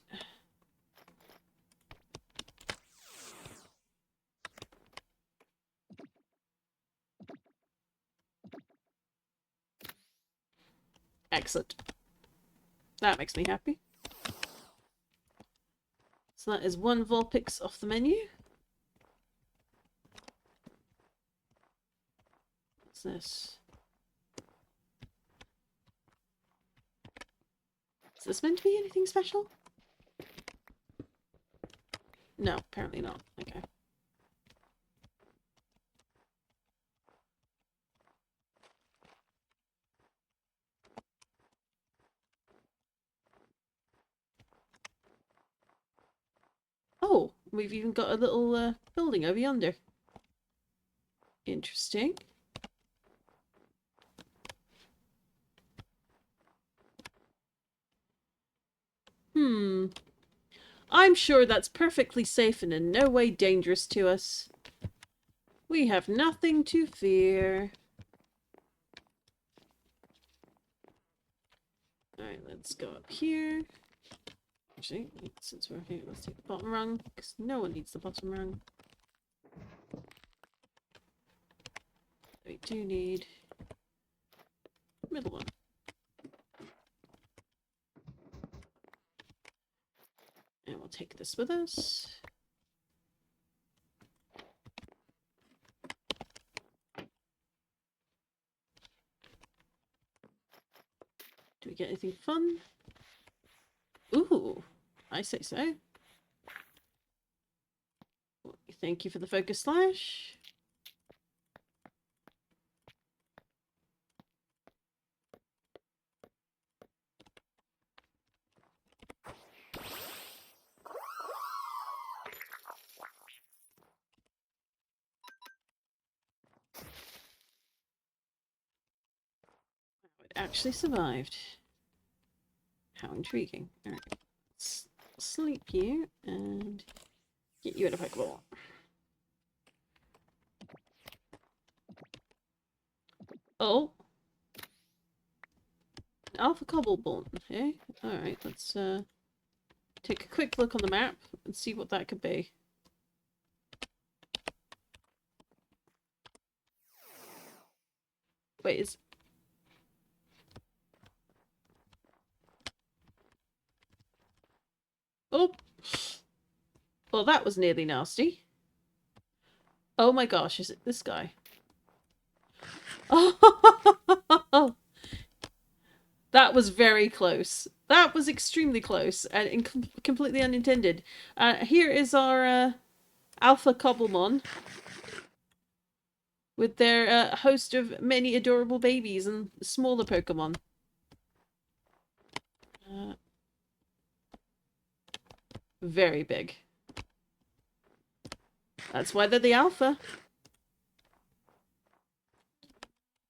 Excellent. That makes me happy. So that is one Vulpix off the menu. What's this? Is this meant to be anything special? No, apparently not. Okay. Oh, we've even got a little building over yonder. Interesting. I'm sure that's perfectly safe and in no way dangerous to us. We have nothing to fear. Alright, let's go up here. Actually, since we're here, let's take the bottom rung, because no one needs the bottom rung. We do need the middle one. And we'll take this with us. Do we get anything fun? Ooh, I say so. Thank you for the focus slash. It actually survived. How intriguing. Alright, let's sleep you and get you in a Pokeball. Oh! Alpha Cobblemon, okay? Alright, let's take a quick look on the map and see what that could be. Wait, is... Oh! Well, that was nearly nasty. Oh my gosh, is it this guy? Oh! That was very close. That was extremely close and completely unintended. Here is our Alpha Cobblemon with their host of many adorable babies and smaller Pokemon. Very big. That's why they're the alpha.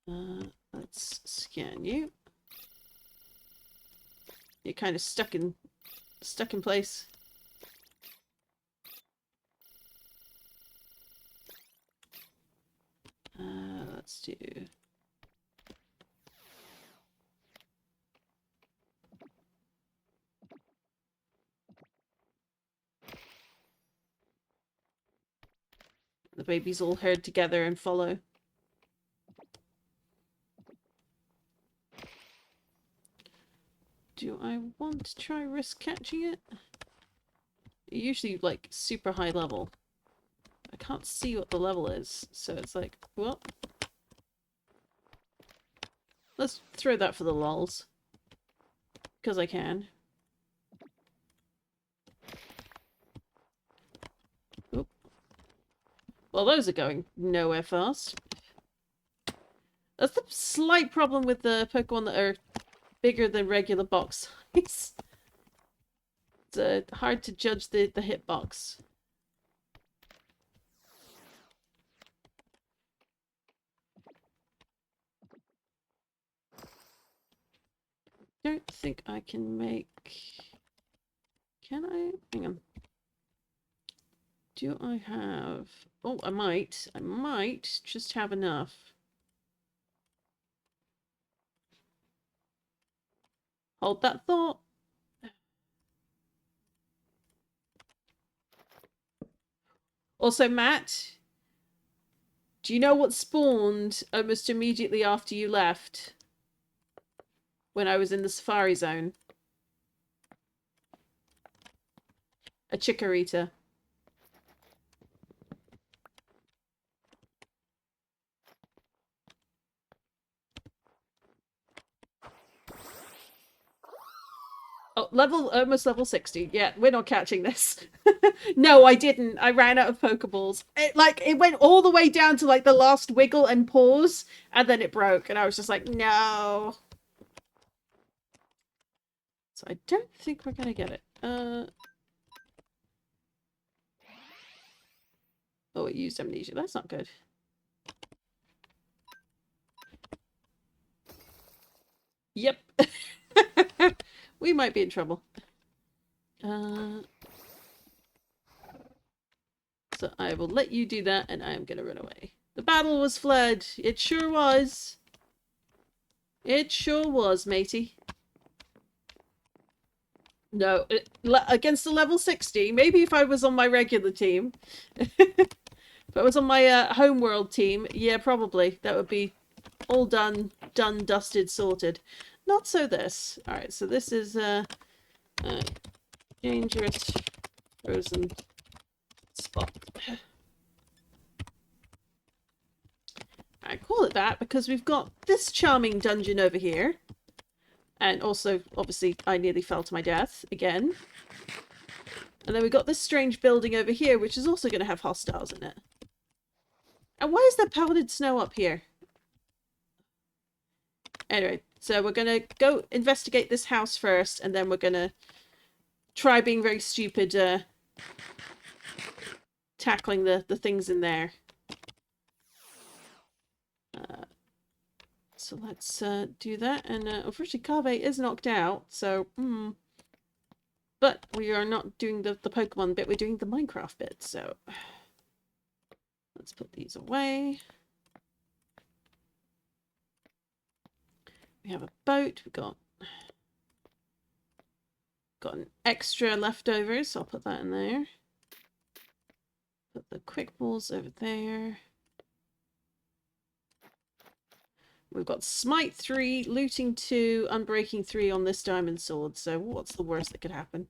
Let's scan you. You're kind of stuck in place. Let's do... The babies all herd together and follow. Do I want to try risk catching it? Usually, like, super high level. I can't see what the level is, so it's like, well... Let's throw that for the lulz. Because I can. Oop. Well, those are going nowhere fast. That's the slight problem with the Pokemon that are bigger than regular box size. It's hard to judge the hitbox. Don't think I can make... Can I? Hang on. Do I have... Oh, I might. I might just have enough. Hold that thought. Also, Matt, do you know what spawned almost immediately after you left? When I was in the Safari Zone? A Chikorita. Oh, almost level 60. Yeah, we're not catching this. No, I didn't. I ran out of Pokeballs. It went all the way down to, like, the last wiggle and pause, and then it broke, and I was just like, no. So I don't think we're gonna get it. Oh, it used amnesia. That's not good. Yep. We might be in trouble. So I will let you do that, and I am gonna run away. The battle was fled. It sure was. It sure was, matey. No, against the level 60. Maybe if I was on my regular team. If I was on my homeworld team, yeah, probably. That would be all done, dusted, sorted. Not so this. Alright, so this is dangerous frozen spot. I call it that because we've got this charming dungeon over here. And also, obviously, I nearly fell to my death again. And then we've got this strange building over here, which is also going to have hostiles in it. And why is there powdered snow up here? Anyway, so we're going to go investigate this house first, and then we're going to try being very stupid, tackling the things in there. So let's do that. And unfortunately, Kave is knocked out, so... But we are not doing the Pokemon bit, we're doing the Minecraft bit, so... Let's put these away. We have a boat, we've got an extra leftovers, so I'll put that in there. Put the quick balls over there. We've got Smite 3, Looting 2, Unbreaking 3 on this Diamond Sword, so what's the worst that could happen?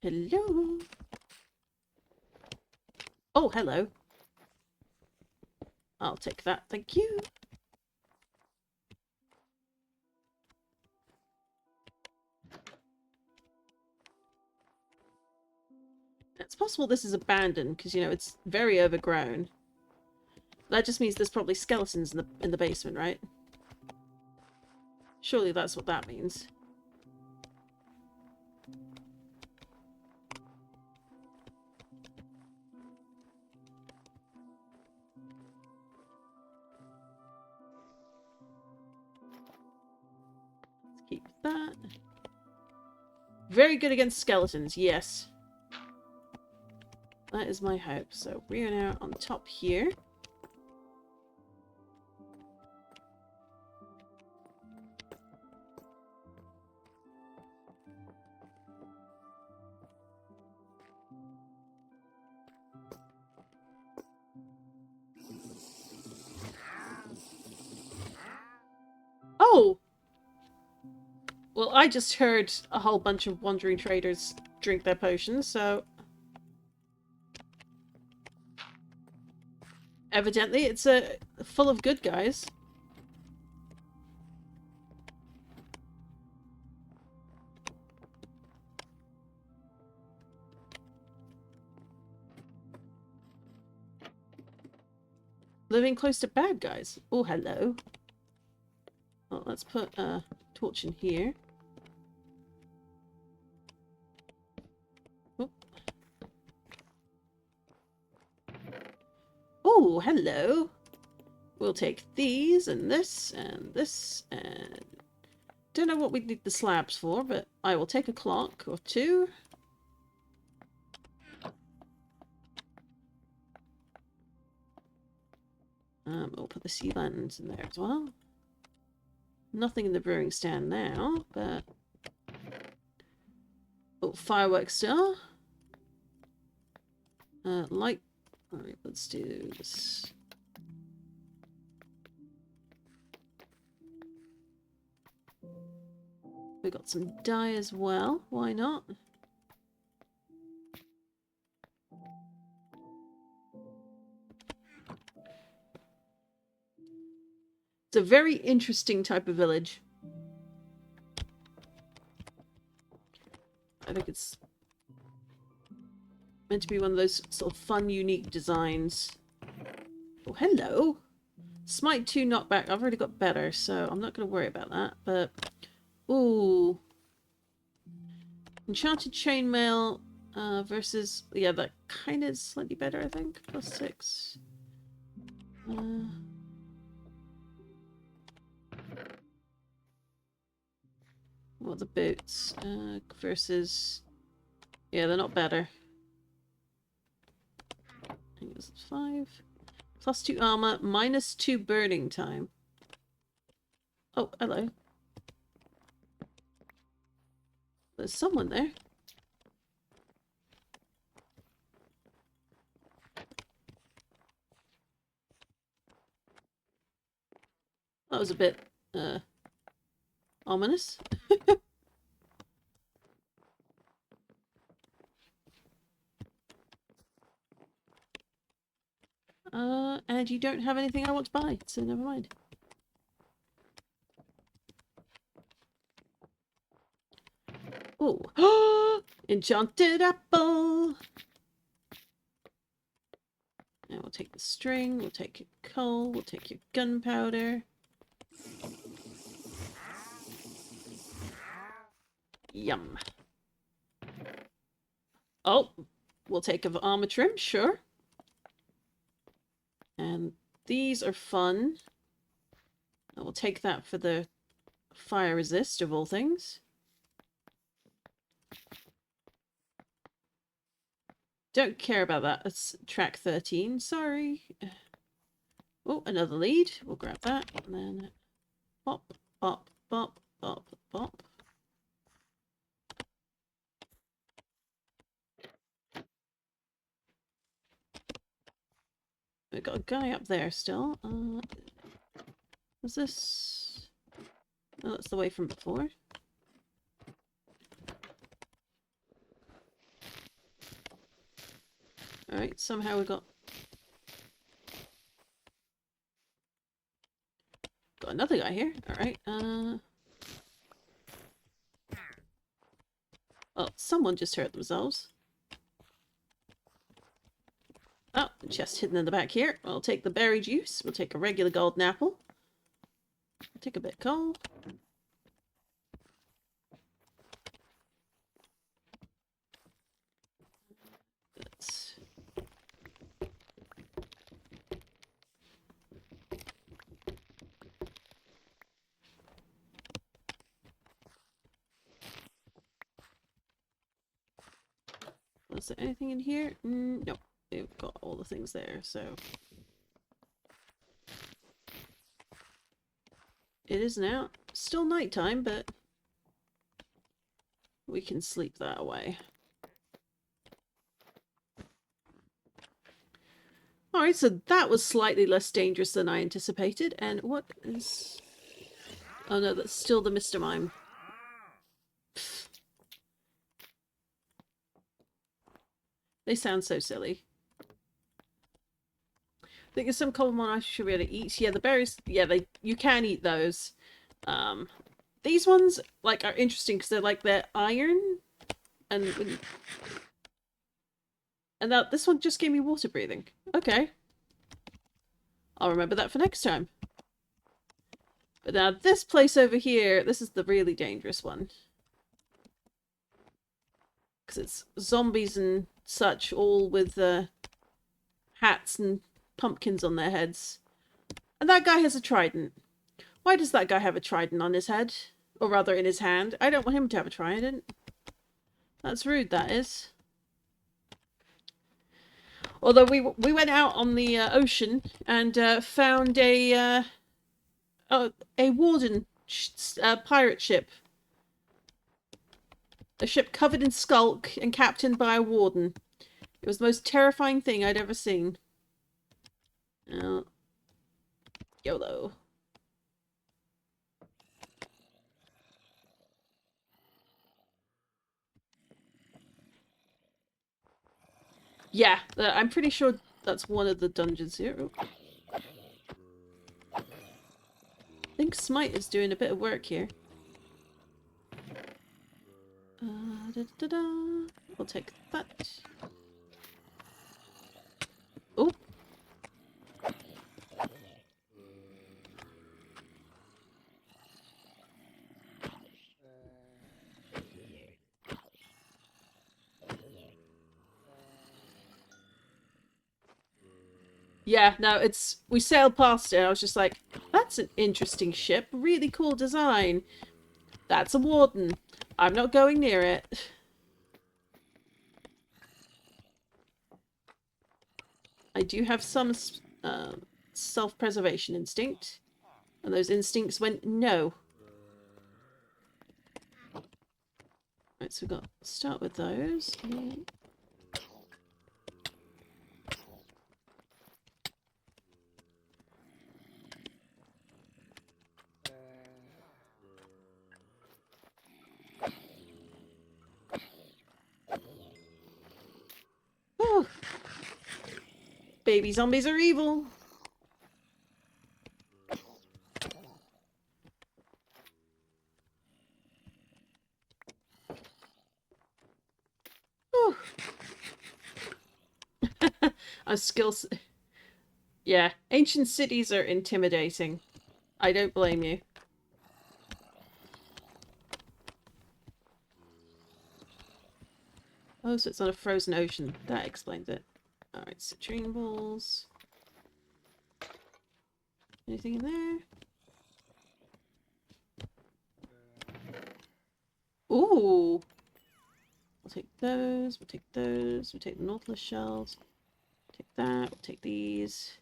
Hello? Oh, hello. I'll take that, thank you. It's possible this is abandoned, because, you know, it's very overgrown. That just means there's probably skeletons in the basement, right? Surely that's what that means. Let's keep that. Very good against skeletons, yes. That is my hope. So we are now on top here. Oh! Well, I just heard a whole bunch of wandering traders drink their potions, so... Evidently, it's full of good guys. Living close to bad guys. Oh, hello. Well, let's put a torch in here. Oh, hello. We'll take these and this and this and... Don't know what we need the slabs for, but I will take a clock or two. We'll put the sea lanterns in there as well. Nothing in the brewing stand now, but... Oh, fireworks star. Light... Alright, let's do this. We got some dye as well. Why not? It's a very interesting type of village. I think it's meant to be one of those sort of fun, unique designs. Oh, hello! Smite 2 knockback. I've already got better, so I'm not going to worry about that. But, ooh. Enchanted chainmail versus... Yeah, that kind of is slightly better, I think. +6. What are the boots? Versus... Yeah, they're not better. I think this is 5. +2 armor, -2 burning time. Oh, hello. There's someone there. That was a bit, ominous. And you don't have anything I want to buy, so never mind. Oh, enchanted apple! And we'll take the string, we'll take your coal, we'll take your gunpowder. Yum. Oh, we'll take an armor trim, sure. And these are fun. I will take that for the fire resist of all things. Don't care about that. It's track 13. Sorry. Oh, another lead. We'll grab that. And then bop, bop, bop, bop, bop. We've got a guy up there still. Was this... Oh, that's the way from before. Alright, somehow we got another guy here. Alright, well, someone just hurt themselves. Oh, Chest hidden in the back here. I'll take the berry juice. We'll take a regular golden apple. Take a bit of coal. Let's... Was there anything in here? No. We've got all the things there, so... It is now still nighttime, but we can sleep that away. Alright, so that was slightly less dangerous than I anticipated. And what is... Oh no, that's still the Mr. Mime. They sound so silly. I think there's some Cobblemon I should be able to eat. Yeah, the berries, yeah, you can eat those. These ones, like, are interesting because they're iron. And that this one just gave me water breathing. Okay. I'll remember that for next time. But now this place over here, this is the really dangerous one. Because it's zombies and such, all with hats and pumpkins on their heads. And that guy has a trident. Why does that guy have a trident on his head? Or rather, in his hand. I don't want him to have a trident. That's rude, that is. Although we went out on the ocean and found a warden pirate ship. A ship covered in skulk and captained by a warden. It was the most terrifying thing I'd ever seen. YOLO. Yeah, I'm pretty sure that's one of the dungeons here. Oh. I think Smite is doing a bit of work here. We'll take that. Oh. Yeah, no, we sailed past it. I was just like, that's an interesting ship. Really cool design. That's a warden. I'm not going near it. I do have some self-preservation instinct. And those instincts went no. Right, so we've got to start with those. Whew. Baby zombies are evil. Our skills. Yeah, ancient cities are intimidating. I don't blame you. Oh, so it's on a frozen ocean. That explains it. Alright, citrine balls. Anything in there? Ooh! We'll take those, we'll take those, we'll take the nautilus shells. Take that, we'll take these.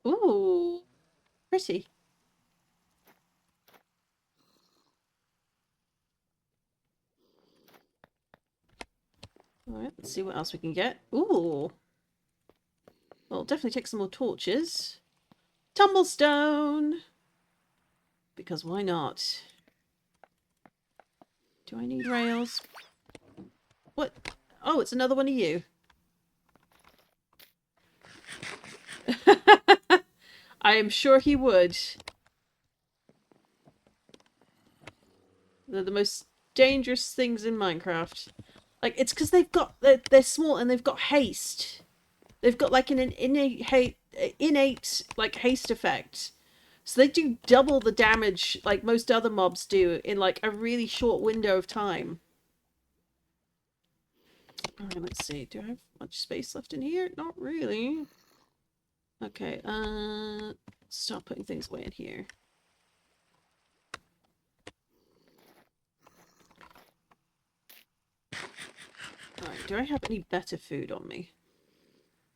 Ooh, pretty. Alright, let's see what else we can get. Ooh. Well, definitely take some more torches. Tumblestone! Because why not? Do I need rails? What? Oh, it's another one of you. I am sure he would. They're the most dangerous things in Minecraft. Like, it's because they're small and they've got haste. They've got like an innate like haste effect. So they do double the damage like most other mobs do in like a really short window of time. Alright, let's see. Do I have much space left in here? Not really. Okay, stop putting things away in here. Alright, do I have any better food on me?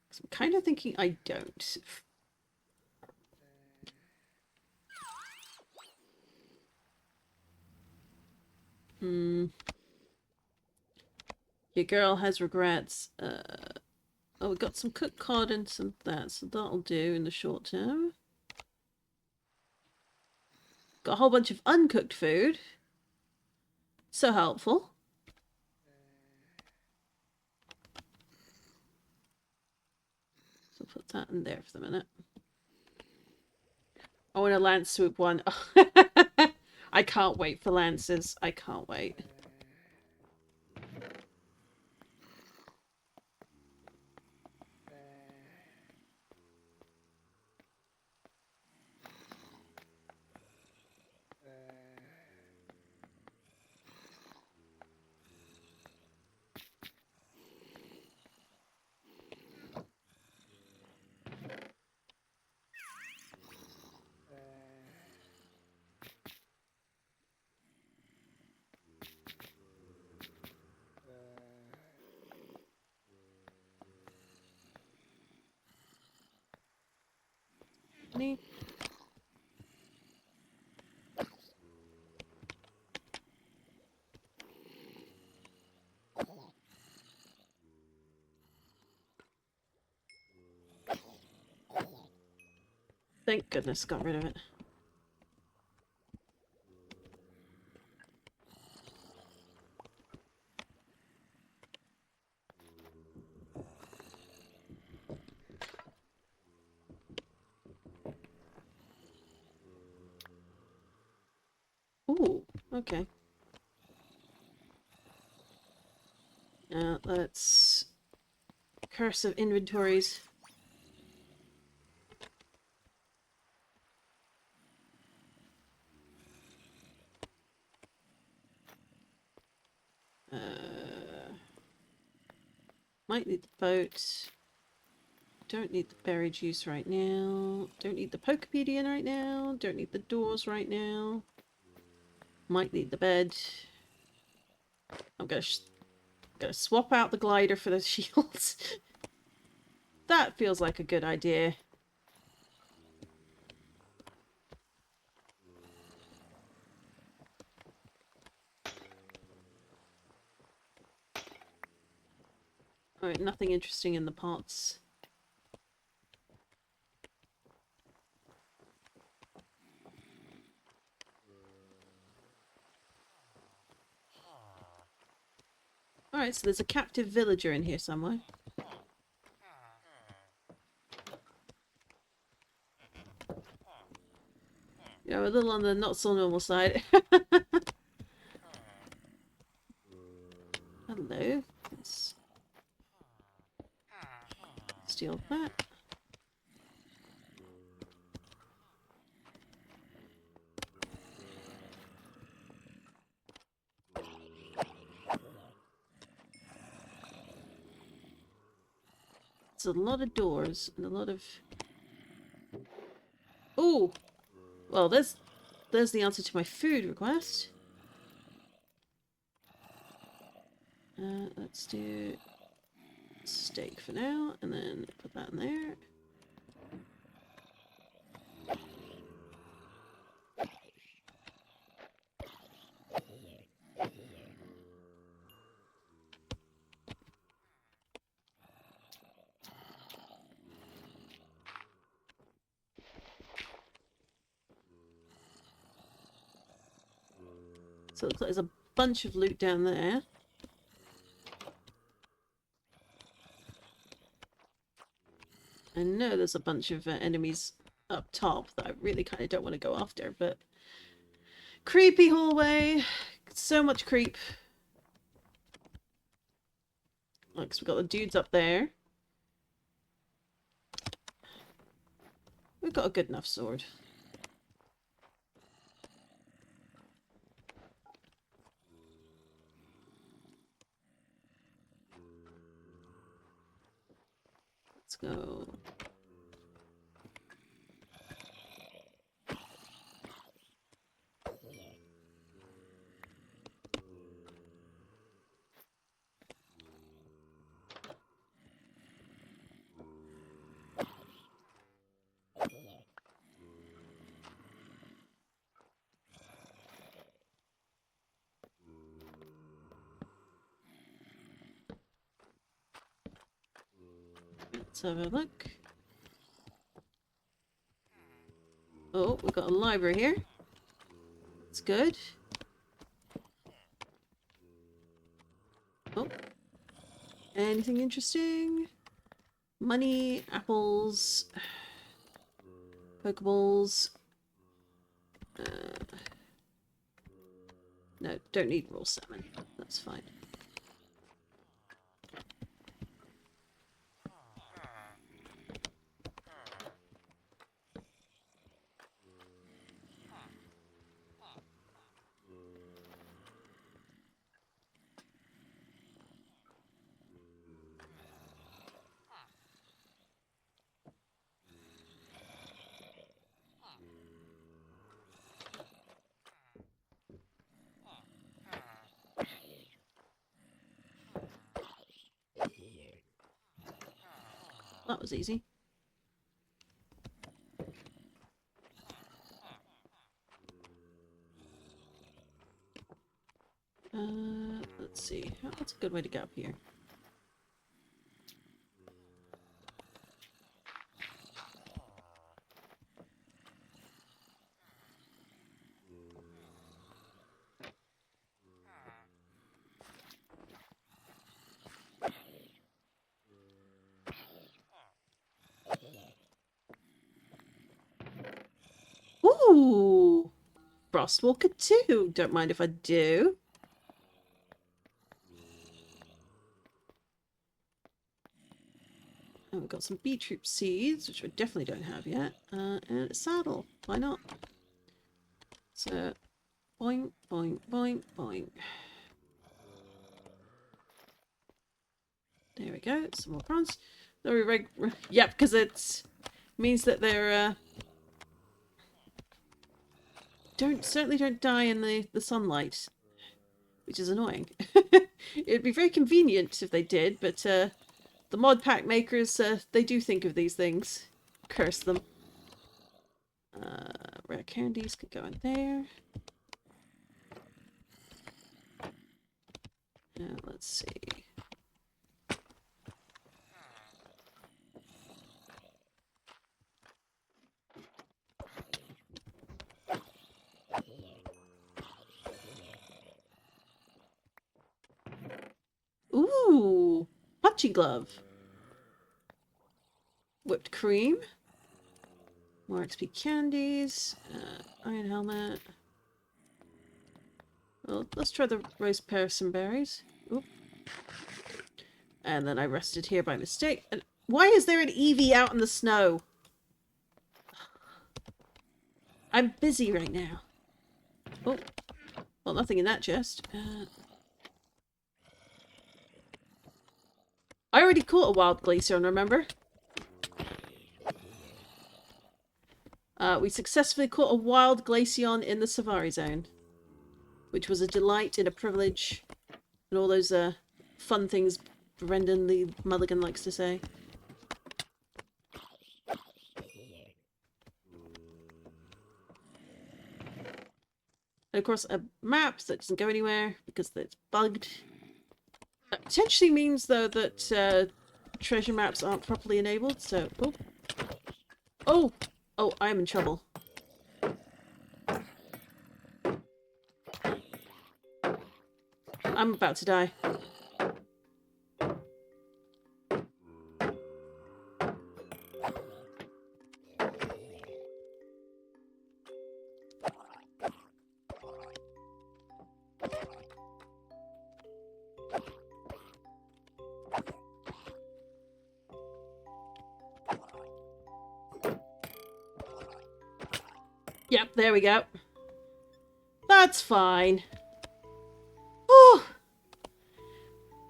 Because I'm kind of thinking I don't. Your girl has regrets. Oh, we got some cooked cod and some of that, so that'll do in the short term. Got a whole bunch of uncooked food. So helpful. So put that in there for the minute. Oh, and a lance swoop one. I can't wait for lances. I can't wait. Any? Thank goodness got rid of it. Ooh, okay. Let's... Curse of inventories. Might need the boat. Don't need the berry juice right now. Don't need the Pokepedia right now. Don't need the doors right now. Might need the bed. I'm gonna swap out the glider for the shields. That feels like a good idea. Alright, nothing interesting in the pots. Alright, so there's a captive villager in here somewhere. Yeah, we're a little on the not so normal side. Hello. Let's steal that. It's a lot of doors and a lot of... Ooh! Well, there's the answer to my food request. Let's do steak for now, and then put that in there. So it looks like there's a bunch of loot down there. I know there's a bunch of enemies up top that I really kind of don't want to go after, but... Creepy hallway! So much creep. Look, so we've got the dudes up there. We've got a good enough sword. Let's go. Let's have a look. Oh, we've got a library here. It's good. Oh. Anything interesting? Money, apples, Pokeballs. No, don't need raw salmon. That's fine. That was easy. Let's see. What's a good way to get up here? Ooh! Frostwalker 2! Don't mind if I do. And we've got some beetroot seeds, which we definitely don't have yet. And a saddle. Why not? So, boing, boing, boing, boing. There we go. Some more prawns. Yeah, because it means that they're certainly don't die in the sunlight, which is annoying. It'd be very convenient if they did, but the mod pack makers, they do think of these things. Curse them. Rare candies could go in there. Let's see. Ooh, Punchy Glove. Whipped cream. More XP candies. Iron helmet. Well, let's try the roast persimmon berries. Oop. And then I rested here by mistake. And why is there an Eevee out in the snow? I'm busy right now. Oh, well, nothing in that chest. I already caught a wild Glaceon, remember? We successfully caught a wild Glaceon in the Safari Zone, which was a delight and a privilege, and all those fun things Brendan the Mulligan likes to say. And of course, a map that doesn't go anywhere because it's bugged. That potentially means, though, that treasure maps aren't properly enabled, so... Oh! Oh! Oh, I am in trouble. I'm about to die. Yep, there we go. That's fine. Oh!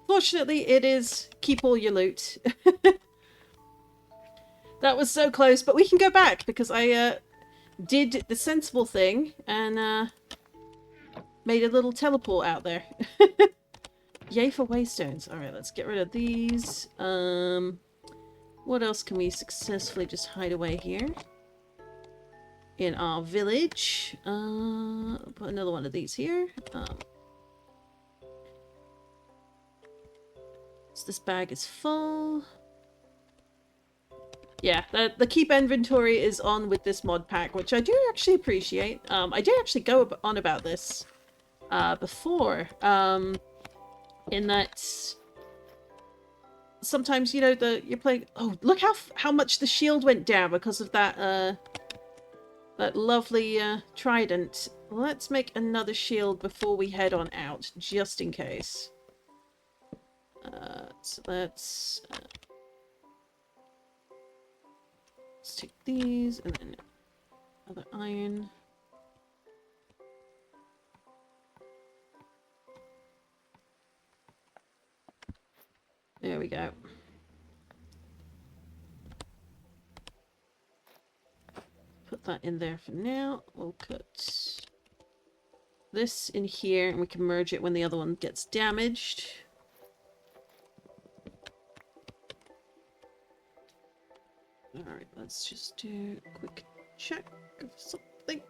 Fortunately, it is keep all your loot. That was so close, but we can go back because I did the sensible thing and made a little teleport out there. Yay for waystones. Alright, let's get rid of these. What else can we successfully just hide away here? In our village. Put another one of these here. So this bag is full. Yeah, the keep inventory is on with this mod pack, which I do actually appreciate. I did actually go on about this before, in that sometimes, you know, you're playing... Oh, look how much the shield went down because of that that lovely trident. Let's make another shield before we head on out, just in case. So let's take these and then other iron. There we go. Put that in there for now. We'll put this in here and we can merge it when the other one gets damaged. Alright, let's just do a quick check of something.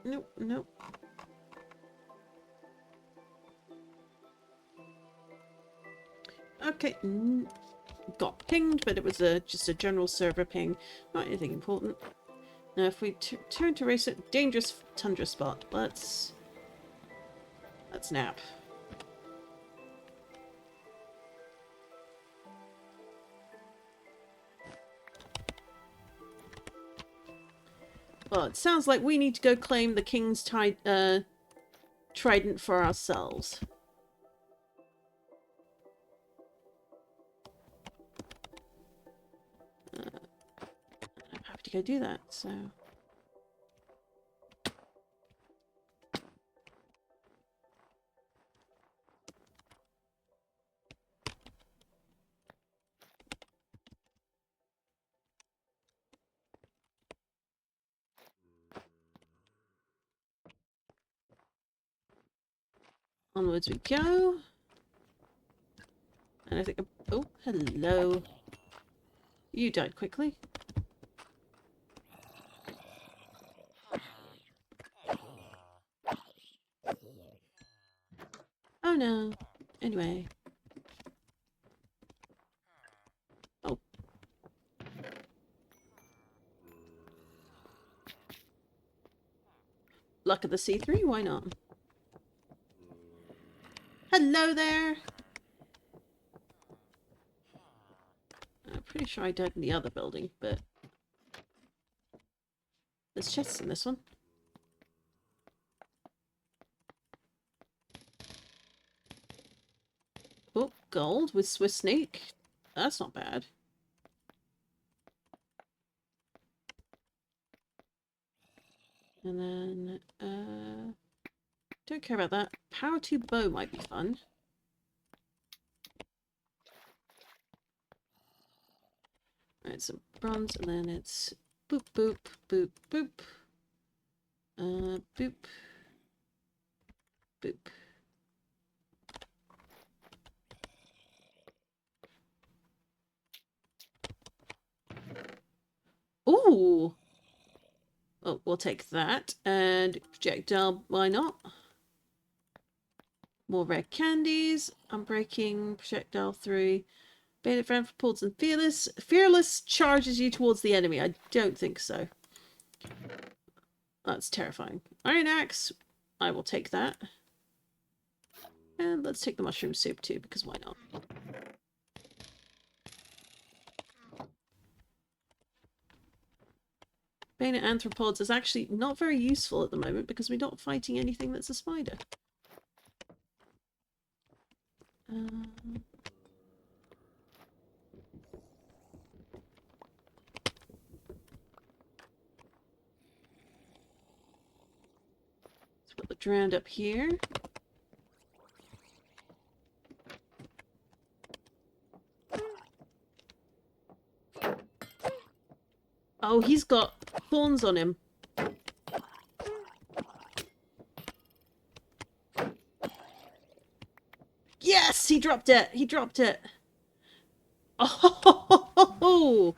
Nope, nope. Okay, got pinged, but it was just a general server ping. Not anything important. Now if we turn to race it, dangerous tundra spot. Let's nap. Well, it sounds like we need to go claim the king's trident for ourselves. I'm happy to go do that, so... Onwards we go. And I think... Oh, hello. You died quickly. Oh no. Anyway. Oh. Luck of the C3, why not? Hello there! I'm pretty sure I died in the other building, but... There's chests in this one. Oh, gold with Swiss Snake. That's not bad. And then, don't care about that. Power 2 bow might be fun. Alright, so bronze, and then it's boop, boop, boop, boop. Boop. Boop. Ooh! Oh, we'll take that. And projectile, why not? More red candies. Unbreaking, projectile 3. Bayonet friend for pulls and fearless. Fearless charges you towards the enemy. I don't think so. That's terrifying. Iron axe. I will take that. And let's take the mushroom soup too, because why not? Beta Anthropods is actually not very useful at the moment because we're not fighting anything that's a spider. Let's put the drowned up here. Oh, he's got thorns on him. Yes, he dropped it. He dropped it. Oh,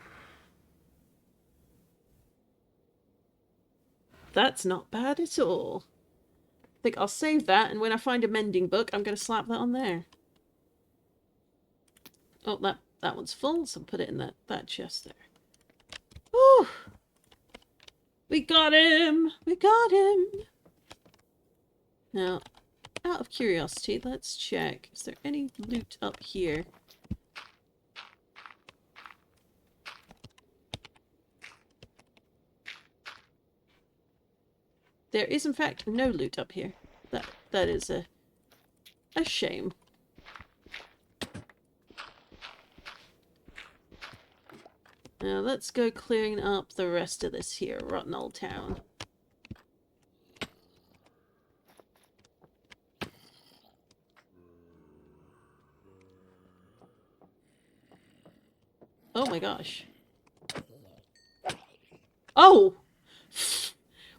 that's not bad at all. I think I'll save that, and when I find a mending book, I'm going to slap that on there. Oh, that one's full, so put it in that chest there. Whew! We got him! We got him! Now, out of curiosity, let's check. Is there any loot up here? There is, in fact, no loot up here. That is a shame. Now let's go clearing up the rest of this here rotten old town. Oh my gosh. Oh!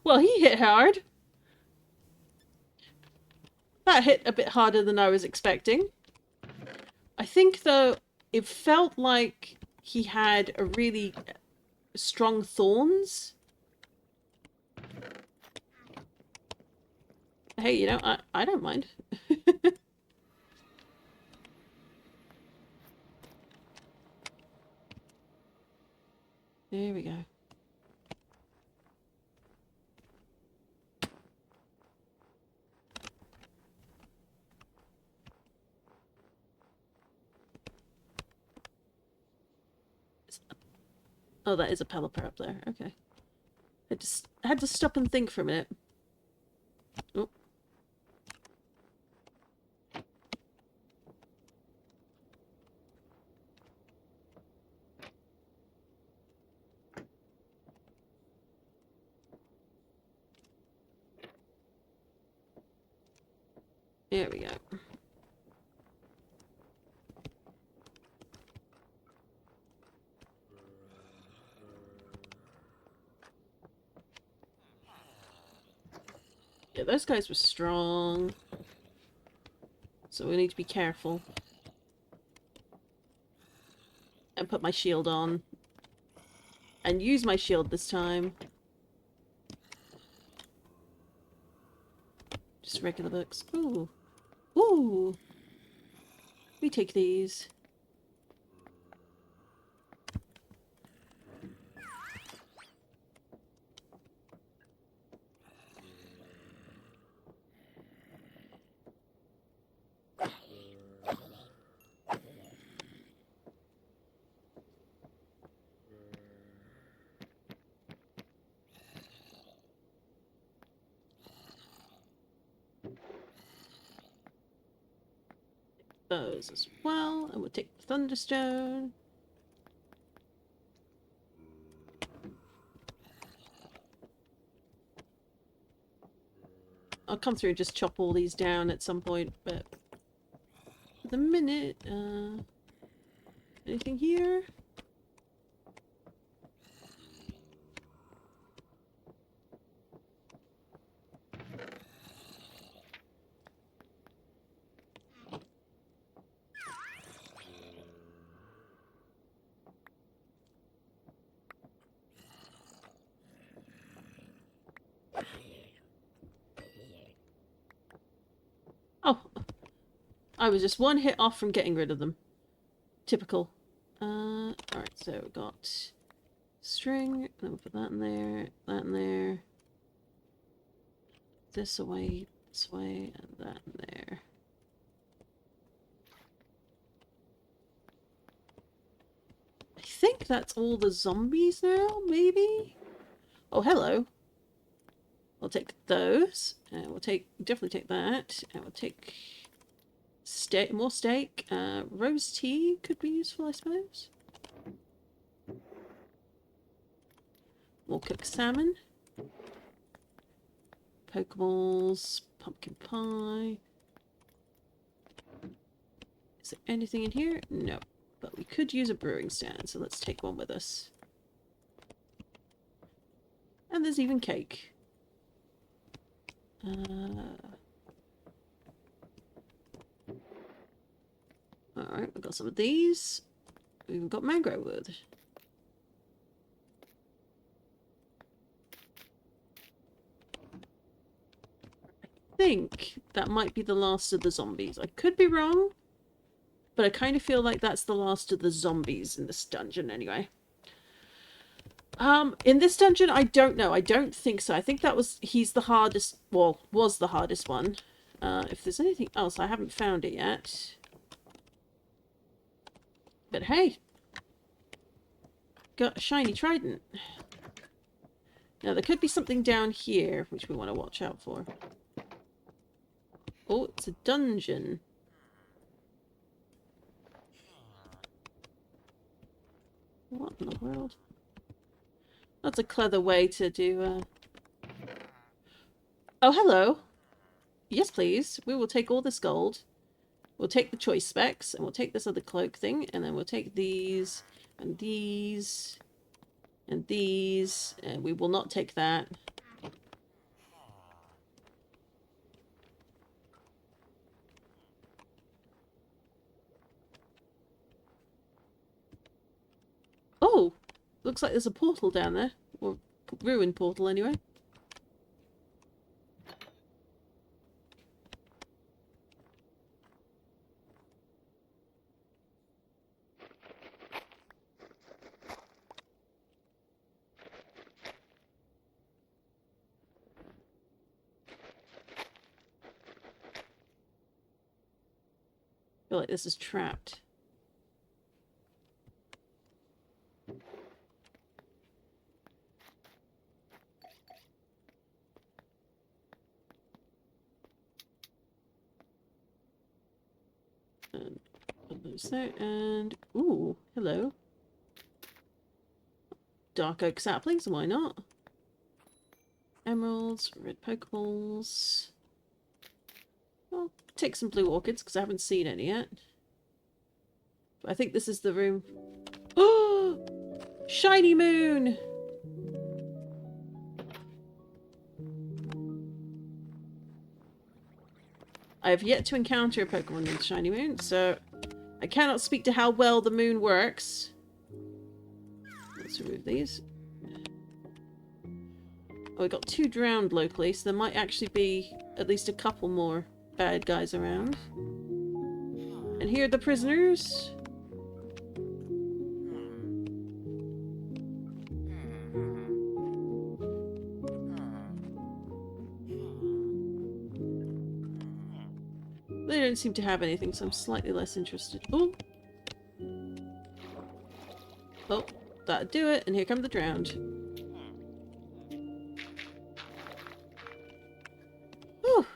Well, he hit hard. That hit a bit harder than I was expecting. I think, though, it felt like he had a really strong thorns. Hey, you know, I don't mind. There we go. Oh, that is a pelipper up there. Okay. I had to stop and think for a minute. Oh. There we go. Yeah, those guys were strong. So we need to be careful. And put my shield on. And use my shield this time. Just regular books. Ooh. Ooh. We take these. Those as well, and we'll take the Thunderstone. I'll come through and just chop all these down at some point, but for the minute, anything here? Oh, I was just one hit off from getting rid of them. Typical. Alright, so we got string, then we'll put that in there, this away, and that in there. think that's all the zombies now, maybe? Oh, hello. We'll take those. And we'll definitely take that. And we'll take more steak. Rose tea could be useful, I suppose. More cooked salmon. Pokeballs. Pumpkin pie. Is there anything in here? No. But we could use a brewing stand, so let's take one with us. And there's even cake. Alright, we've got some of these. We've got mango wood. I think that might be the last of the zombies. I could be wrong, but I kind of feel like that's the last of the zombies in this dungeon anyway. In this dungeon, I don't know. I don't think so. I think he's the hardest, well, was the hardest one. If there's anything else, I haven't found it yet. But hey, got a shiny trident. Now, there could be something down here, which we want to watch out for. Oh, it's a dungeon. What in the world? That's a clever way to do, Oh, hello. Yes, please. We will take all this gold. We'll take the choice specs, and we'll take this other cloak thing, and then we'll take these, and these, and these, and we will not take that. Oh! Looks like there's a portal down there. Or ruined portal, anyway. I feel like this is trapped. And put those there, and ooh, hello. Dark oak saplings, why not? Emeralds, red pokeballs. I'll take some blue orchids because I haven't seen any yet. But I think this is the room. Oh! Shiny moon! I have yet to encounter a Pokemon named Shiny Moon, so I cannot speak to how well the moon works. Let's remove these. Oh, we got 2 drowned locally, so there might actually be at least a couple more bad guys around. And here are the prisoners. They don't seem to have anything, so I'm slightly less interested. Oh! Oh, that'd do it, and here come the drowned. Whew!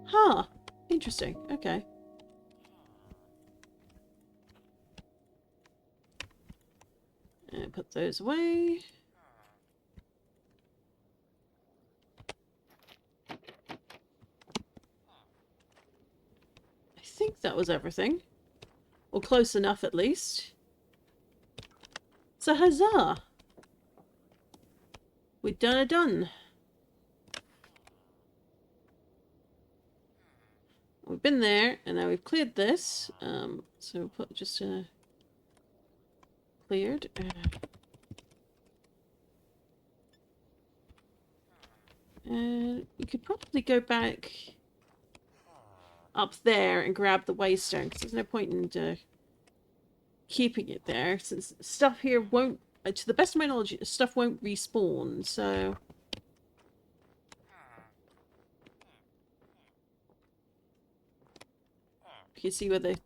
Huh. Interesting. Okay. And put those away. I think that was everything. Or close enough, at least. So huzzah! We've done a done. We've been there, and now we've cleared this. So we'll put just cleared. And we could probably go back up there and grab the waystone, because there's no point in keeping it there, since stuff here won't, to the best of my knowledge, stuff won't respawn, so... You can see where the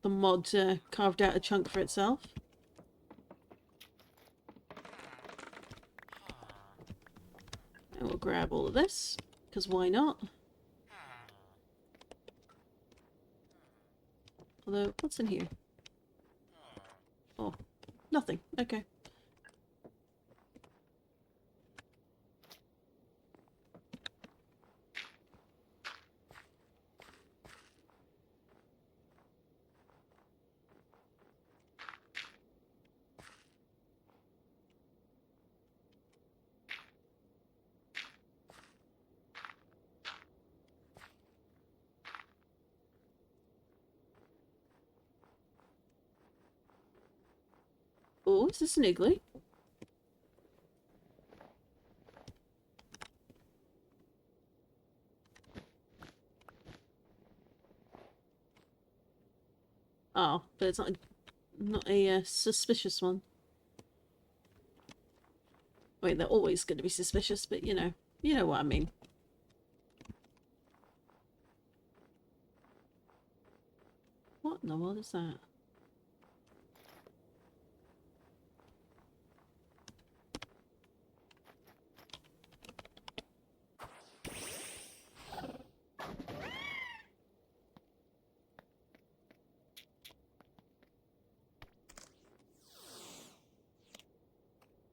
mod carved out a chunk for itself. And we'll grab all of this, because why not? Although, what's in here? Oh, nothing. Okay. Oh, is this an igloo? Oh, but it's not a suspicious one. I mean, they're always going to be suspicious, but you know what I mean. What in the world is that?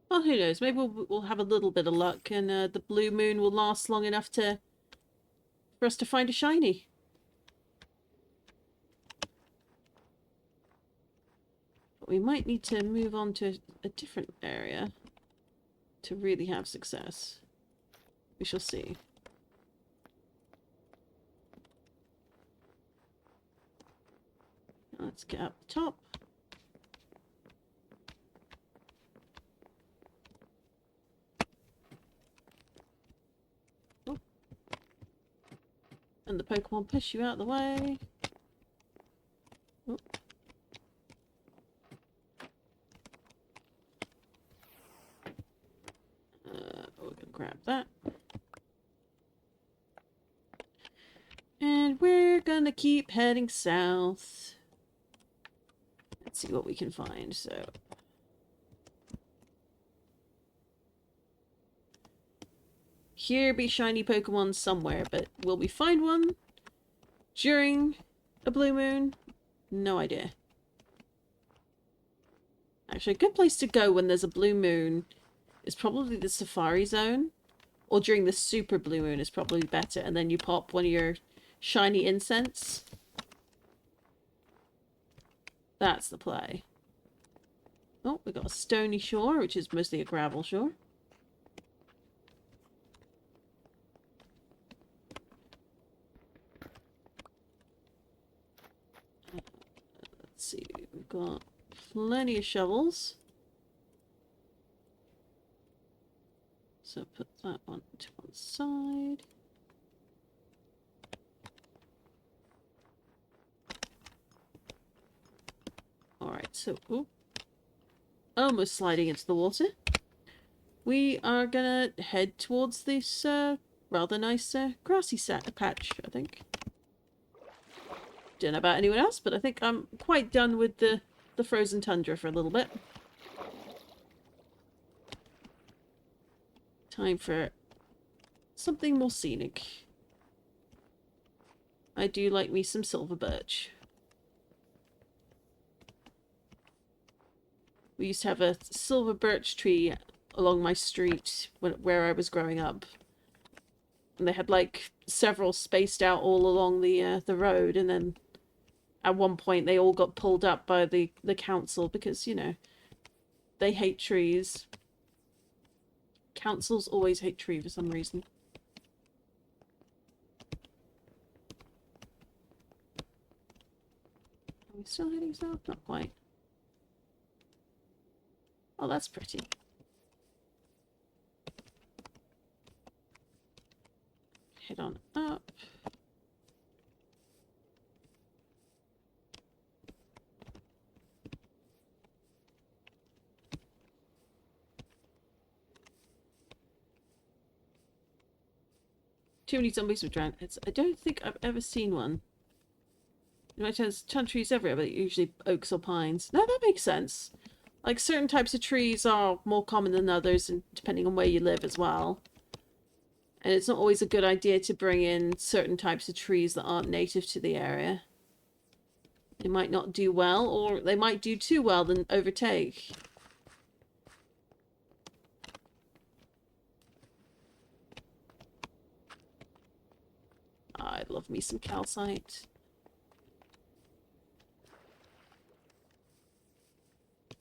Well, who knows? Maybe we'll have a little bit of luck, and the blue moon will last long enough for us to find a shiny. But we might need to move on to a different area to really have success. We shall see. Let's get up the top. Oh. And the Pokemon push you out of the way. Oh. We're going to grab that. And we're going to keep heading south. Let's see what we can find. So, here be shiny Pokemon somewhere, but will we find one during a blue moon? No idea. Actually, a good place to go when there's a blue moon is probably the Safari Zone, or during the super blue moon is probably better, and then you pop one of your shiny incense. That's the play. Oh, we've got a stony shore, which is mostly a gravel shore. Let's see, we've got plenty of shovels. So put that one to one side. Alright, so, ooh, almost sliding into the water. We are gonna head towards this rather nice grassy patch, I think. Don't know about anyone else, but I think I'm quite done with the frozen tundra for a little bit. Time for something more scenic. I do like me some silver birch. We used to have a silver birch tree along my street where I was growing up. And they had like several spaced out all along the road, and then at one point they all got pulled up by the council because, you know, they hate trees. Councils always hate trees for some reason. Are we still heading south? Not quite. Oh, that's pretty. Head on up. Too many zombies with drowned. I don't think I've ever seen one. You might have trees everywhere, but usually oaks or pines. No, that makes sense. Like, certain types of trees are more common than others, and depending on where you live as well. And it's not always a good idea to bring in certain types of trees that aren't native to the area. They might not do well, or they might do too well, then overtake. I love me some calcite.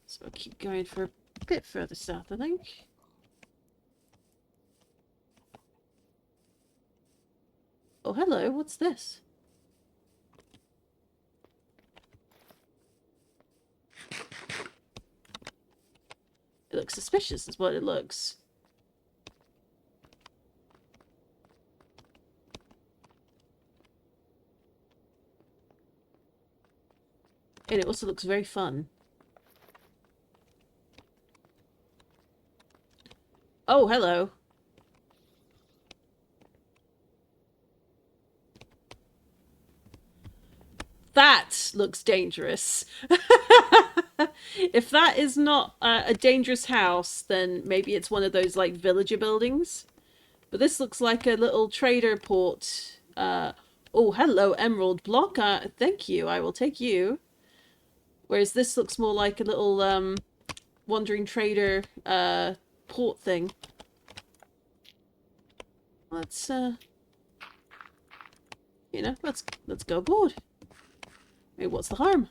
So I'll keep going for a bit further south, I think. Oh, hello, what's this? It looks suspicious, is what it looks. And it also looks very fun. Oh, hello. That looks dangerous. If that is not a dangerous house, then maybe it's one of those, like, villager buildings. But this looks like a little trader port. Oh, hello, emerald block. Thank you, I will take you. Whereas this looks more like a little wandering trader port thing. Let's you know, let's go aboard. Hey, what's the harm?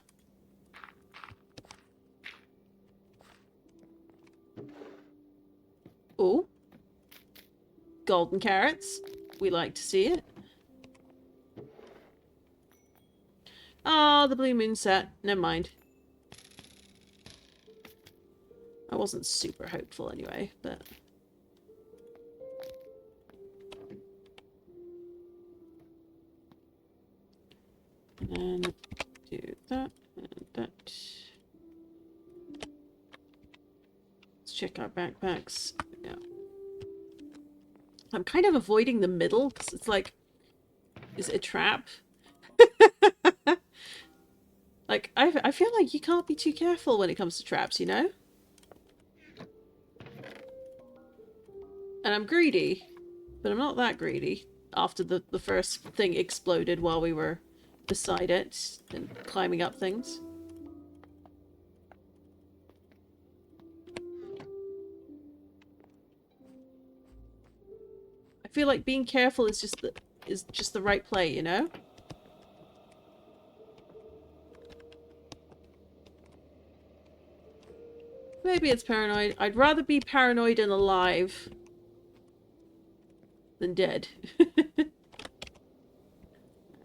Oh, golden carrots. We like to see it. Oh, the blue moon set. Never mind. I wasn't super hopeful anyway, but... And do that and that. Let's check our backpacks. Yeah. I'm kind of avoiding the middle because it's like, is it a trap? Like, I feel like you can't be too careful when it comes to traps, you know? And I'm greedy, but I'm not that greedy after the first thing exploded while we were beside it and climbing up things. I feel like being careful is just the right play, you know? Maybe it's paranoid. I'd rather be paranoid and alive than dead.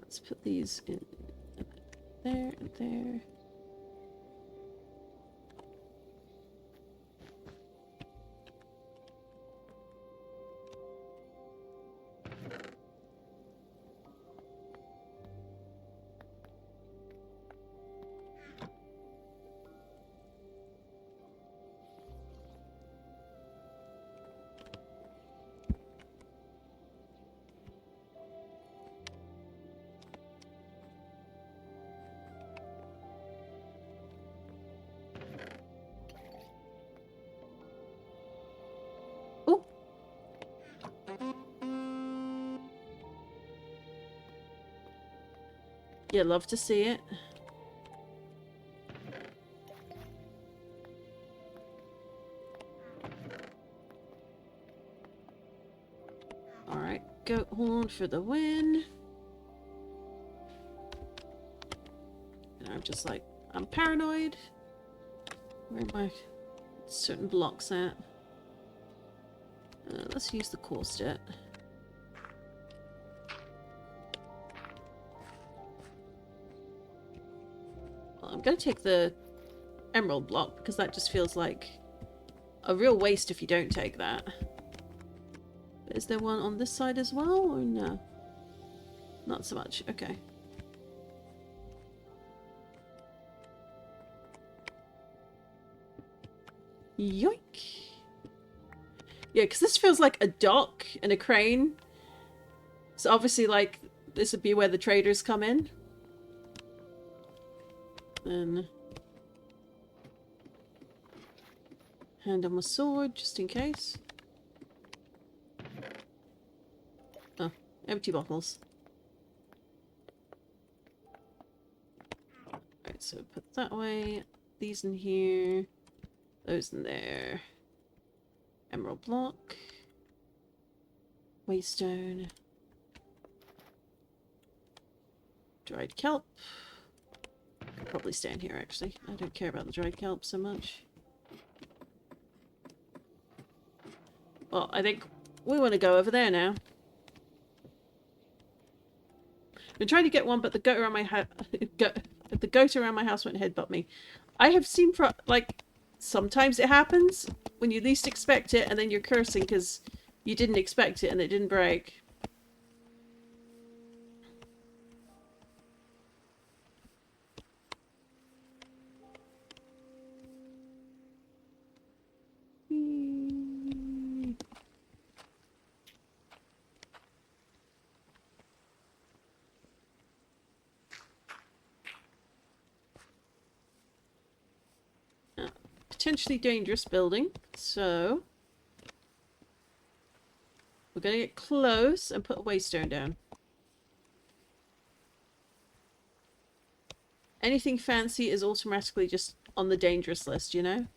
Let's put these in there and there. You love to see it. Alright, goat horn for the win. And I'm just like, I'm paranoid. Where are my certain blocks at? Let's use the core stat. I'm gonna take the emerald block because that just feels like a real waste if you don't take that. But is there one on this side as well or no? Not so much. Okay. Yoink. Yeah, because this feels like a dock and a crane. So obviously, like, this would be where the traders come in. Then hand on my sword, just in case. Oh, empty bottles. Alright, so put that away. These in here. Those in there. Emerald block. Waystone. Dried kelp. Could probably stand here, actually. I don't care about the dried kelp so much. Well, I think we want to go over there now. I've been trying to get one, but the goat around my house, the goat around my house went headbutt me. I have seen, like, sometimes it happens when you least expect it, and then you're cursing because you didn't expect it and it didn't break. Potentially dangerous building, so we're gonna get close and put a waystone down. Anything fancy is automatically just on the dangerous list, you know?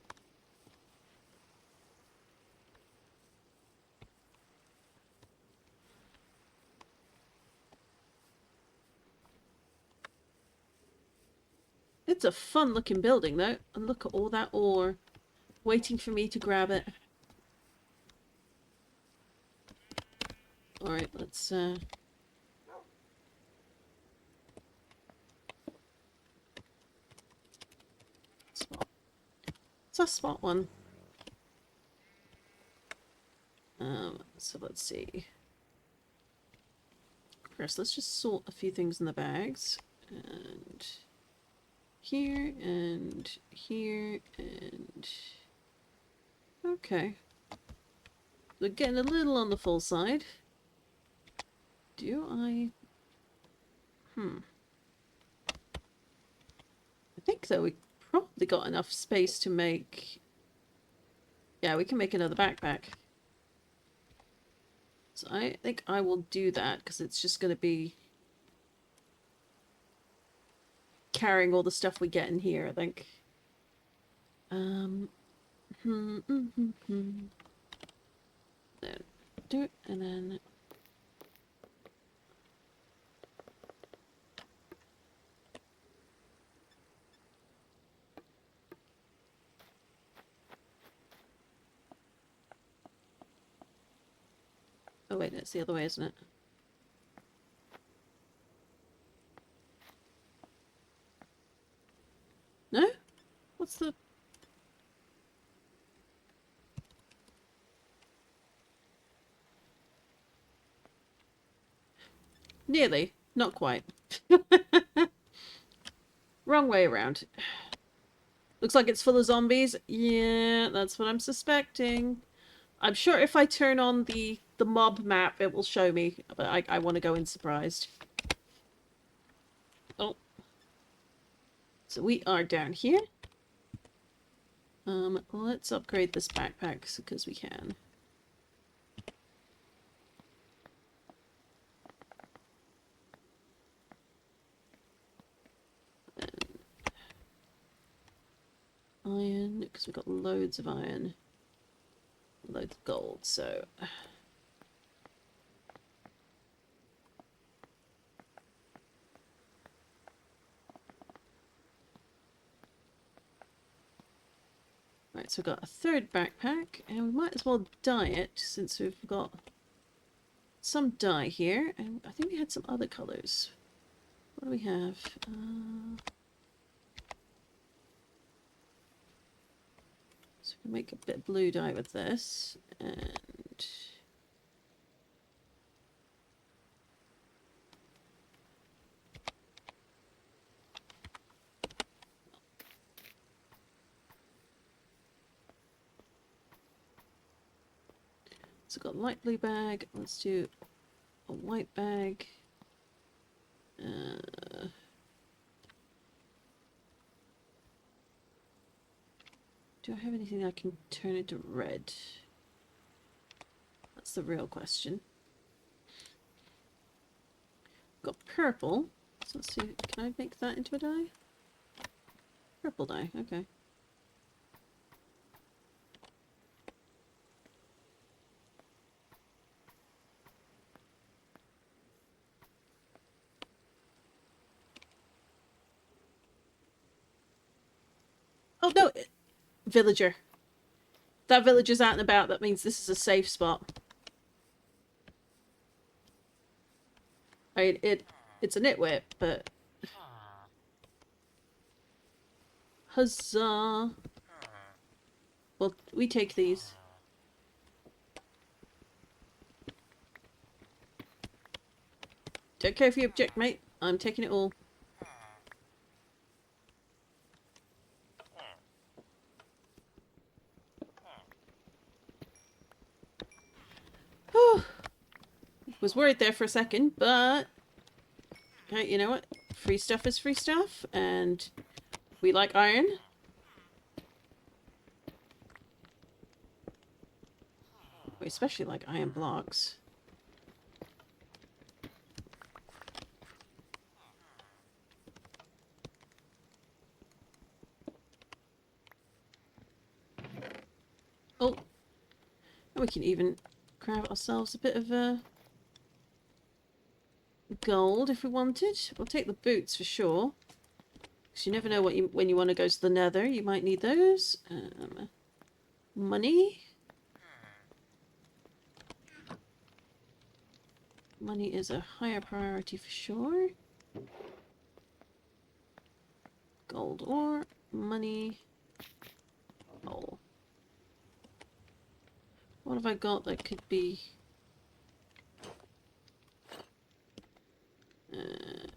It's a fun looking building though, and look at all that ore waiting for me to grab it. Alright, let's spot. Let's spot one. So let's see. First, let's just sort a few things in the bags. And here, and here, and... Okay. We're getting a little on the full side. Do I... I think, though, we probably got enough space to make... Yeah, we can make another backpack. So I think I will do that, because it's just going to be carrying all the stuff we get in here, I think. Then do it, and then... Oh wait, it's the other way, isn't it? No? What's the... Nearly. Not quite. Wrong way around. Looks like it's full of zombies. Yeah, that's what I'm suspecting. I'm sure if I turn on the mob map, it will show me. But I want to go in surprised. Oh. So we are down here. Let's upgrade this backpack because we can. Iron, because we've got loads of iron. Loads of gold, so... Right, so we've got a third backpack, and we might as well dye it, since we've got some dye here, and I think we had some other colours. What do we have? So we can make a bit of blue dye with this, and... So we've got light blue bag, let's do a white bag. Do I have anything I can turn into red? That's the real question. Got purple. So let's see, can I make that into a dye? Purple dye, okay. Oh no! Villager. That villager's out and about, that means this is a safe spot. I mean, it's a nitwit, but... Huzzah! Well, we take these. Don't care if you object, mate. I'm taking it all. Whew. Was worried there for a second, but... Hey, you know what? Free stuff is free stuff, and we like iron. We especially like iron blocks. Oh, and we can even grab ourselves a bit of gold if we wanted. We'll take the boots for sure, because you never know what when you want to go to the nether. You might need those. Money. Money is a higher priority for sure. Gold ore, money. Oh. What have I got that could be...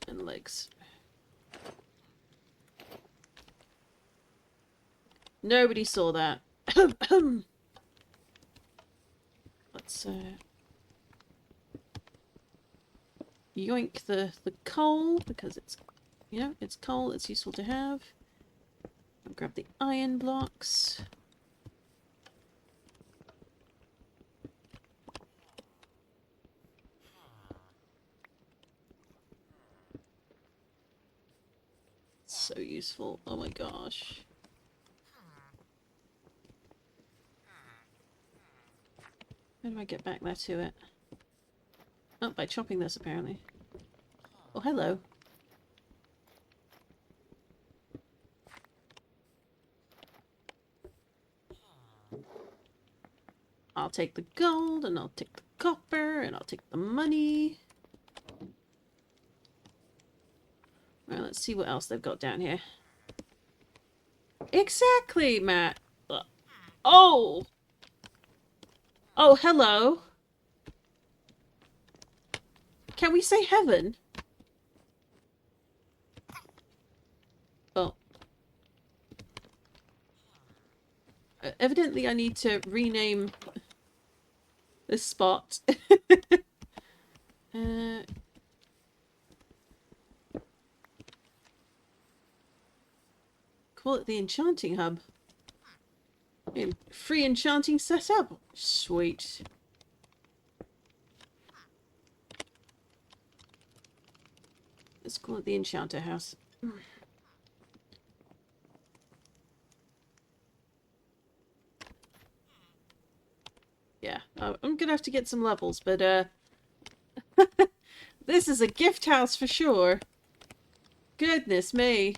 and legs. Nobody saw that. Let's yoink the coal, because it's, you know, it's coal, it's useful to have. I'll grab the iron blocks. So useful. Oh my gosh. How do I get back there to it? Oh, by chopping this apparently. Oh, hello. I'll take the gold, and I'll take the copper, and I'll take the money. Well, let's see what else they've got down here. Exactly, Matt. Oh! Oh, hello. Can we say heaven? Oh. Evidently I need to rename this spot. Call it the Enchanting Hub. Free enchanting setup. Sweet. Let's call it the Enchanter House. Yeah, I'm gonna have to get some levels, but this is a gift house for sure. Goodness me.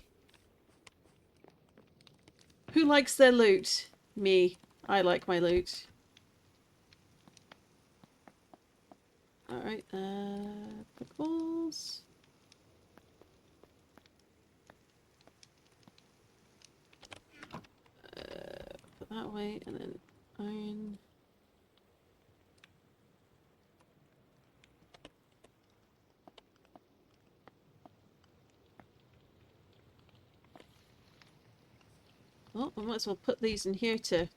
Who likes their loot? Me. I like my loot. Alright, Pokeballs. Put that way, and then iron. Well, I might as well put these in here to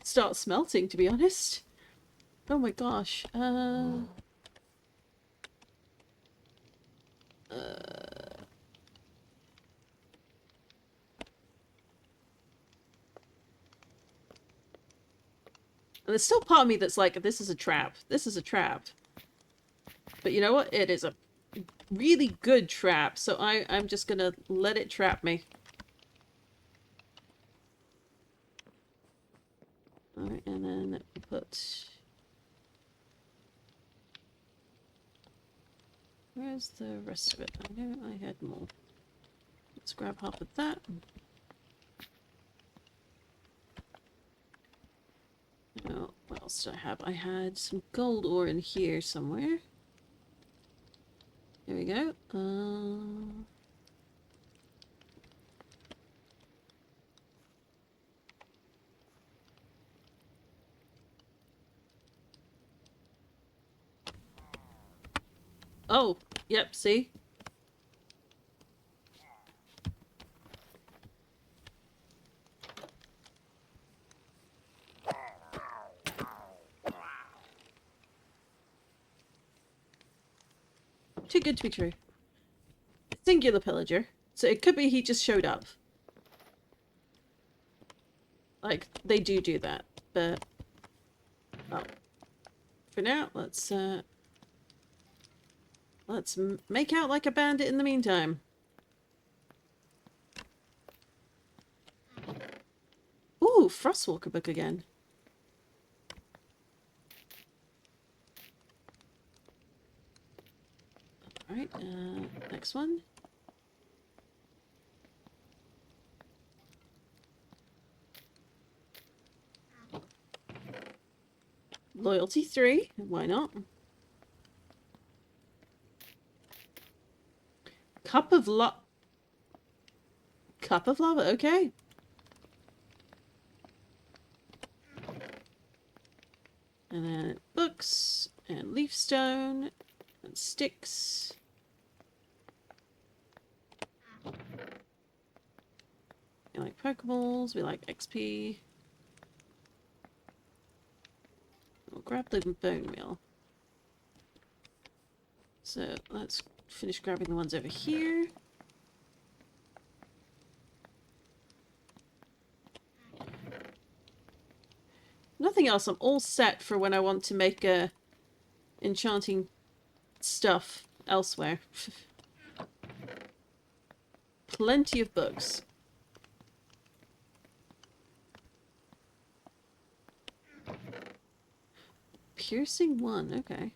start smelting, to be honest. Oh my gosh. And there's still part of me that's like, this is a trap. This is a trap. But you know what? It is a really good trap, so I'm just gonna let it trap me. Alright, and then we'll put... Where's the rest of it? I know I had more. Let's grab half of that. Oh, what else did I have? I had some gold ore in here somewhere. There we go. Oh, yep, see? Too good to be true. Singular pillager. So it could be he just showed up. Like, they do that, but... Oh. For now, let's make out like a bandit in the meantime. Ooh, Frostwalker book again. Alright, next one. Loyalty 3, why not? Cup of Lava, okay. And then books, and leafstone, and sticks. We like Pokeballs, we like XP. We'll grab the bone meal. So let's finish grabbing the ones over here. Nothing else. I'm all set for when I want to make enchanting stuff elsewhere. Plenty of books. Piercing 1, okay.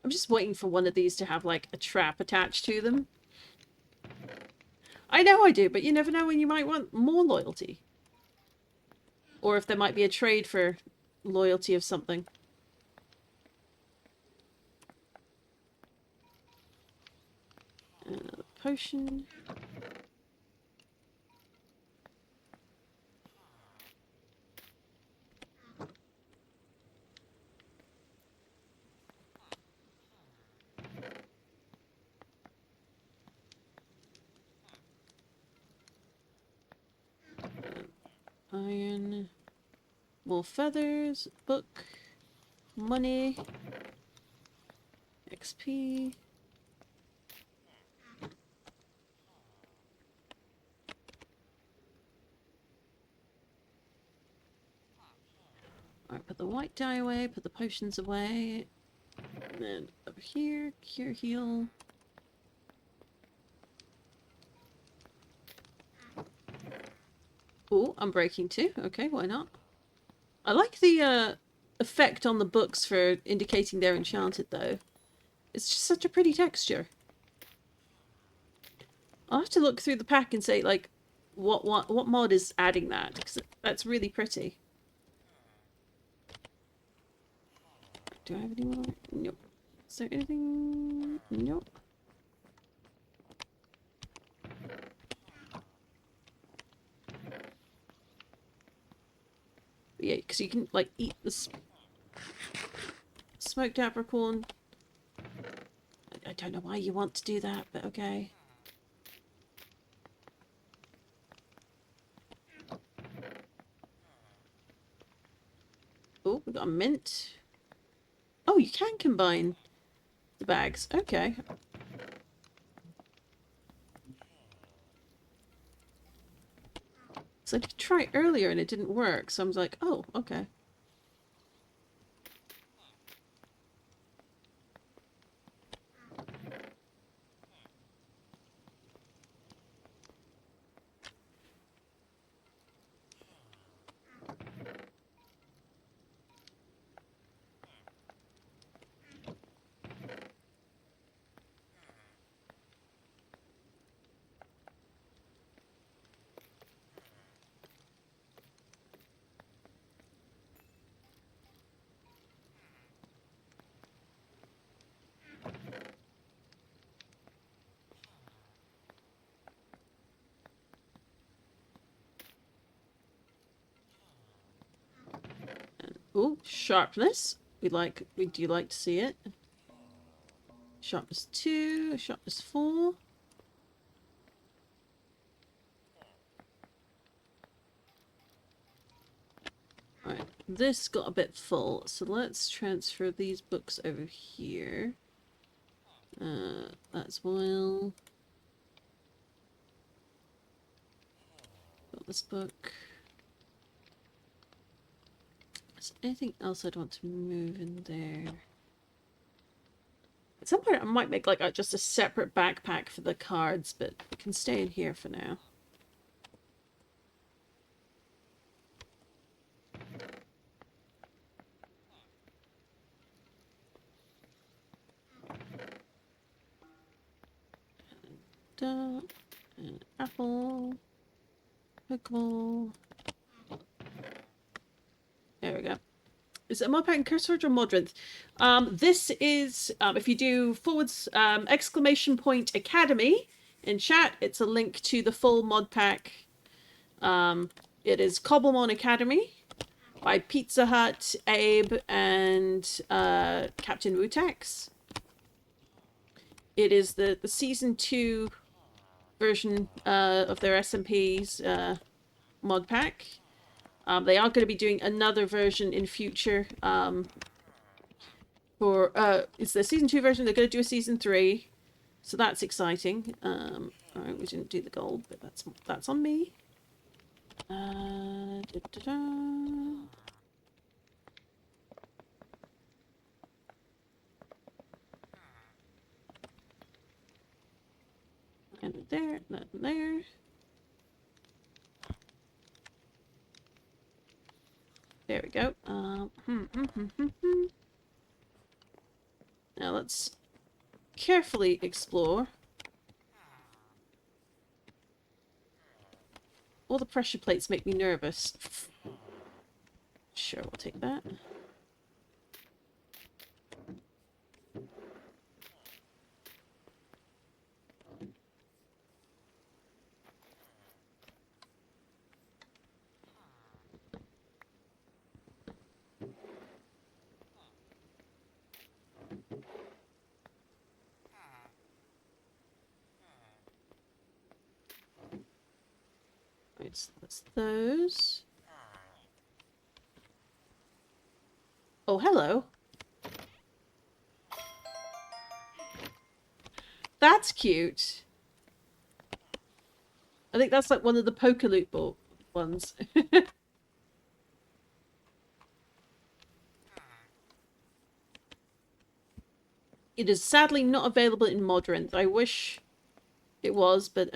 I'm just waiting for one of these to have, like, a trap attached to them. I know I do, but you never know when you might want more loyalty. Or if there might be a trade for loyalty of something. Another potion. Iron. More feathers. Book. Money. XP. Alright, put the white dye away, put the potions away. And then over here, cure heal. Oh, I'm breaking too. Okay, why not? I like the effect on the books for indicating they're enchanted though. It's just such a pretty texture. I'll have to look through the pack and say like what mod is adding that, because that's really pretty. Do I have any more? Nope. Is there anything? Nope. Yeah, because you can, like, eat the smoked apricorn. I don't know why you want to do that, but okay. Oh, we got a mint. Oh, you can combine the bags. Okay. So I did try earlier and it didn't work, so I was like, oh, okay. Oh, sharpness. We do like to see it. Sharpness 2, sharpness 4. Alright, this got a bit full, so let's transfer these books over here. That's well. Got this book. Is there anything else I'd want to move in there? At some point I might make like just a separate backpack for the cards, but it can stay in here for now. And an apple. Pokeball. There we go. Is it a modpack and Cursorge or Modrinth? This is, if you do / Academy in chat, it's a link to the full modpack. It is Cobblemon Academy by PeteZahHutt, Abe, and KaptainWutax. It is the season 2 version of their SMP's mod pack. They are going to be doing another version in future. It's the season 2 version. They're going to do a season 3, so that's exciting. All right, we didn't do the gold, but that's on me. Da, da, da. And there, that there. There we go. Now let's carefully explore. All the pressure plates make me nervous. Sure, we'll take that. Right, so that's those. Oh, hello. That's cute. I think that's like one of the Pokeloot ones. It is sadly not available in Modrinth. I wish it was, but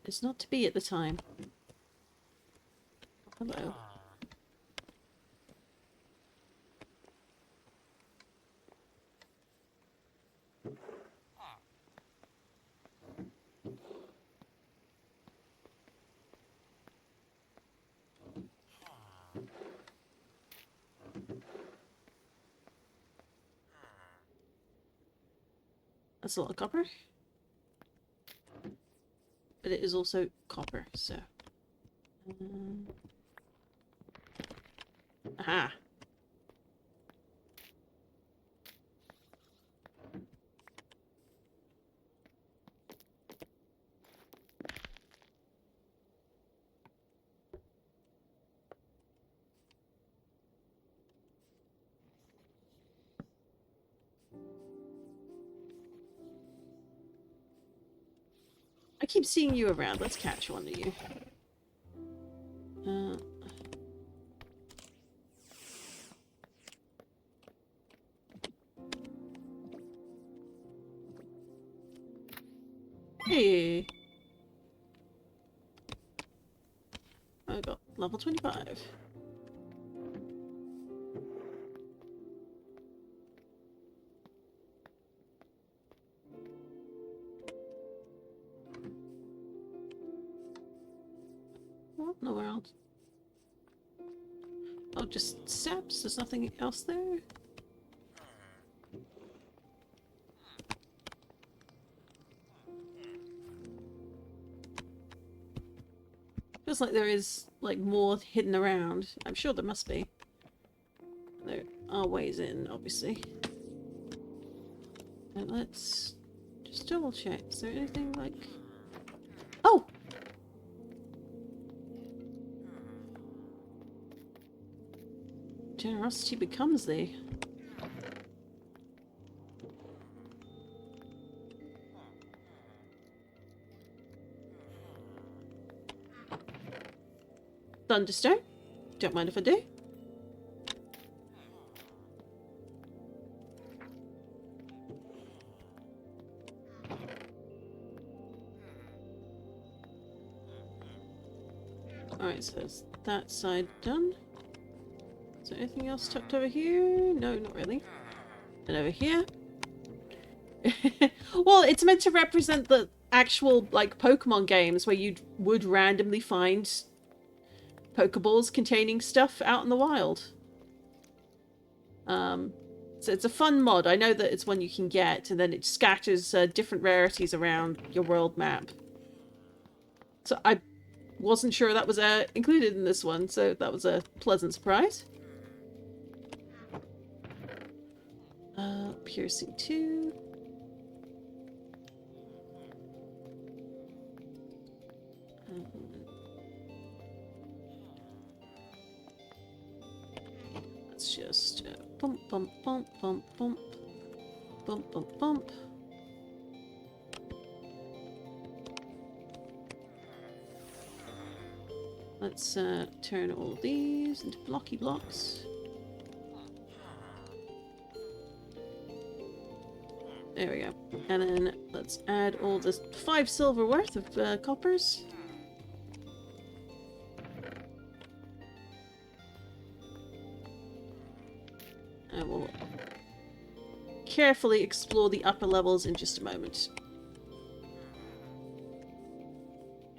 it's not to be at the time. Hello. That's a lot of copper. But it is also copper, so... aha! I keep seeing you around. Let's catch one of you. Hey! I got level 25. Oh, nowhere else. Oh, just steps? There's nothing else there? Feels like there is, like, more hidden around. I'm sure there must be. There are ways in, obviously. And let's just double check. Is there anything like... oh! Generosity becomes thee. Thunderstone? Don't mind if I do. Alright, so that's that side done. Is there anything else tucked over here? No, not really. And over here? Well, it's meant to represent the actual, like, Pokemon games where you would randomly find Pokeballs containing stuff out in the wild. So it's a fun mod. I know that it's one you can get, and then it scatters different rarities around your world map. So I wasn't sure that was included in this one, so that was a pleasant surprise. Piercing 2. Let's just bump, bump, bump, bump, bump, bump, bump, bump. Let's turn all of these into blocky blocks. There we go. And then let's add all this 5 silver worth of coppers. And we'll carefully explore the upper levels in just a moment.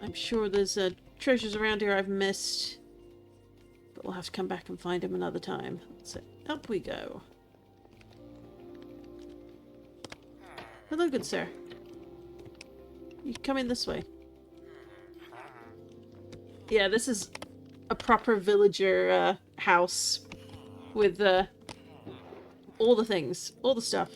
I'm sure there's treasures around here I've missed, but we'll have to come back and find them another time. So up we go. Hello, good sir. You come in this way. Yeah, this is a proper villager house with all the things, all the stuff.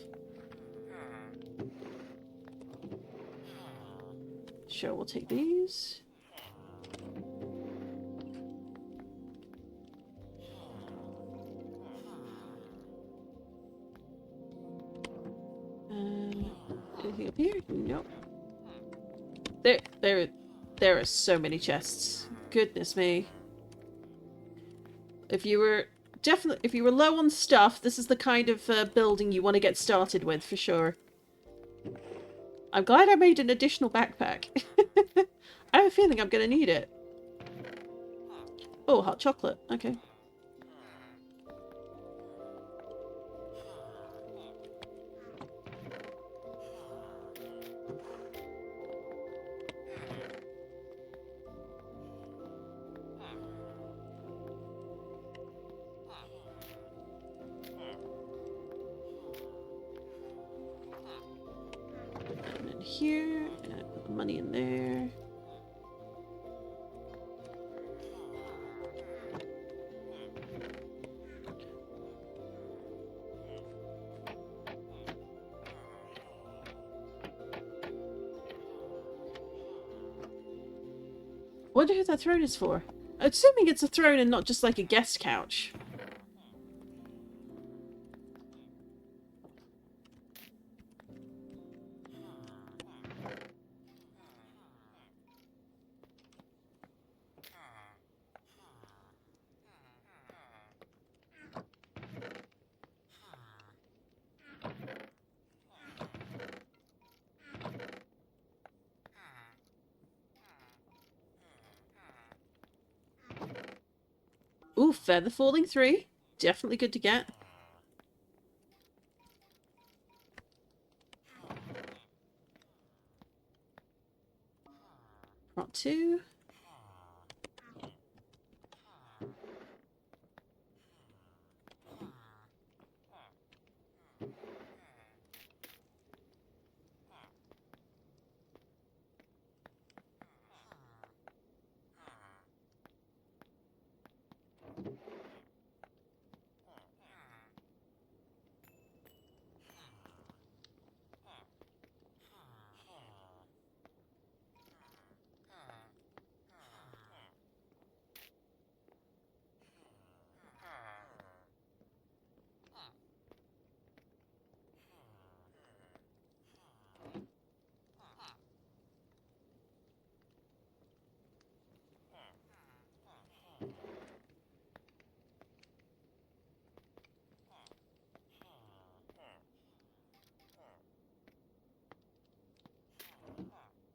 Sure, we'll take these. Anything up here? Nope. There are so many chests. Goodness me. If you were low on stuff, this is the kind of building you want to get started with, for sure. I'm glad I made an additional backpack. I have a feeling I'm going to need it. Oh, hot chocolate. Okay. in here. And put the money in there. Wonder who that throne is for. I'm assuming it's a throne and not just like a guest couch. Ooh, feather falling 3. Definitely good to get. Prot 2.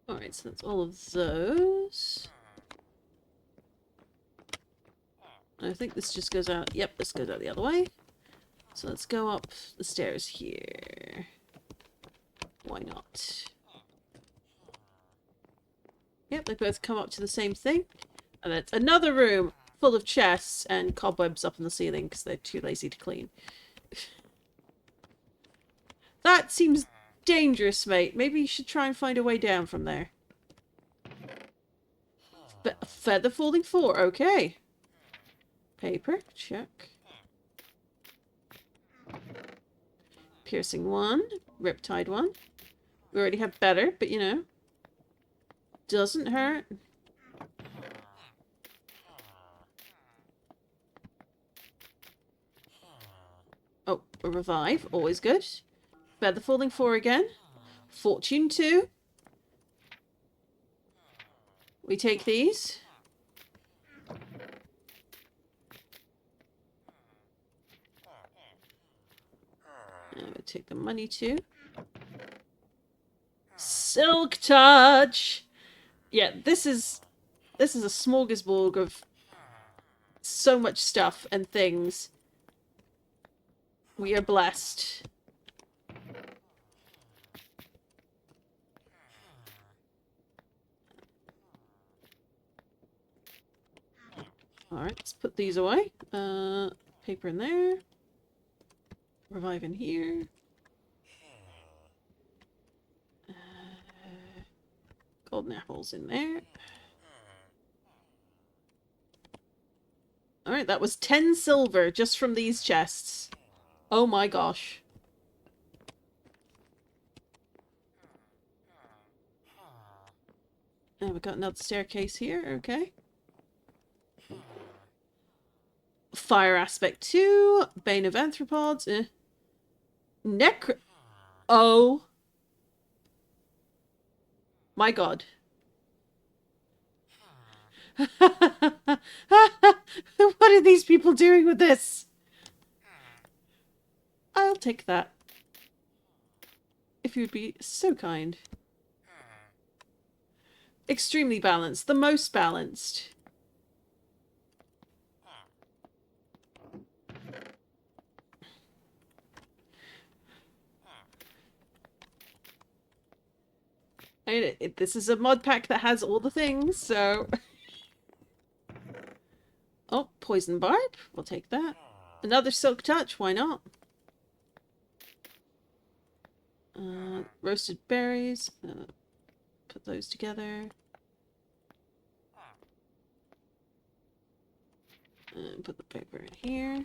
Alright, so that's all of those. I think this just goes out. Yep, this goes out the other way. So let's go up the stairs here. Why not? Yep, they both come up to the same thing. And it's another room full of chests and cobwebs up in the ceiling because they're too lazy to clean. That seems dangerous, mate. Maybe you should try and find a way down from there. Feather falling 4, okay. Paper, check. Piercing 1, riptide 1. We already have better, but you know. Doesn't hurt. Oh, a revive, always good. Feather falling 4 again. Fortune 2. We take these. And we take the money too. Silk touch. Yeah, this is a smorgasbord of so much stuff and things. We are blessed. Alright, let's put these away. Paper in there. Revive in here. Golden apples in there. Alright, that was 10 silver just from these chests. Oh my gosh. And we've got another staircase here, okay. Fire aspect 2, Bane of Arthropods, Oh my god. What are these people doing with this? I'll take that. If you'd be so kind. Extremely balanced. The most balanced. I mean, this is a mod pack that has all the things, so... Oh, poison barb. We'll take that. Another silk touch. Why not? Roasted berries. Put those together. And put the paper in here.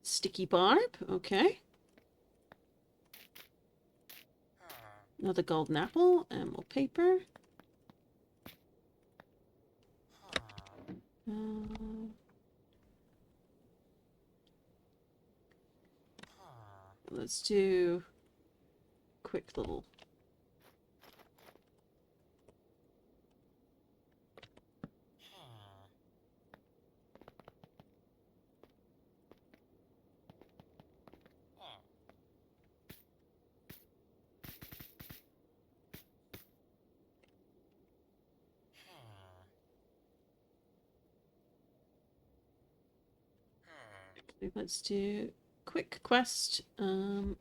Sticky barb, okay. Another golden apple and more paper. Let's do quick little. Let's do quick quest. Boop.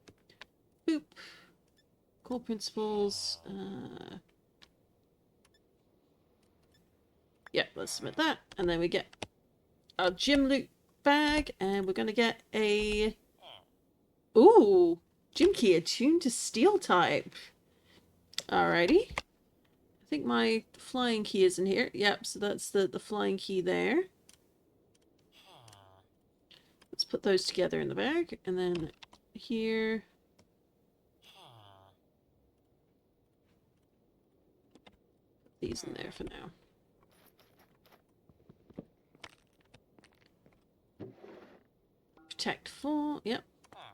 Core principles. Yeah, let's submit that. And then we get our gym loot bag. And we're going to get a... Ooh! Gym key attuned to steel type. Alrighty. I think my flying key is in here. Yep, so that's the flying key there. Let's put those together in the bag. And then here... Put these in there for now. Protect 4. Yep.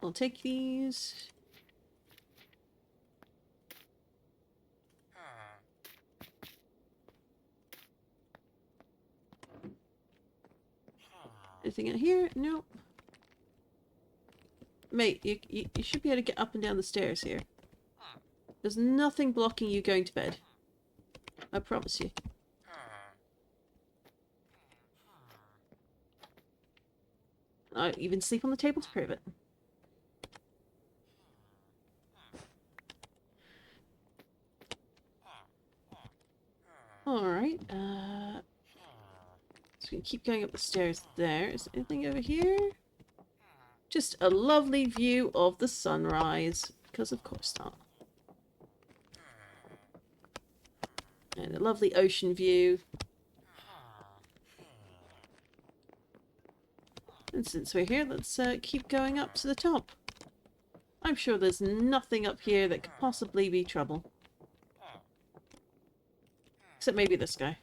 We'll take these. Anything in here? Nope. Mate, you should be able to get up and down the stairs here. There's nothing blocking you going to bed. I promise you. I even sleep on the table to prove it. Alright, so we can keep going up the stairs there. Is there anything over here? Just a lovely view of the sunrise. Because of course not. And a lovely ocean view. And since we're here, let's keep going up to the top. I'm sure there's nothing up here that could possibly be trouble. Except maybe this guy.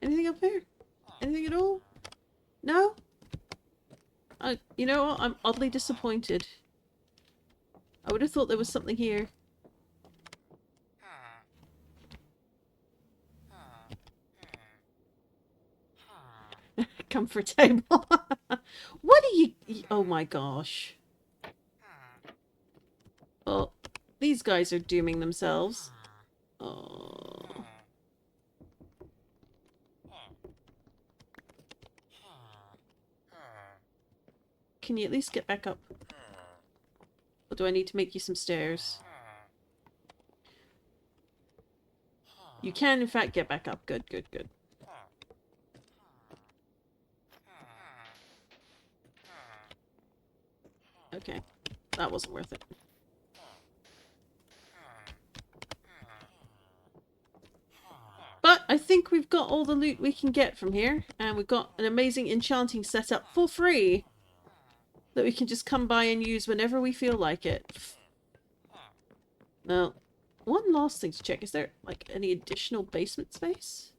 Anything up there? Anything at all? No? You know what? I'm oddly disappointed. I would have thought there was something here. Comfort table. What are you... Oh my gosh. Oh, these guys are dooming themselves. Oh. Can you at least get back up? Or do I need to make you some stairs? You can, in fact, get back up. Good, good, good. Okay. That wasn't worth it. But I think we've got all the loot we can get from here. And we've got an amazing enchanting setup for free. That we can just come by and use whenever we feel like it. Now, one last thing to check. Is there, like, any additional basement space?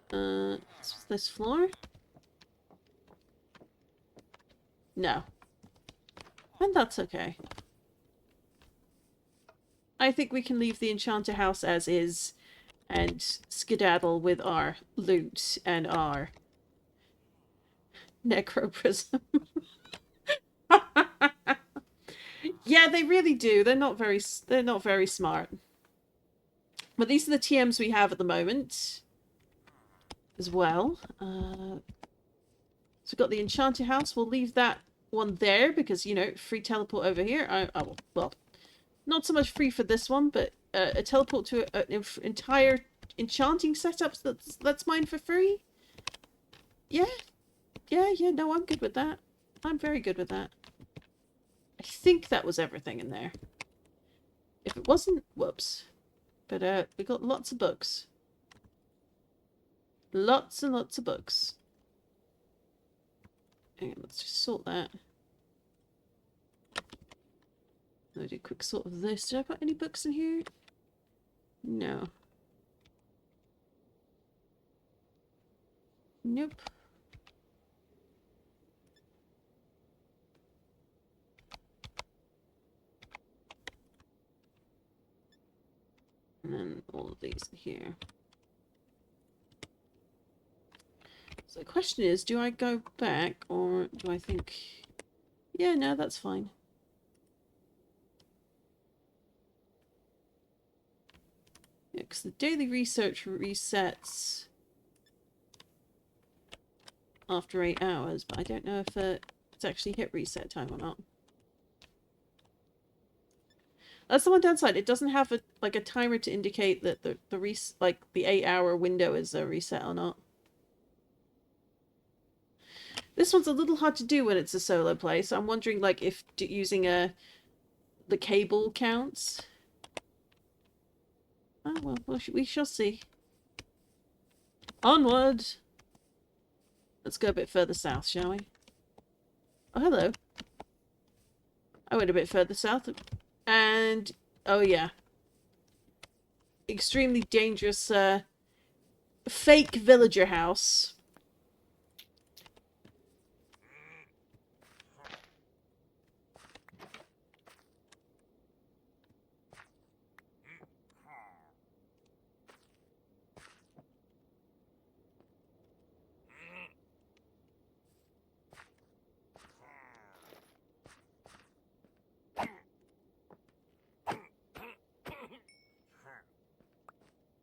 This floor? No. And that's okay. I think we can leave the enchanter house as is and skedaddle with our loot and our necroprism. Yeah, they really do. They're not very smart. But these are the TMs we have at the moment as well. So we've got the enchanter house. We'll leave that one there because, you know, free teleport over here. Well, Not so much free for this one, but a teleport to an entire enchanting setup that's mine for free. Yeah, yeah. No, I'm good with that. I'm very good with that. I think that was everything in there. If it wasn't, whoops. But we got lots of books. Lots and lots of books. Hang on, let's just sort that. I'll do a quick sort of this. Did I put any books in here? No. Nope. And then all of these in here. So the question is, do I go back or do I think... Yeah, no, that's fine. Yeah, because the daily research resets after 8 hours, but I don't know if it's actually hit reset time or not. That's the one downside. It doesn't have a timer to indicate that the 8-hour window is a reset or not. This one's a little hard to do when it's a solo play, so I'm wondering like if using the cable counts. Oh well, we shall see. Onward. Let's go a bit further south, shall we? Oh, hello. I went a bit further south. And, oh yeah. Extremely dangerous, fake villager house.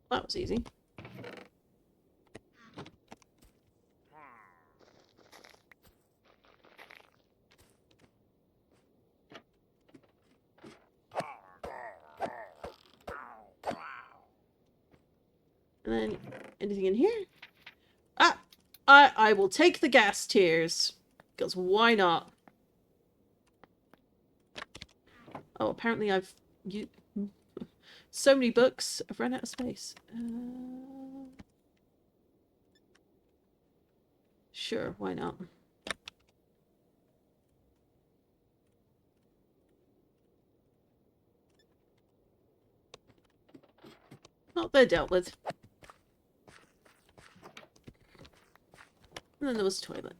That was easy. And then, anything in here? Ah! I will take the gas tiers. Because why not? Oh, apparently I've... So many books, I've run out of space. Sure, why not? Oh, they're dealt with. And then there was a toilet.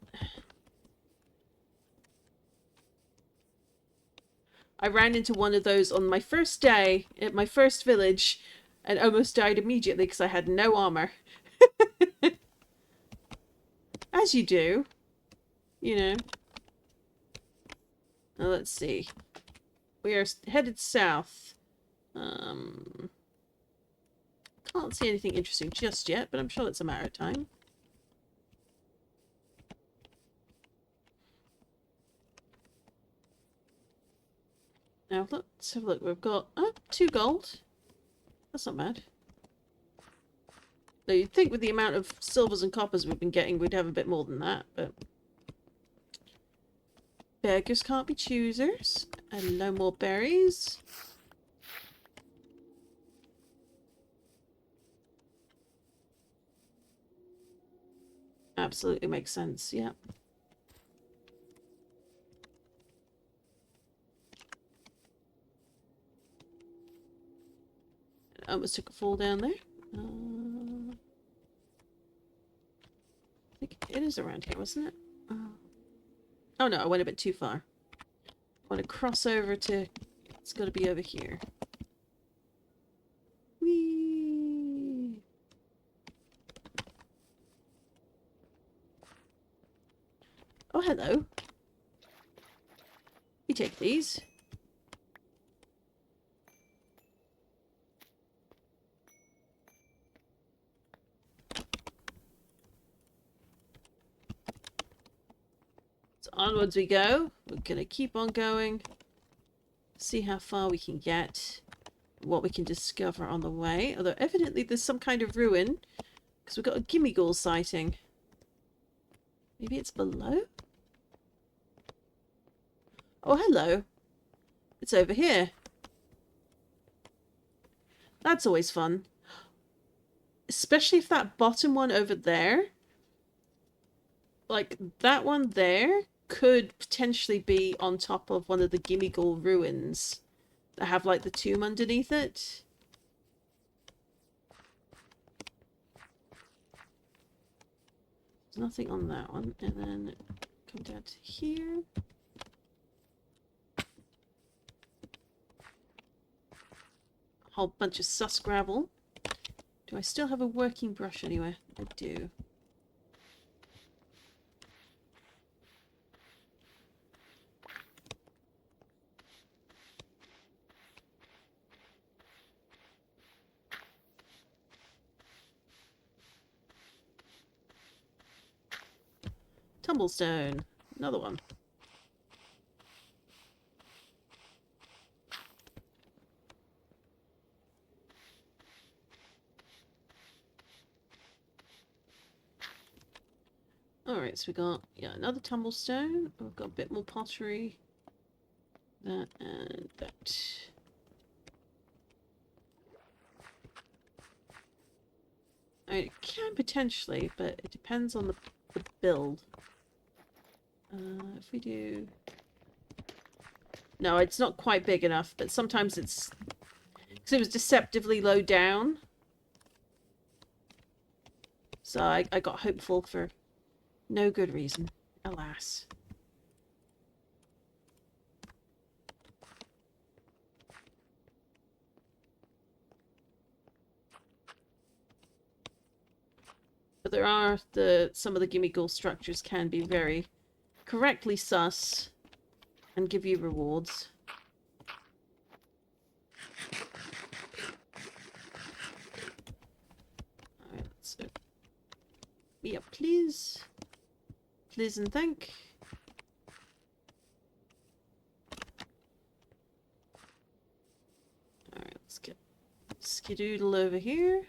I ran into one of those on my first day at my first village and almost died immediately because I had no armor. As you do. You know. Now let's see. We are headed south. Can't see anything interesting just yet, but I'm sure it's a matter of time. Now, let's have a look. We've got 2 gold. That's not bad. Though you'd think with the amount of silvers and coppers we've been getting, we'd have a bit more than that, but... Beggars can't be choosers. And no more berries. Absolutely makes sense, yeah. I almost took a fall down there. I think it is around here, wasn't it? Oh no, I went a bit too far. I want to cross over to... It's got to be over here. Whee! Oh, hello. You take these. So onwards we go. We're gonna keep on going. See how far we can get. What we can discover on the way. Although evidently there's some kind of ruin. Because we've got a Gimmighoul sighting. Maybe it's below? Oh, hello. It's over here. That's always fun. Especially if that bottom one over there, like that one there, could potentially be on top of one of the Gimmighoul ruins that have like the tomb underneath it. There's nothing on that one. And then come down to here. Whole bunch of sus gravel. Do I still have a working brush anywhere? I do. Tumblestone. Another one. Alright, so we got, yeah, another tumblestone. We've got a bit more pottery. That and that. It can potentially, but it depends on the build. If we do... No, it's not quite big enough, but sometimes it's... Because it was deceptively low down. So I got hopeful for no good reason, alas. But there are some of the Gimmighoul structures can be very correctly sus and give you rewards. Alright, so me up, please. Please and thank. Alright, let's get skedoodle over here.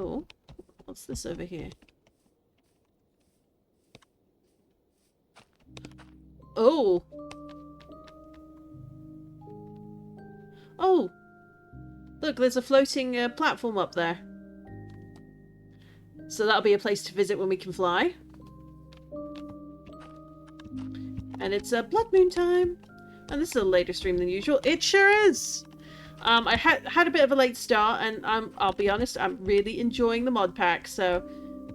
Oh, what's this over here? Oh! Oh! Look, there's a floating platform up there. So that'll be a place to visit when we can fly. And it's blood moon time. And this is a later stream than usual. It sure is! I had a bit of a late start, and I'll be honest, I'm really enjoying the mod pack, so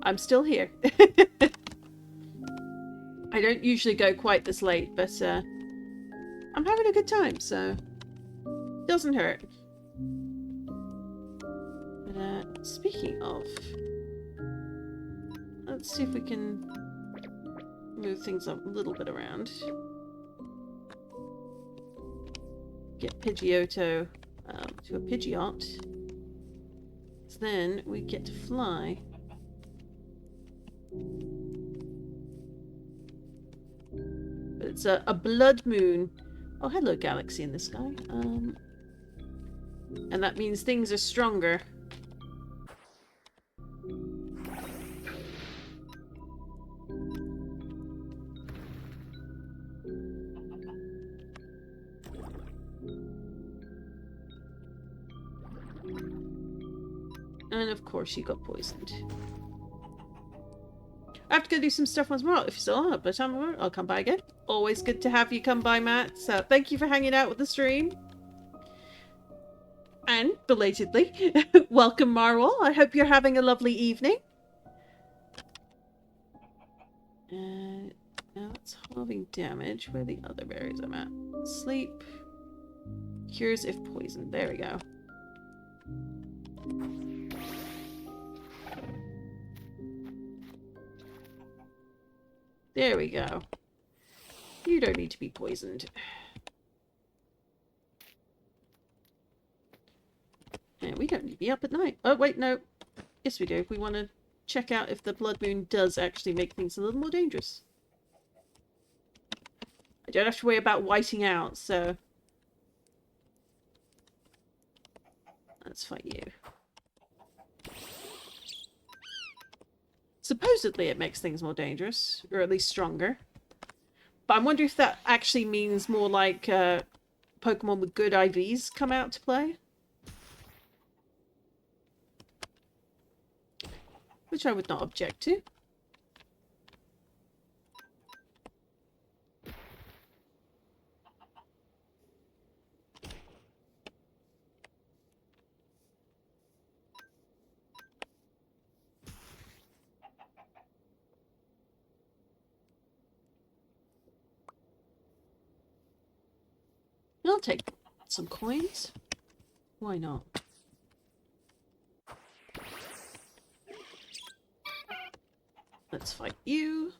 I'm still here. I don't usually go quite this late, but I'm having a good time, so doesn't hurt. But speaking of, let's see if we can move things up a little bit around. Get Pidgeotto to a Pidgeot. So then we get to fly. But it's a blood moon. Oh, hello, galaxy in the sky. And that means things are stronger. And of course you got poisoned. I have to go do some stuff once more if you still are, but I'll come by again. Always good to have you come by, Matt. So thank you for hanging out with the stream. And belatedly, welcome, Marwell. I hope you're having a lovely evening. Now it's halving damage. Where are the other berries I'm at? Sleep. Cures if poisoned. There we go. There we go. You don't need to be poisoned. Yeah, we don't need to be up at night. Oh, wait, no. Yes, we do. We want to check out if the blood moon does actually make things a little more dangerous. I don't have to worry about whiting out, so... Let's fight you. Supposedly it makes things more dangerous, or at least stronger. But I'm wondering if that actually means more like Pokemon with good IVs come out to play. Which I would not object to. I'll take some coins. Why not? Let's fight you.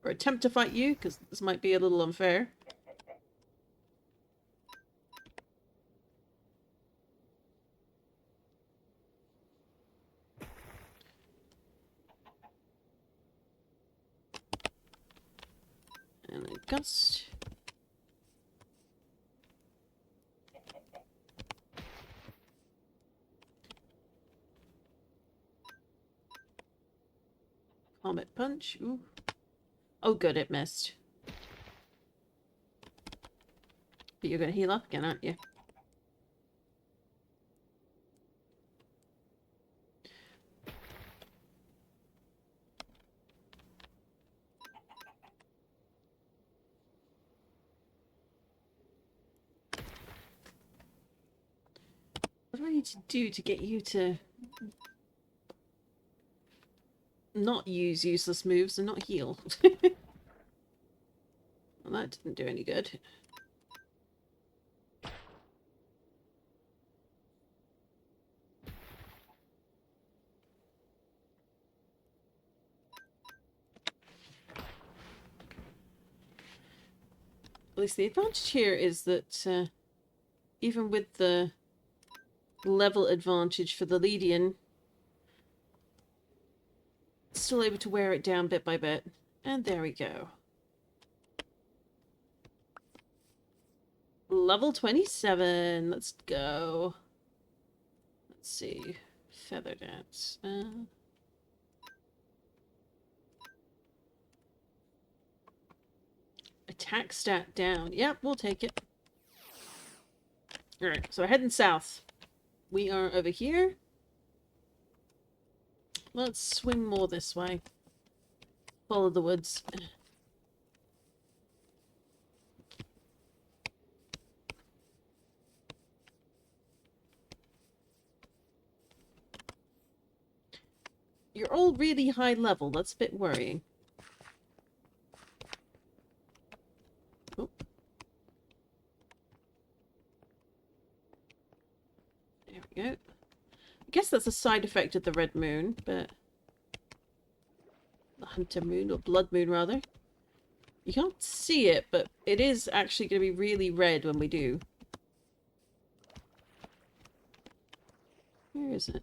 Or attempt to fight you, because this might be a little unfair. And a gust. Comet punch. Ooh. Oh good, it missed. But you're going to heal up again, aren't you? What do I need to do to get you to not use useless moves and not heal? Well, that didn't do any good. At least the advantage here is that even with the level advantage for the Lydian, still able to wear it down bit by bit. And there we go. Level 27. Let's go. Let's see. Feather dance. Attack stat down. Yep, we'll take it. Alright, so we're heading south. We are over here. Let's swing more this way. Follow the woods. You're all really high level. That's a bit worrying. Oh. There we go. I guess that's a side effect of the red moon, but... the hunter moon, or blood moon rather. You can't see it, but it is actually going to be really red when we do. Where is it?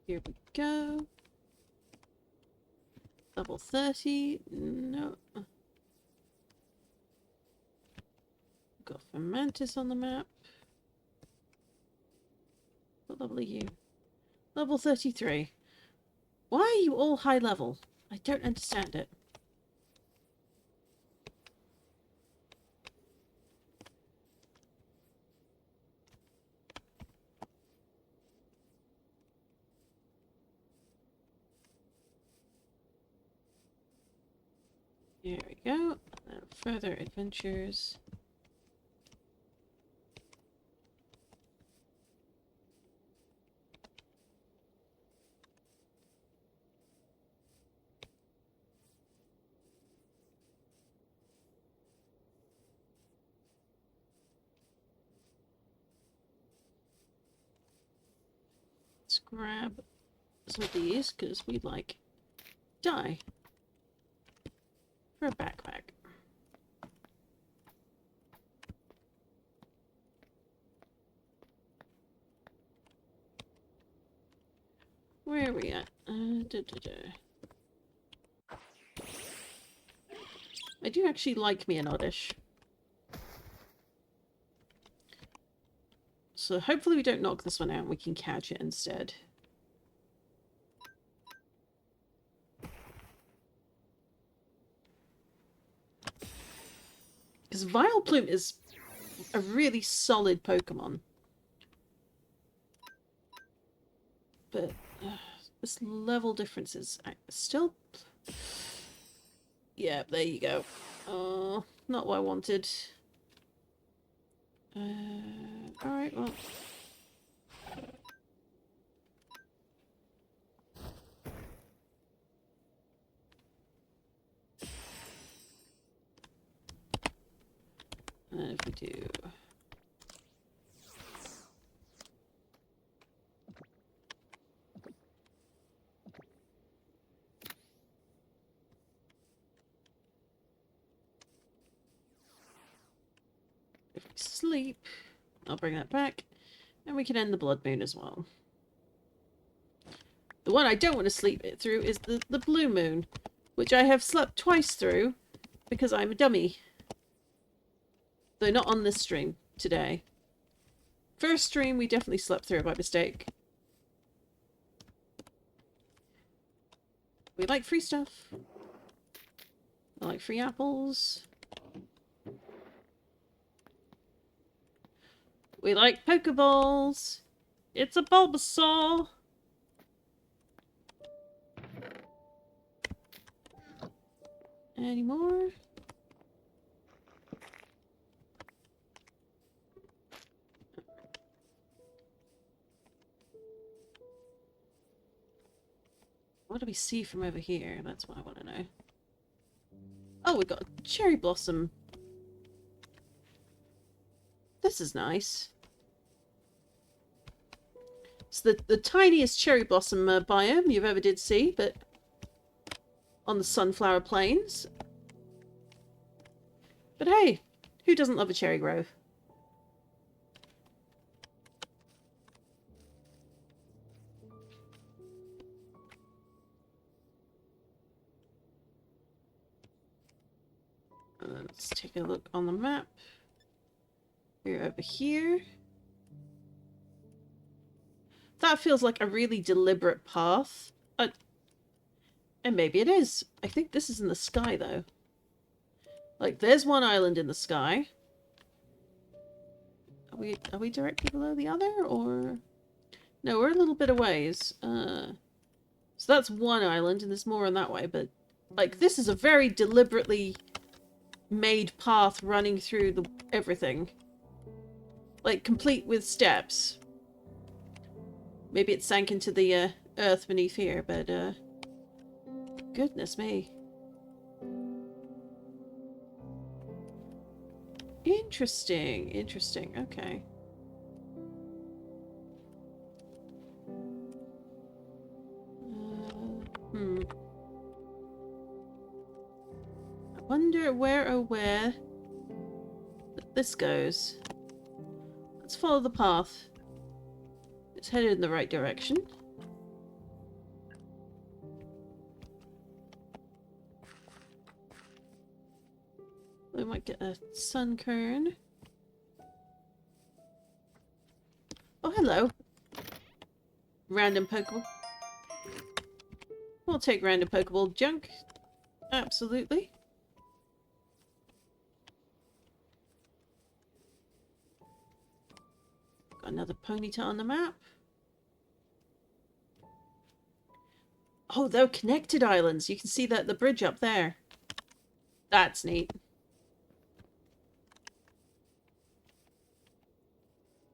Here we go. Level 30. No. Got Fermentus on the map. What level are you? Level 33. Why are you all high level? I don't understand it. There we go. Further adventures. grab some of these because we'd like dye for a backpack. Where are we at? I do actually like me an oddish. So hopefully we don't knock this one out and we can catch it instead. Because Vileplume is a really solid Pokemon. But this level difference is still... Yeah, there you go. Oh, not what I wanted. Alright, well... if we do... If we sleep, I'll bring that back. And we can end the Blood Moon as well. The one I don't want to sleep it through is the Blue Moon, which I have slept twice through because I'm a dummy. Though not on this stream today. First stream we definitely slept through by mistake. We like free stuff. I like free apples. We like Pokeballs. It's a Bulbasaur. Any more? What do we see from over here? That's what I want to know. Oh, we've got a cherry blossom. This is nice. It's the tiniest cherry blossom biome you've ever did see, but on the Sunflower Plains. But hey, who doesn't love a cherry grove? Let's take a look on the map. We're over here. That feels like a really deliberate path. And maybe it is. I think this is in the sky, though. Like, there's one island in the sky. Are we directly below the other, or... No, we're a little bit a ways. So that's one island, and there's more on that way, but... Like, this is a very deliberately made path running through the everything. Like, complete with steps. Maybe it sank into the earth beneath here, but goodness me. Interesting, interesting. Okay. I wonder where, oh where this goes. Let's follow the path. It's headed in the right direction. We might get a sunkern. Oh, hello. Random Pokeball. We'll take random Pokeball junk. Absolutely. Got another Ponyta on the map. Oh, they're connected islands. You can see that the bridge up there. That's neat.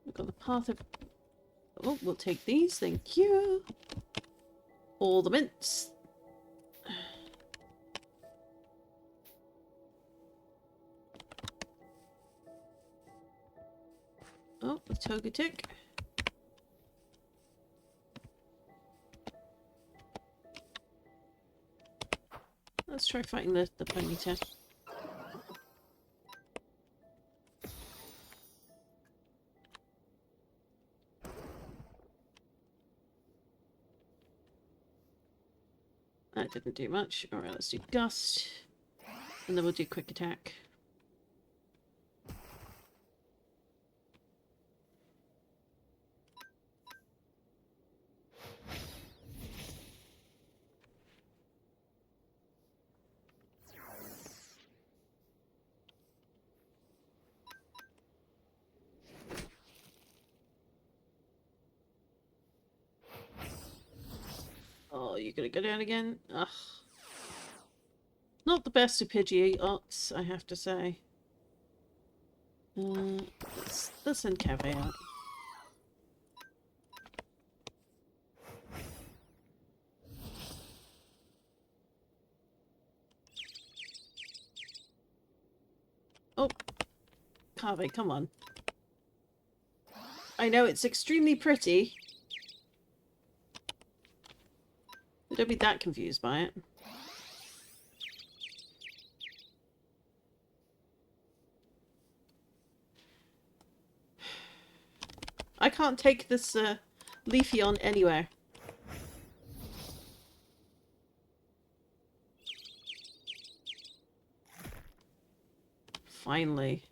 We've got the path of... Oh, we'll take these. Thank you. All the mints. Oh, the Togetic. Let's try fighting the ponytail. That didn't do much. Alright, let's do Gust. And then we'll do Quick Attack. Oh, you're gonna go down again? Ugh. Not the best of PeteZahHutt, I have to say. Let's send Cafe out. Oh, Kave, come on. I know it's extremely pretty. But don't be that confused by it. I can't take this Leafeon anywhere. Finally.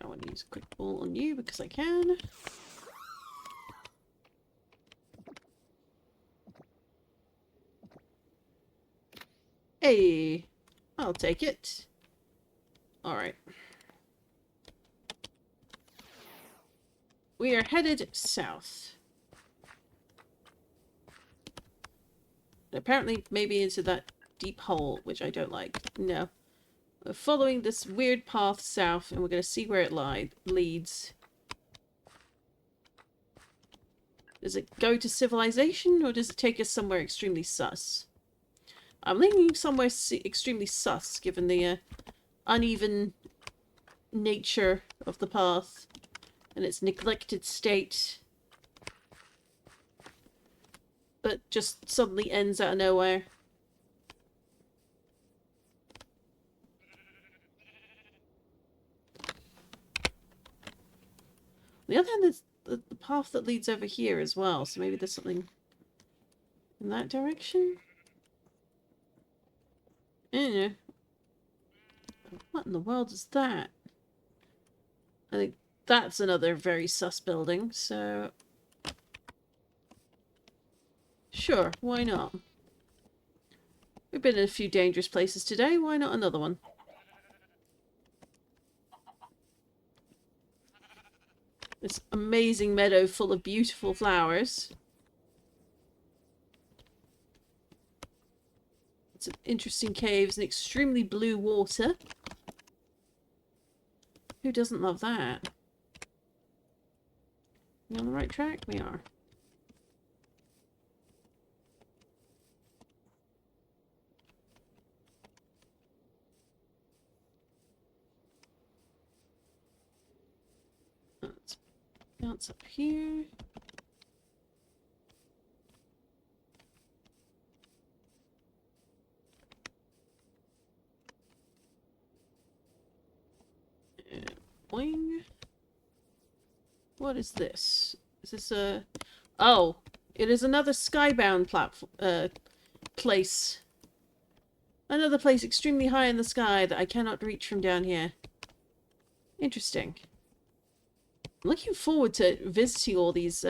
I want to use a quick ball on you because I can. Hey, I'll take it. Alright. We are headed south. Apparently, maybe into that deep hole, which I don't like. No. We're following this weird path south, and we're going to see where it leads. Does it go to civilization, or does it take us somewhere extremely sus? I'm leaning somewhere extremely sus, given the uneven nature of the path and its neglected state. But just suddenly ends out of nowhere. On the other hand, there's the path that leads over here as well, so maybe there's something in that direction? I don't know. What in the world is that? I think that's another very sus building, so... Sure, why not? We've been in a few dangerous places today, why not another one? This amazing meadow full of beautiful flowers. Some interesting caves and extremely blue water. Who doesn't love that? We on the right track? We are. Let's bounce up here. Boing. What is this? Is this a... Oh! It is another skybound place. Another place extremely high in the sky that I cannot reach from down here. Interesting. I'm looking forward to visiting all these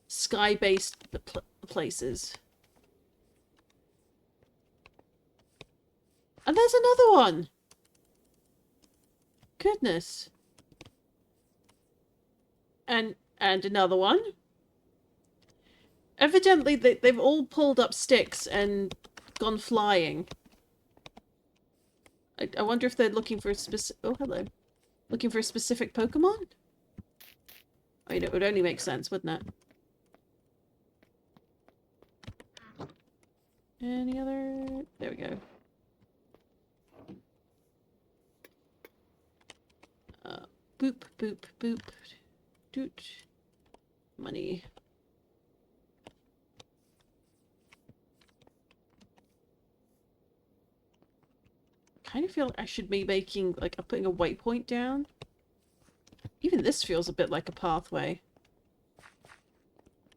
sky-based places. And there's another one! Goodness. And another one. Evidently, they've all pulled up sticks and gone flying. I wonder if they're looking for a specific... Oh, hello. Looking for a specific Pokemon? I mean, it would only make sense, wouldn't it? Any other... There we go. Boop, boop, boop. Doot. Money. Kind of feel like I should be making, like, putting a waypoint down. Even this feels a bit like a pathway.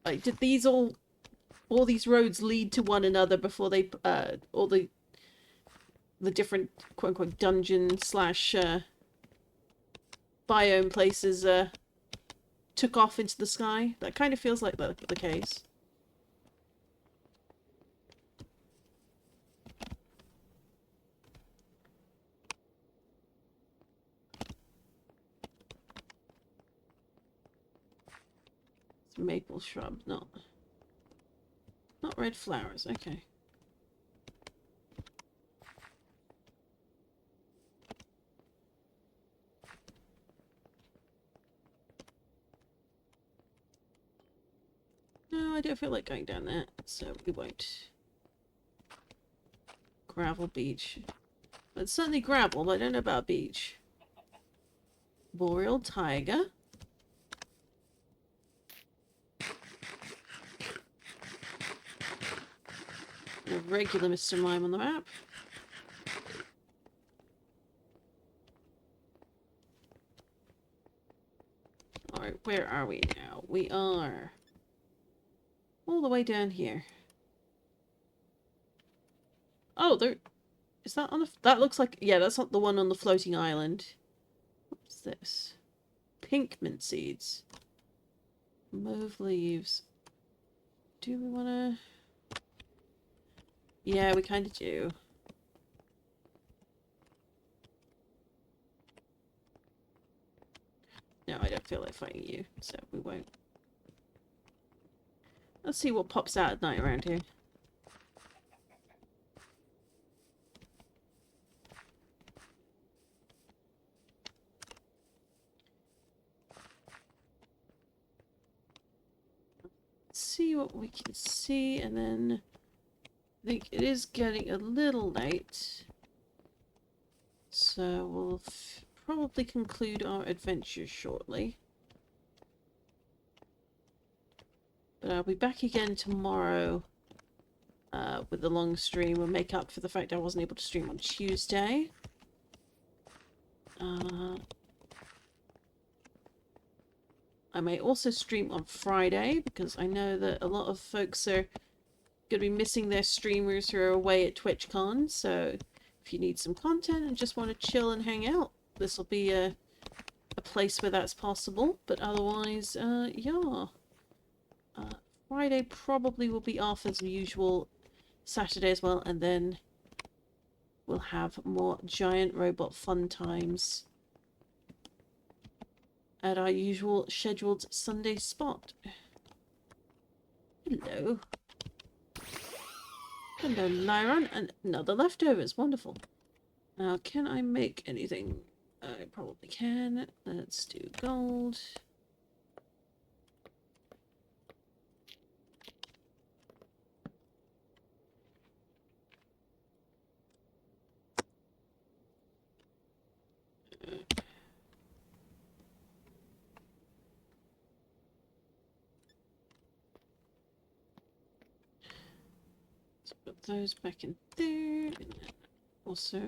Like, did these all these roads lead to one another before they, all the different quote-unquote dungeon slash, biome places, took off into the sky? That kind of feels like the case. It's maple shrub, not red flowers. Okay. No, I don't feel like going down there, so we won't. Gravel beach. It's certainly gravel, but I don't know about beach. Boreal tiger. A regular Mr. Mime on the map. Alright, where are we now? We are all the way down here. Oh, there... Is that on the... That looks like... Yeah, that's not the one on the floating island. What's this? Pink mint seeds. Mauve leaves. Do we want to... Yeah, we kind of do. No, I don't feel like fighting you, so we won't. Let's see what pops out at night around here. See what we can see, and then I think it is getting a little late, so we'll probably conclude our adventure shortly. But I'll be back again tomorrow with the long stream. We'll make up for the fact I wasn't able to stream on Tuesday. I may also stream on Friday, because I know that a lot of folks are going to be missing their streamers who are away at TwitchCon, so if you need some content and just want to chill and hang out, this will be a place where that's possible. But otherwise, yeah. Friday probably will be off as usual, Saturday as well, and then we'll have more giant robot fun times at our usual scheduled Sunday spot. Hello. Hello, Lyron, and another leftovers. Wonderful. Now, can I make anything? I probably can. Let's do gold. Let's put those back in there. And then also...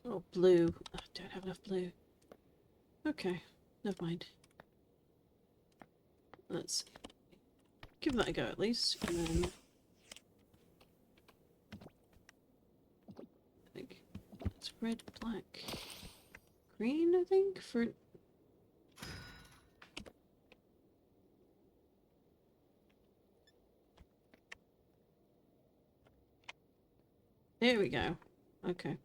Oh, blue. I don't have enough blue. Okay, never mind. Let's give that a go at least, and then I think it's red, black, green, I think, for... There we go. Okay.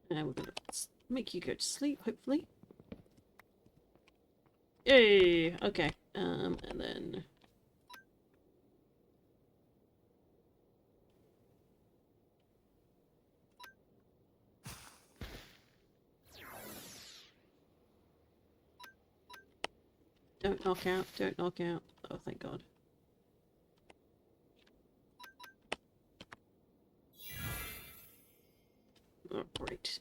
And we're gonna make you go to sleep, hopefully. Yay! Okay. And then... Don't knock out, don't knock out. Oh, thank God. Oh, great.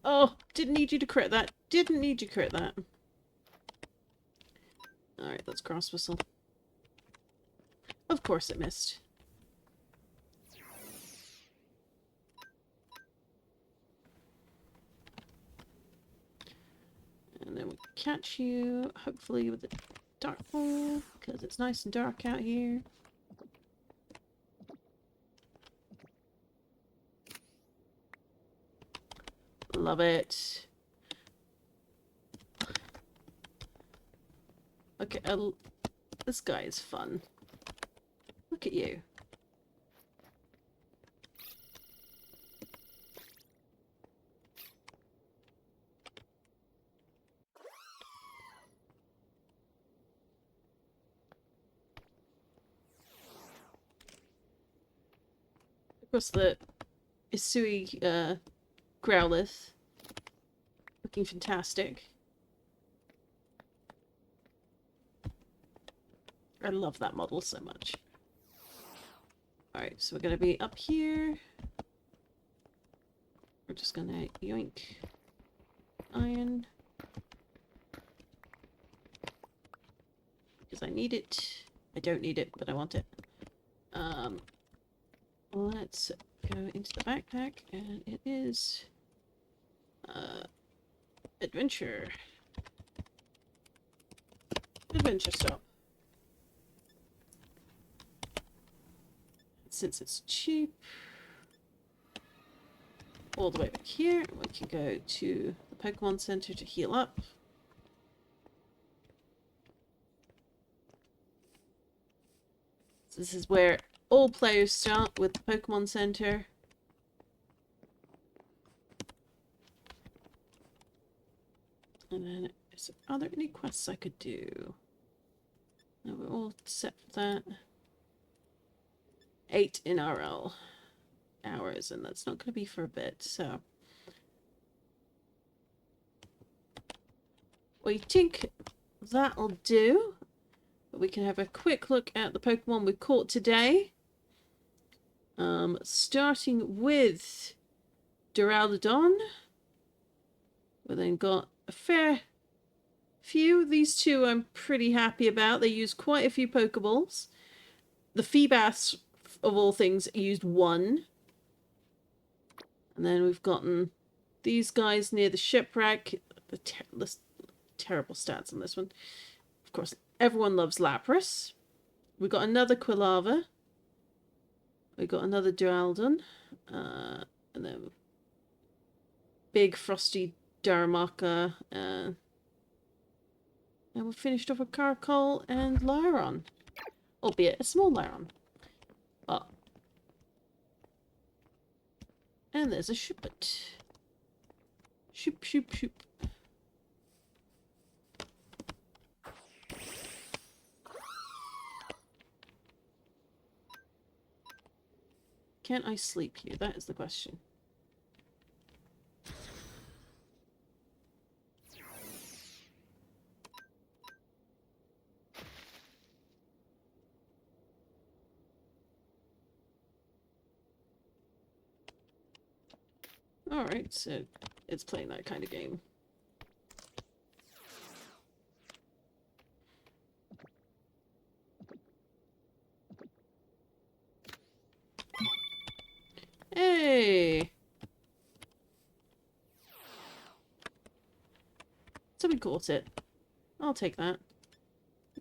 Oh, didn't need you to crit that. Didn't need you to crit that. Alright, let's cross whistle. Of course it missed. And then we catch you, hopefully with a dark hole, because it's nice and dark out here. Love it. Okay, this guy is fun. Look at you. Of course, the Isui Growlithe. Looking fantastic. I love that model so much. Alright, so we're going to be up here. We're just going to yoink iron. Because I need it. I don't need it, but I want it. Let's go into the backpack, and it is adventure. Adventure stop. Since it's cheap, all the way back here, we can go to the Pokemon Center to heal up. So this is where all players start, with the Pokemon Center. And then, are there any quests I could do? No, we're all set for that. 8 NRL hours, and that's not going to be for a bit, so. We think that'll do. But we can have a quick look at the Pokemon we caught today. Starting with Duraludon. We then got a fair few. These two I'm pretty happy about. They used quite a few Pokeballs. The Feebas, of all things, used 1. And then we've gotten these guys near the shipwreck. The terrible stats on this one. Of course, everyone loves Lapras. We got another Quilava. We got another Duraludon. And then big frosty Darumaka. And we finished off with Caracol and Lyron. Albeit a small Lyron. But. And there's a Shuppet. Shoop, shoop, shoop. Can I sleep here? That is the question. Alright, so it's playing that kind of game. Hey! So we caught it. I'll take that.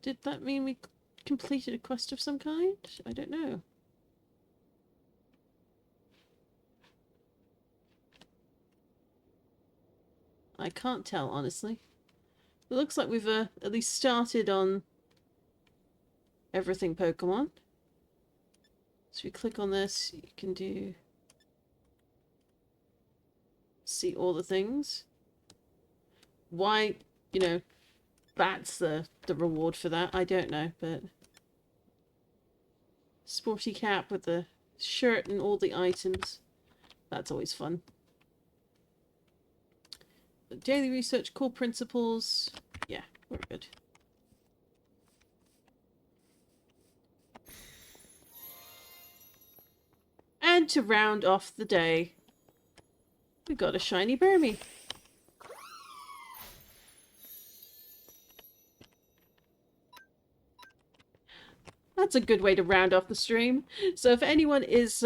Did that mean we completed a quest of some kind? I don't know. I can't tell, honestly. It looks like we've at least started on everything Pokemon. So we click on this, you can see all the things. Why, you know, that's the reward for that, I don't know, but sporty cap with the shirt and all the items. That's always fun. Daily research, core principles. Yeah, we're good. And to round off the day, we got a shiny Burmy. That's a good way to round off the stream. So if anyone is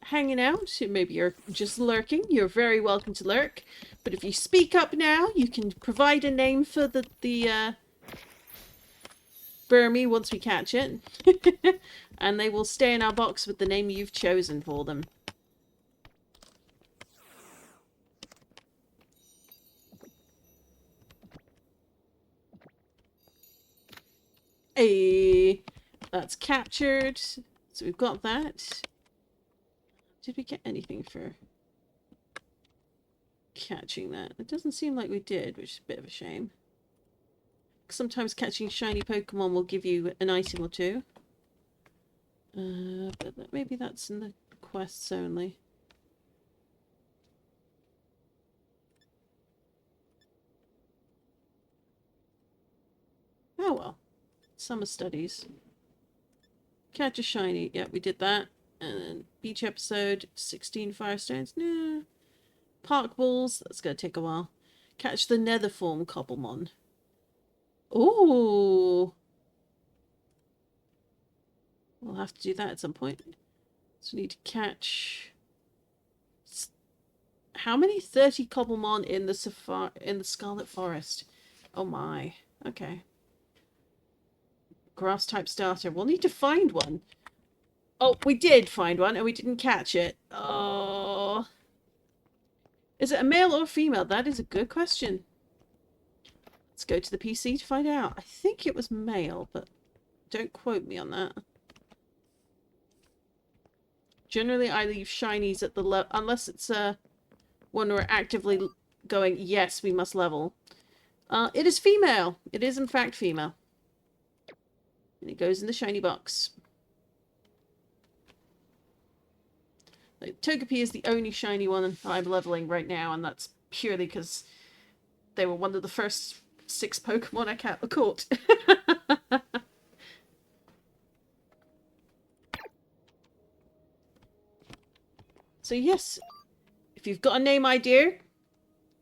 hanging out, maybe you're just lurking, you're very welcome to lurk. But if you speak up now, you can provide a name for the Burmy once we catch it. And they will stay in our box with the name you've chosen for them. Hey, that's captured. So we've got that. Did we get anything for catching that? It doesn't seem like we did, which is a bit of a shame. Sometimes catching shiny Pokemon will give you an item or two. But maybe that's in the quests only. Oh well. Summer studies. Catch a shiny. Yeah, we did that. And then beach episode, 16 Firestones. No. Park balls. That's going to take a while. Catch the nether form Cobblemon. Ooh. We'll have to do that at some point. So we need to catch... How many? 30 Cobblemon in the Scarlet Forest. Oh my. Okay. Grass type starter. We'll need to find one. Oh, we did find one and we didn't catch it. Oh. Is it a male or a female? That is a good question. Let's go to the PC to find out. I think it was male, but don't quote me on that. Generally, I leave shinies at the level, unless it's one we're actively going, yes, we must level. It is female. It is, in fact, female. And it goes in the shiny box. Like, Togepi is the only shiny one I'm leveling right now, and that's purely because they were one of the first 6 Pokemon I caught. So yes, if you've got a name idea,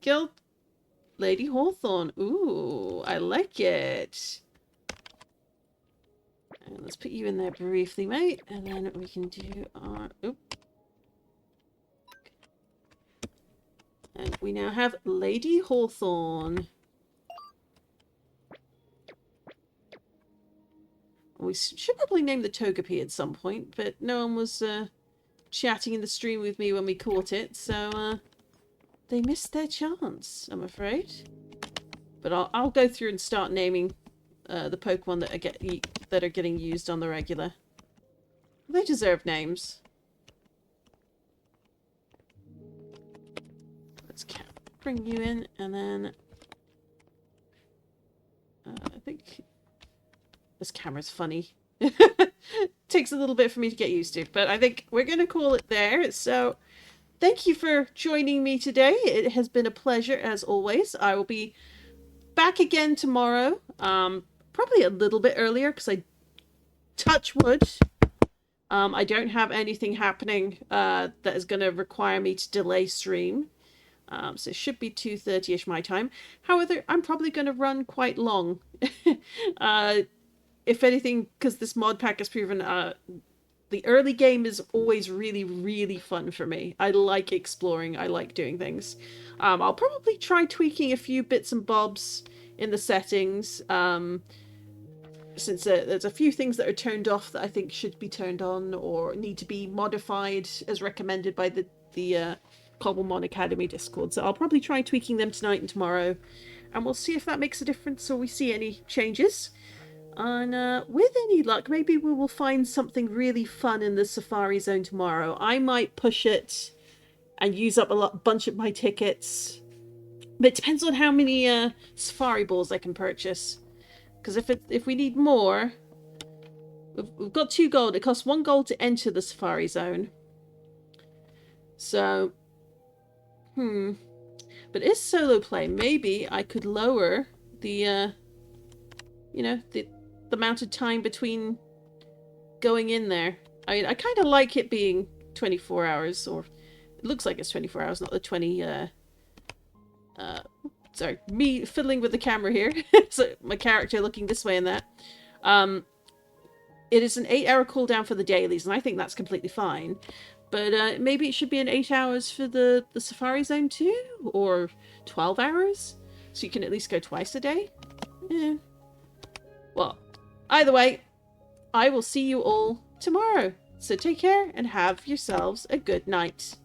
Guild Lady Hawthorne. Ooh, I like it. And let's put you in there briefly, mate, and then we can do our... Oop. And we now have Lady Hawthorne. We should probably name the Togepi at some point, but no one was chatting in the stream with me when we caught it, so they missed their chance, I'm afraid. But I'll go through and start naming the Pokemon that are getting used on the regular. They deserve names. Let's bring you in, and then I think this camera's funny. Takes a little bit for me to get used to, but I think we're going to call it there. So thank you for joining me today. It has been a pleasure as always. I will be back again tomorrow, probably a little bit earlier because I touch wood. I don't have anything happening that is going to require me to delay stream. So it should be 2:30ish my time. However, I'm probably going to run quite long. If anything, because this mod pack has proven the early game is always really, really fun for me. I like exploring. I like doing things. I'll probably try tweaking a few bits and bobs in the settings. Since there's a few things that are turned off that I think should be turned on or need to be modified as recommended by the Cobblemon Academy Discord. So I'll probably try tweaking them tonight and tomorrow. and we'll see if that makes a difference or we see any changes. And with any luck, maybe we will find something really fun in the Safari Zone tomorrow. I might push it and use up a bunch of my tickets. But it depends on how many Safari balls I can purchase. Because if we need more, we've got 2 gold. It costs 1 gold to enter the Safari Zone. So, but it's solo play. Maybe I could lower the, you know, the amount of time between going in there. I mean, I kind of like it being 24 hours, or it looks like it's 24 hours, not the 20, sorry, me fiddling with the camera here. So my character looking this way and that. It is an 8-hour cooldown for the dailies, and I think that's completely fine. But maybe it should be an 8 hours for the Safari Zone too, or 12 hours, so you can at least go twice a day. Yeah. Well, either way, I will see you all tomorrow. So take care and have yourselves a good night.